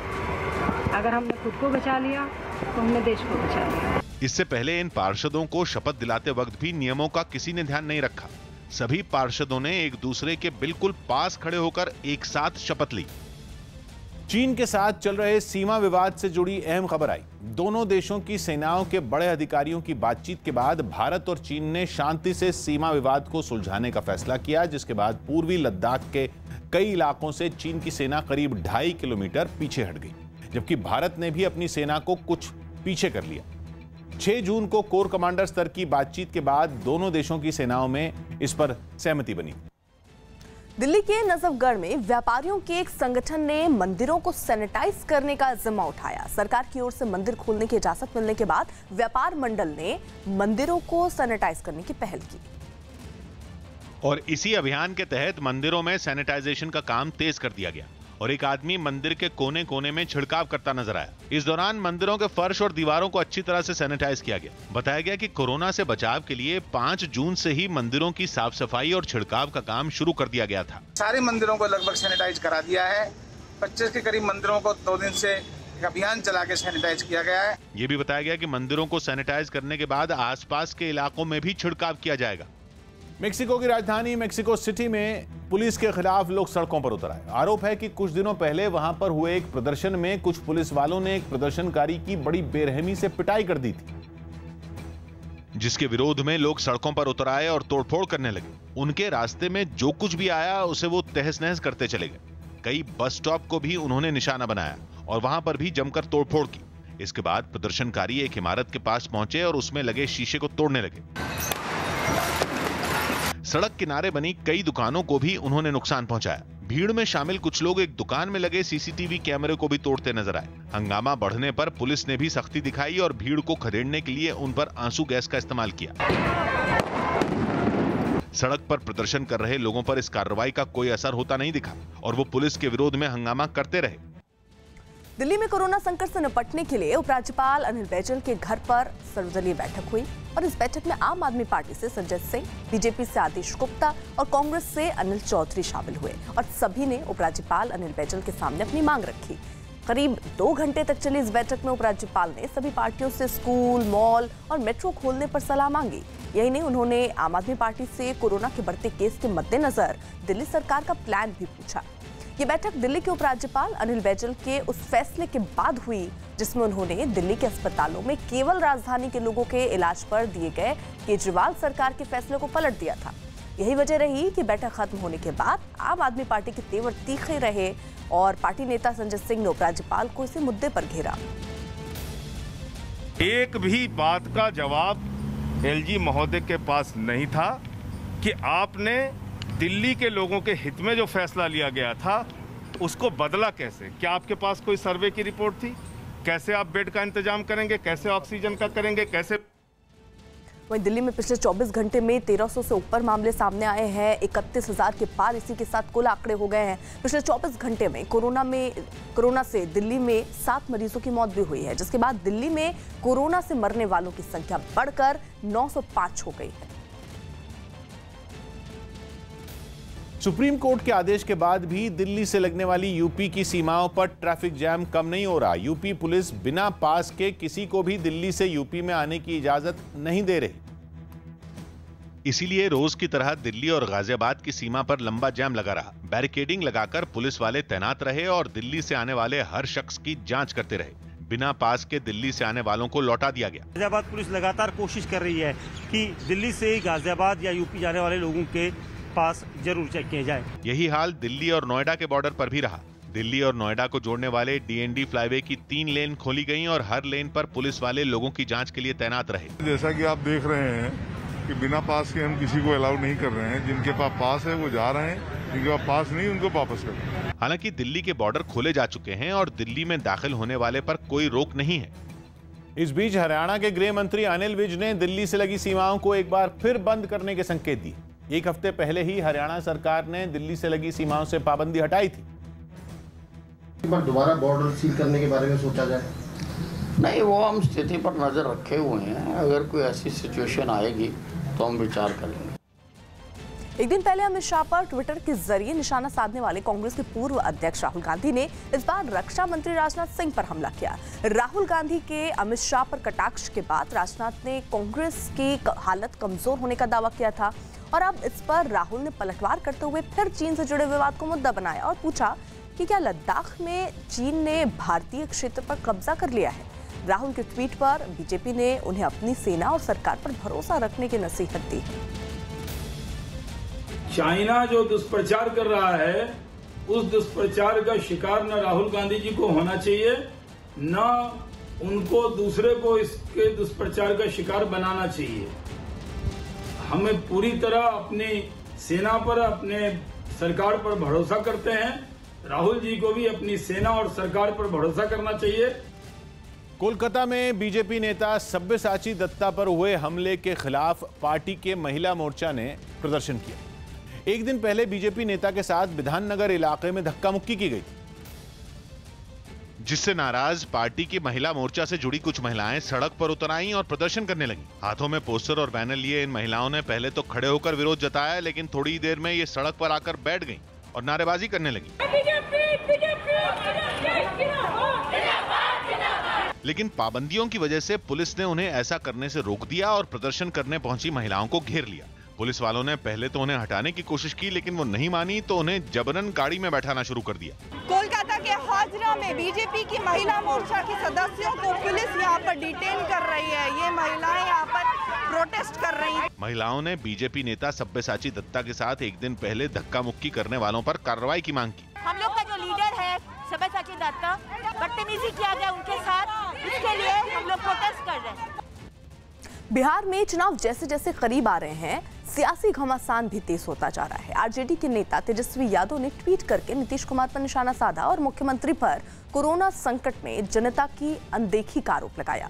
S6: अगर हमने खुद को बचा लिया तो हमने देश को बचा लिया।
S7: इससे पहले इन पार्षदों को शपथ दिलाते वक्त भी नियमों का किसी ने ध्यान नहीं रखा। सभी पार्षदों ने एक दूसरे के बिल्कुल पास खड़े होकर एक साथ शपथ ली।
S3: चीन के साथ चल रहे सीमा विवाद से जुड़ी अहम खबर आई। दोनों देशों की सेनाओं के बड़े अधिकारियों की बातचीत के बाद भारत और चीन ने शांति से सीमा विवाद को सुलझाने का फैसला किया, जिसके बाद पूर्वी लद्दाख के कई इलाकों से चीन की सेना करीब 2.5 किलोमीटर पीछे हट गई, जबकि भारत ने भी अपनी सेना को कुछ पीछे कर लिया। 6 जून को कोर कमांडर स्तर की बातचीत के बाद दोनों देशों की सेनाओं में इस पर सहमति बनी।
S1: दिल्ली के नजफगढ़ में व्यापारियों के एक संगठन ने मंदिरों को सैनिटाइज करने का जिम्मा उठाया। सरकार की ओर से मंदिर खोलने की इजाजत मिलने के बाद व्यापार मंडल ने मंदिरों को सैनिटाइज करने की पहल की
S7: और इसी अभियान के तहत मंदिरों में सैनिटाइजेशन का काम तेज कर दिया गया और एक आदमी मंदिर के कोने कोने में छिड़काव करता नजर आया। इस दौरान मंदिरों के फर्श और दीवारों को अच्छी तरह से सैनिटाइज किया गया। बताया गया कि कोरोना से बचाव के लिए 5 जून से ही मंदिरों की साफ सफाई और छिड़काव का काम शुरू कर दिया गया था।
S9: सारे मंदिरों को लगभग सैनिटाइज करा दिया है। 25 के करीब मंदिरों को 2 दिन से एक अभियान चला के सैनिटाइज किया गया है।
S7: ये भी बताया गया कि मंदिरों को सैनिटाइज करने के बाद आसपास के इलाकों में भी छिड़काव किया जाएगा।
S3: मेक्सिको की राजधानी मेक्सिको सिटी में पुलिस के खिलाफ लोग सड़कों पर उतर आए। आरोप है कि कुछ दिनों पहले वहां पर हुए एक प्रदर्शन में कुछ पुलिस वालों ने एक प्रदर्शनकारी की बड़ी बेरहमी से पिटाई कर दी थी,
S7: जिसके विरोध में लोग सड़कों पर उतर आए और तोड़फोड़ करने लगे। उनके रास्ते में जो कुछ भी आया उसे वो तहस नहस करते चले गए। कई बस स्टॉप को भी उन्होंने निशाना बनाया और वहां पर भी जमकर तोड़फोड़ की। इसके बाद प्रदर्शनकारी एक इमारत के पास पहुंचे और उसमें लगे शीशे को तोड़ने लगे। सड़क किनारे बनी कई दुकानों को भी उन्होंने नुकसान पहुंचाया। भीड़ में शामिल कुछ लोग एक दुकान में लगे सीसीटीवी कैमरे को भी तोड़ते नजर आए। हंगामा बढ़ने पर पुलिस ने भी सख्ती दिखाई और भीड़ को खदेड़ने के लिए उन पर आंसू गैस का इस्तेमाल किया। सड़क पर प्रदर्शन कर रहे लोगों पर इस कार्रवाई का कोई असर होता नहीं दिखा और वो पुलिस के विरोध में हंगामा करते रहे।
S1: दिल्ली में कोरोना संकट से निपटने के लिए उपराज्यपाल अनिल बैजल के घर पर सर्वदलीय बैठक हुई और इस बैठक में आम आदमी पार्टी से संजय सिंह, बीजेपी से आदिश गुप्ता और कांग्रेस से अनिल चौधरी शामिल हुए और सभी ने उपराज्यपाल अनिल बैजल के सामने अपनी मांग रखी। करीब 2 घंटे तक चली इस बैठक में उपराज्यपाल ने सभी पार्टियों से स्कूल, मॉल और मेट्रो खोलने पर सलाह मांगी। यही नहीं, उन्होंने आम आदमी पार्टी से कोरोना के बढ़ते केस के मद्देनजर दिल्ली सरकार का प्लान भी पूछा। ये बैठक दिल्ली के उपराज्यपाल अनिल बैजल के उस फैसले के बाद हुई जिसमें उन्होंने दिल्ली के अस्पतालों में केवल राजधानी के लोगों के इलाज पर दिए गए केजरीवाल सरकार के फैसले को पलट दिया था। यही वजह रही कि बैठक खत्म होने के बाद आम आदमी पार्टी के तेवर तीखे रहे और पार्टी नेता संजय सिंह ने उपराज्यपाल को इसी मुद्दे पर घेरा।
S8: एक भी बात का जवाब एलजी महोदय के पास नहीं था कि आपने दिल्ली के लोगों के हित में जो फैसला लिया गया था उसको बदला कैसे। क्या आपके पास कोई सर्वे की रिपोर्ट थी? कैसे आप बेड का इंतजाम करेंगे, कैसे ऑक्सीजन का करेंगे, कैसे?
S1: वहीं दिल्ली में पिछले 24 घंटे में 1300 से ऊपर मामले सामने आए हैं। 31,000 के पार इसी के साथ कुल आंकड़े हो गए हैं। पिछले 24 घंटे में कोरोना से दिल्ली में 7 मरीजों की मौत भी हुई है, जिसके बाद दिल्ली में कोरोना से मरने वालों की संख्या बढ़कर 905 हो गई है।
S3: सुप्रीम कोर्ट के आदेश के बाद भी दिल्ली से लगने वाली यूपी की सीमाओं पर ट्रैफिक जैम कम नहीं हो रहा। यूपी पुलिस बिना पास के किसी को भी दिल्ली से यूपी में आने की इजाजत नहीं दे रही।
S7: इसीलिए रोज की तरह दिल्ली और गाजियाबाद की सीमा पर लंबा जैम लगा रहा। बैरिकेडिंग लगाकर पुलिस वाले तैनात रहे और दिल्ली से आने वाले हर शख्स की जांच करते रहे। बिना पास के दिल्ली से आने वालों को लौटा दिया गया।
S13: गाजियाबाद पुलिस लगातार कोशिश कर रही है कि दिल्ली से गाजियाबाद या यूपी जाने वाले लोगों के पास जरूर चेक किया जाए।
S7: यही हाल दिल्ली और नोएडा के बॉर्डर पर भी रहा। दिल्ली और नोएडा को जोड़ने वाले डीएनडी फ्लाईवे की 3 लेन खोली गईं और हर लेन पर पुलिस वाले लोगों की जांच के लिए तैनात रहे।
S15: जैसा कि आप देख रहे हैं कि बिना पास के हम किसी को अलाउ नहीं कर रहे हैं। जिनके पास पास है वो जा रहे हैं, जिनके पास पास नहीं उनको वापस कर रहे हैं।
S7: हालांकि दिल्ली के बॉर्डर खोले जा चुके हैं और दिल्ली में दाखिल होने वाले पर कोई रोक नहीं है।
S3: इस बीच हरियाणा के गृह मंत्री अनिल विज ने दिल्ली से लगी सीमाओं को एक बार फिर बंद करने के संकेत दिए। 1 हफ्ते पहले ही हरियाणा सरकार ने दिल्ली से लगी सीमाओं से पाबंदी हटाई थी।
S10: पर दोबारा बॉर्डर सील करने के बारे में सोचा जाए?
S11: नहीं, वो हम स्थिति पर नजर रखे हुए हैं। अगर कोई ऐसी सिचुएशन आएगी तो हम विचार करेंगे।
S1: एक दिन पहले अमित शाह पर ट्विटर के जरिए निशाना साधने वाले कांग्रेस के पूर्व अध्यक्ष राहुल गांधी ने इस बार रक्षा मंत्री राजनाथ सिंह पर हमला किया। राहुल गांधी के अमित शाह पर कटाक्ष के बाद राजनाथ ने कांग्रेस की हालत कमजोर होने का दावा किया था और अब इस पर राहुल ने पलटवार करते हुए फिर चीन से जुड़े विवाद को मुद्दा बनाया और पूछा कि क्या लद्दाख में चीन ने भारतीय क्षेत्र पर कब्जा कर लिया है। राहुल के ट्वीट पर बीजेपी ने उन्हें अपनी सेना और सरकार पर भरोसा रखने की नसीहत दी।
S21: चाइना जो दुष्प्रचार कर रहा है, उस दुष्प्रचार का शिकार न राहुल गांधी जी को होना चाहिए, न उनको दूसरे को इसके दुष्प्रचार का शिकार बनाना चाहिए। हमें पूरी तरह अपनी सेना पर, अपने सरकार पर भरोसा करते हैं। राहुल जी को भी अपनी सेना और सरकार पर भरोसा करना चाहिए।
S3: कोलकाता में बीजेपी नेता सब्यसाची दत्ता पर हुए हमले के खिलाफ पार्टी के महिला मोर्चा ने प्रदर्शन किया। एक दिन पहले बीजेपी नेता के साथ विधाननगर इलाके में धक्का मुक्की की गई,
S7: जिससे नाराज पार्टी की महिला मोर्चा से जुड़ी कुछ महिलाएं सड़क पर उतर आईं और प्रदर्शन करने लगीं। हाथों में पोस्टर और बैनर लिए इन महिलाओं ने पहले तो खड़े होकर विरोध जताया, लेकिन थोड़ी देर में ये सड़क पर आकर बैठ गईं और नारेबाजी करने लगीं। लेकिन पाबंदियों की वजह से पुलिस ने उन्हें ऐसा करने से रोक दिया और प्रदर्शन करने पहुंची महिलाओं को घेर लिया। पुलिस वालों ने पहले तो उन्हें हटाने की कोशिश की, लेकिन वो नहीं मानी तो उन्हें जबरन गाड़ी में बैठाना शुरू कर दिया।
S12: कोलकाता के हाजरा में बीजेपी की महिला मोर्चा की सदस्यों को पुलिस यहाँ पर डिटेन कर रही है। ये महिलाएं यहाँ पर प्रोटेस्ट कर रही हैं।
S7: महिलाओं ने बीजेपी नेता सब्यसाची दत्ता के साथ एक दिन पहले धक्का मुक्की करने वालों पर कार्रवाई की मांग की।
S12: हम लोग का जो लीडर है सब्यसाची दत्ता, बदतमीजी किया गया उनके साथ, इसके लिए हम लोग प्रोटेस्ट कर रहे हैं।
S1: बिहार में चुनाव जैसे जैसे करीब आ रहे हैं, सियासी घमासान भी तेज होता जा रहा है। आरजेडी के नेता तेजस्वी यादव ने ट्वीट करके नीतीश कुमार पर निशाना साधा और मुख्यमंत्री पर कोरोना संकट में जनता की अनदेखी का आरोप लगाया।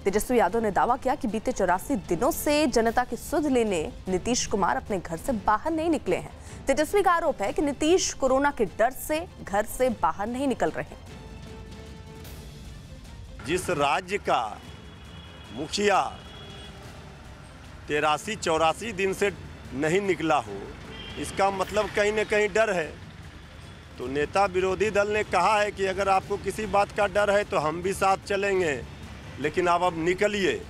S1: तेजस्वी यादव ने दावा किया कि बीते 84 दिनों से जनता की सुध लेने नीतीश कुमार अपने घर से बाहर नहीं निकले हैं। तेजस्वी का आरोप है कि नीतीश कोरोना के डर से घर से बाहर नहीं निकल रहे।
S16: जिस राज्य का मुखिया 83-84 दिन से नहीं निकला हो, इसका मतलब कहीं न कहीं डर है। तो नेता विरोधी दल ने कहा है कि अगर आपको किसी बात का डर है तो हम भी साथ चलेंगे, लेकिन आप अब निकलिए।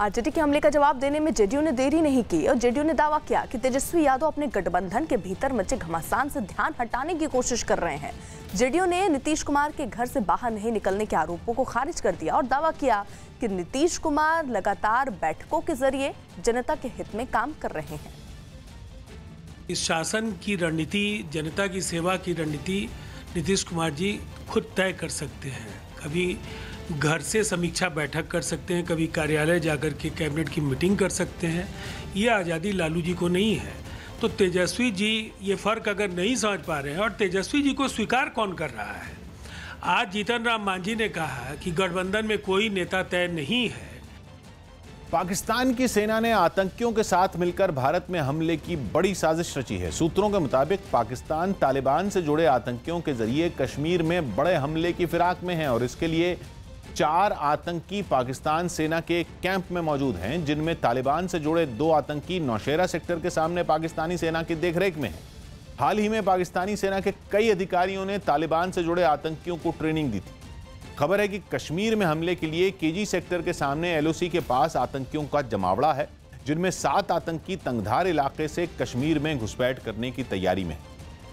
S1: आरजेडी के हमले का जवाब देने में जेडीयू ने देरी नहीं की और जेडीयू ने दावा किया कि तेजस्वी यादव अपने गठबंधन के भीतर मचे घमासान से ध्यान हटाने की कोशिश कर रहे हैं। जेडीयू ने नीतीश कुमार के घर से बाहर नहीं निकलने के आरोपों को खारिज कर दिया और दावा किया कि नीतीश कुमार लगातार बैठकों के जरिए जनता के हित में काम कर रहे हैं।
S17: इस शासन की रणनीति, जनता की सेवा की रणनीति नीतीश कुमार जी खुद तय कर सकते हैं। कभी घर से समीक्षा बैठक कर सकते हैं, कभी कार्यालय जाकर के कैबिनेट की मीटिंग कर सकते हैं। ये आज़ादी लालू जी को नहीं है। तो तेजस्वी जी ये फर्क अगर नहीं समझ पा रहे हैं, और तेजस्वी जी को स्वीकार कौन कर रहा है? आज जीतन राम मांझी ने कहा कि गठबंधन में कोई नेता तय नहीं है।
S3: पाकिस्तान की सेना ने आतंकियों के साथ मिलकर भारत में हमले की बड़ी साजिश रची है। सूत्रों के मुताबिक पाकिस्तान तालिबान से जुड़े आतंकियों के जरिए कश्मीर में बड़े हमले की फिराक में है और इसके लिए 4 आतंकी पाकिस्तान सेना के कैंप में मौजूद हैं, जिनमें तालिबान से जुड़े 2 आतंकी नौशेरा सेक्टर के सामने पाकिस्तानी सेना की देखरेख में हैं। हाल ही में पाकिस्तानी सेना के कई अधिकारियों ने तालिबान से जुड़े आतंकियों को ट्रेनिंग दी थी। खबर है कि कश्मीर में हमले के लिए केजी सेक्टर के सामने एलओसी के पास आतंकियों का जमावड़ा है, जिनमें 7 आतंकी तंगधार इलाके से कश्मीर में घुसपैठ करने की तैयारी में है।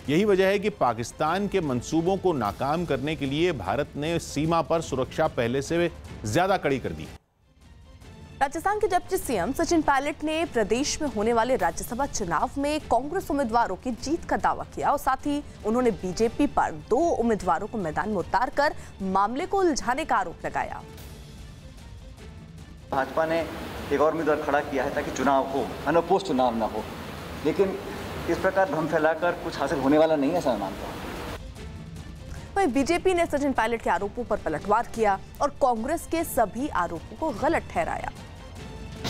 S3: यही वजह है कि पाकिस्तान के मंसूबों को नाकाम करने के लिए भारत ने सीमा पर सुरक्षा पहले से ज्यादा कड़ी कर दी।
S1: राजस्थान के डिप्टी सीएम सचिन पायलट ने प्रदेश में होने वाले राज्यसभा चुनाव में कांग्रेस उम्मीदवारों की जीत का दावा किया और साथ ही उन्होंने बीजेपी पर 2 उम्मीदवारों को मैदान में उतारकर मामले को उलझाने का आरोप लगाया।
S18: भाजपा ने एक और उम्मीदवार खड़ा किया है ताकि चुनाव हो, अनअपोज्ड चुनाव ना हो, लेकिन इस प्रकार भ्रम फैलाकर कुछ हासिल होने वाला नहीं है, ऐसा मानता हूं।
S1: वहीं बीजेपी ने सचिन पायलट के आरोपों पर पलटवार किया और कांग्रेस के सभी आरोपों को गलत ठहराया।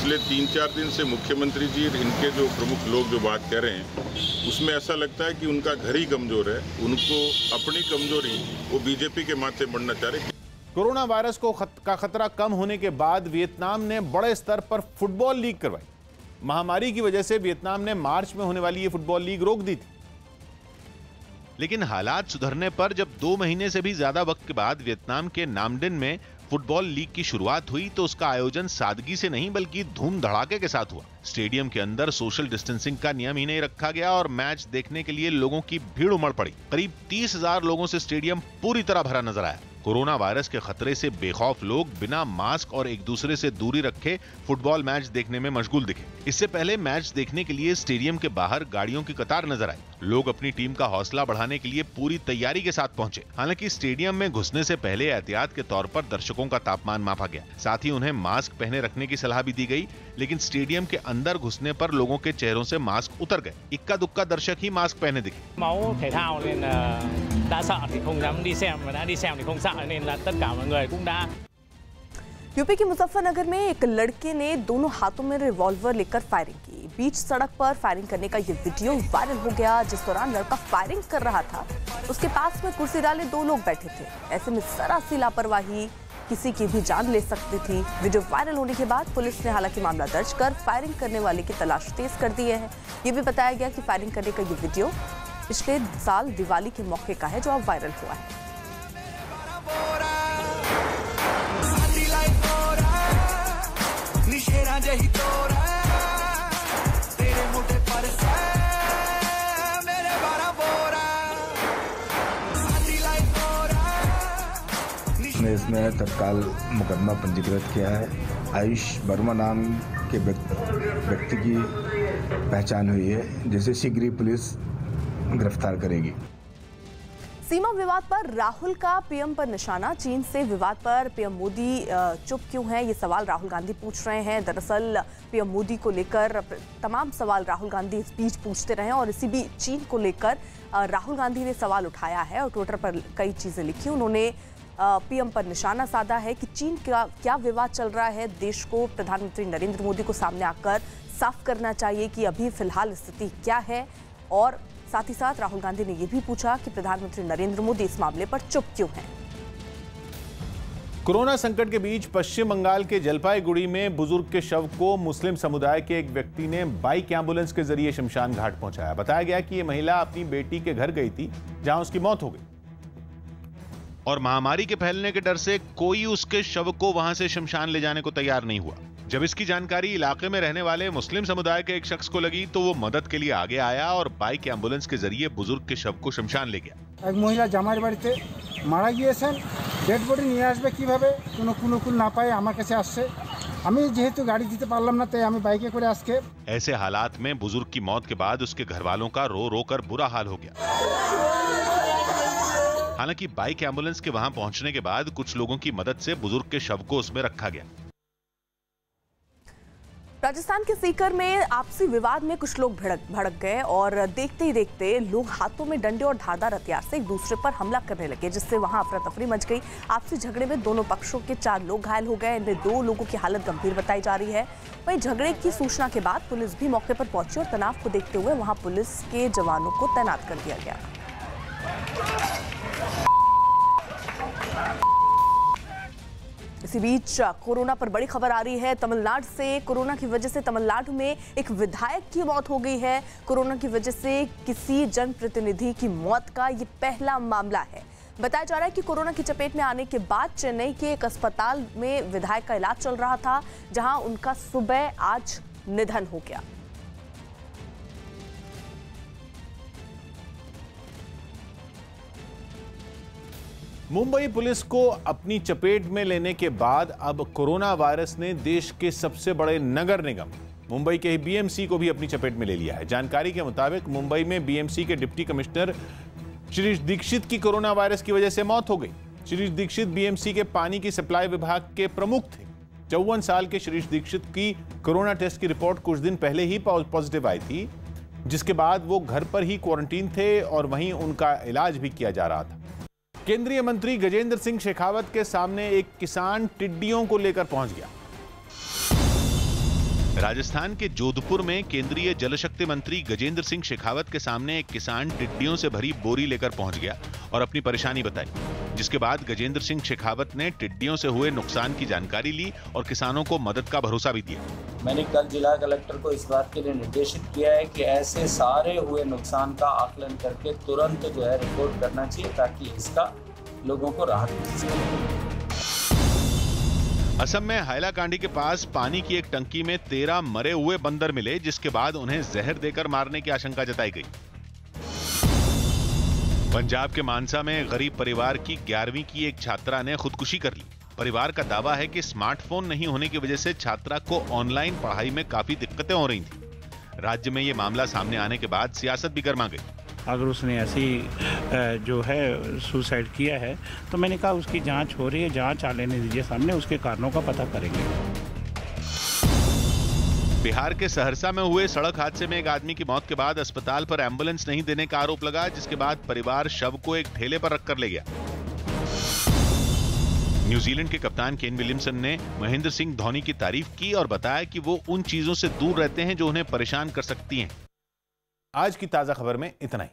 S15: पिछले 3-4 दिन से मुख्यमंत्री जी इनके जो प्रमुख लोग जो बात कह रहे हैं उसमें ऐसा लगता है कि उनका घर ही कमजोर है, उनको अपनी कमजोरी वो बीजेपी के माथे बढ़ना चाह रहे।
S3: कोरोना वायरस का खतरा कम होने के बाद वियतनाम ने बड़े स्तर पर फुटबॉल लीग करवाई। महामारी की वजह से वियतनाम ने मार्च में होने वाली ये फुटबॉल लीग रोक दी थी,
S7: लेकिन हालात सुधरने पर जब 2 महीने से भी ज्यादा वक्त के बाद वियतनाम के नामडिन में फुटबॉल लीग की शुरुआत हुई तो उसका आयोजन सादगी से नहीं बल्कि धूम धड़ाके के साथ हुआ। स्टेडियम के अंदर सोशल डिस्टेंसिंग का नियम ही नहीं रखा गया और मैच देखने के लिए लोगों की भीड़ उमड़ पड़ी। करीब 30,000 लोगों से स्टेडियम पूरी तरह भरा नजर आया। कोरोना वायरस के खतरे से बेखौफ लोग बिना मास्क और एक दूसरे से दूरी रखे फुटबॉल मैच देखने में मशगूल दिखे। इससे पहले मैच देखने के लिए स्टेडियम के बाहर गाड़ियों की कतार नजर आई। लोग अपनी टीम का हौसला बढ़ाने के लिए पूरी तैयारी के साथ पहुंचे। हालांकि स्टेडियम में घुसने से पहले एहतियात के तौर पर दर्शकों का तापमान मापा गया, साथ ही उन्हें मास्क पहने रखने की सलाह भी दी गई। लेकिन स्टेडियम के अंदर घुसने पर लोगों के चेहरों से मास्क उतर गए। इक्का दुक्का दर्शक ही मास्क पहने दिखे।
S1: यूपी के मुजफ्फरनगर में एक लड़के ने दोनों हाथों में रिवॉल्वर लेकर फायरिंग की। बीच सड़क पर फायरिंग करने का ये वीडियो वायरल हो गया। जिस दौरान लड़का फायरिंग कर रहा था उसके पास में कुर्सी डाले 2 लोग बैठे थे। ऐसे में जरा सी लापरवाही किसी की भी जान ले सकती थी। वीडियो वायरल होने के बाद पुलिस ने हालांकि मामला दर्ज कर फायरिंग करने वाले की तलाश तेज कर दी है। ये भी बताया गया कि फायरिंग करने का ये वीडियो पिछले साल दिवाली के मौके का है जो अब वायरल हुआ है।
S2: इसमें तत्काल मुकदमा पंजीकृत किया है। आयुष वर्मा नाम के व्यक्ति की पहचान हुई है, जिसे शीघ्र ही पुलिस गिरफ्तार करेगी।
S1: सीमा विवाद पर राहुल का पीएम पर निशाना। चीन से विवाद पर पीएम मोदी चुप क्यों हैं, ये सवाल राहुल गांधी पूछ रहे हैं। दरअसल पीएम मोदी को लेकर तमाम सवाल राहुल गांधी इस बीच पूछते रहे और इसी बीच चीन को लेकर राहुल गांधी ने सवाल उठाया है और ट्विटर पर कई चीजें लिखी। उन्होंने पीएम पर निशाना साधा है कि चीन का क्या विवाद चल रहा है, देश को प्रधानमंत्री नरेंद्र मोदी को सामने आकर साफ करना चाहिए कि अभी फिलहाल स्थिति क्या है। और साथ ही साथ राहुल गांधी ने यह भी पूछा कि प्रधानमंत्री नरेंद्र मोदी इस मामले पर चुप क्यों हैं।
S3: कोरोना संकट के बीच पश्चिम बंगाल के जलपाईगुड़ी में बुजुर्ग के शव को मुस्लिम समुदाय के एक व्यक्ति ने बाइक एम्बुलेंस के जरिए शमशान घाट पहुंचाया। बताया गया कि यह महिला अपनी बेटी के घर गई थी जहां उसकी मौत हो गई
S7: और महामारी के फैलने के डर से कोई उसके शव को वहां से शमशान ले जाने को तैयार नहीं हुआ। जब इसकी जानकारी इलाके में रहने वाले मुस्लिम समुदाय के एक शख्स को लगी तो वो मदद के लिए आगे आया और बाइक एम्बुलेंस के जरिए बुजुर्ग के शव को शमशान ले गया।
S19: एक महिला জামাইর বাড়িতে মারা গিয়েছেন, ডেড বডি নিয়ে আসবে কিভাবে কোনো কুলুকুল না পায় আমার কাছে আসছে। আমি যেহেতু গাড়ি দিতে পারলাম না তাই আমি বাইকে করে আজকে।
S7: ऐसे हालात में बुजुर्ग की मौत के बाद उसके घर वालों का रो रो कर बुरा हाल हो गया। हालांकि बाइक एम्बुलेंस के वहां पहुंचने के बाद कुछ लोगों की मदद से बुजुर्ग के शव को उसमें रखा गया।
S1: राजस्थान के सीकर में आपसी विवाद में कुछ लोग भड़क गए और देखते ही देखते लोग हाथों में डंडे और धारदार हथियार से एक दूसरे पर हमला करने लगे, जिससे वहां अफरा तफरी मच गई। आपसी झगड़े में दोनों पक्षों के 4 लोग घायल हो गए। इनमें 2 लोगों की हालत गंभीर बताई जा रही है। वहीं झगड़े की सूचना के बाद पुलिस भी मौके पर पहुंची और तनाव को देखते हुए वहां पुलिस के जवानों को तैनात कर दिया गया। इसी बीच कोरोना पर बड़ी खबर आ रही है तमिलनाडु से। कोरोना की वजह से तमिलनाडु में एक विधायक की मौत हो गई है। कोरोना की वजह से किसी जनप्रतिनिधि की मौत का ये पहला मामला है। बताया जा रहा है कि कोरोना की चपेट में आने के बाद चेन्नई के एक अस्पताल में विधायक का इलाज चल रहा था, जहां उनका सुबह आज निधन हो गया।
S3: मुंबई पुलिस को अपनी चपेट में लेने के बाद अब कोरोना वायरस ने देश के सबसे बड़े नगर निगम मुंबई के बीएमसी को भी अपनी चपेट में ले लिया है। जानकारी के मुताबिक मुंबई में बीएमसी के डिप्टी कमिश्नर शिरीष दीक्षित की कोरोना वायरस की वजह से मौत हो गई। शिरीष दीक्षित बीएमसी के पानी की सप्लाई विभाग के प्रमुख थे। 54 साल के शिरीष दीक्षित की कोरोना टेस्ट की रिपोर्ट कुछ दिन पहले ही पॉजिटिव आई थी, जिसके बाद वो घर पर ही क्वारंटीन थे और वहीं उनका इलाज भी किया जा रहा था। केंद्रीय मंत्री गजेंद्र सिंह शेखावत के सामने एक किसान टिड्डियों को लेकर पहुंच गया।
S7: राजस्थान के जोधपुर में केंद्रीय जल शक्ति मंत्री गजेंद्र सिंह शेखावत के सामने एक किसान टिड्डियों से भरी बोरी लेकर पहुंच गया और अपनी परेशानी बताई, जिसके बाद गजेंद्र सिंह शेखावत ने टिड्डियों से हुए नुकसान की जानकारी ली और किसानों को मदद का भरोसा भी दिया।
S14: मैंने कल जिला कलेक्टर को इस बात के लिए निर्देशित किया है कि ऐसे सारे हुए नुकसान का आकलन करके तुरंत जो है रिपोर्ट करना चाहिए, ताकि इसका लोगों को राहत मिल सके।
S7: असम में हाइलाकांडी के पास पानी की एक टंकी में 13 मरे हुए बंदर मिले, जिसके बाद उन्हें जहर देकर मारने की आशंका जताई गई। पंजाब के मानसा में गरीब परिवार की 11वीं की एक छात्रा ने खुदकुशी कर ली। परिवार का दावा है कि स्मार्टफोन नहीं होने की वजह से छात्रा को ऑनलाइन पढ़ाई में काफी दिक्कतें हो रही थी। राज्य में ये मामला सामने आने के बाद सियासत भी गर्मा गई।
S20: अगर उसने ऐसी जो है सुसाइड किया है तो मैंने कहा उसकी जांच हो रही है, जांच आ लेने दीजिए सामने, उसके कारणों का पता करेंगे।
S7: बिहार के सहरसा में हुए सड़क हादसे में एक आदमी की मौत के बाद अस्पताल पर एम्बुलेंस नहीं देने का आरोप लगा, जिसके बाद परिवार शव को एक ठेले पर रखकर ले गया। न्यूजीलैंड के कप्तान केन विलियमसन ने महेंद्र सिंह धोनी की तारीफ की और बताया कि वो उन चीजों से दूर रहते हैं जो उन्हें परेशान कर सकती हैं।
S3: आज की ताजा खबर में इतना ही।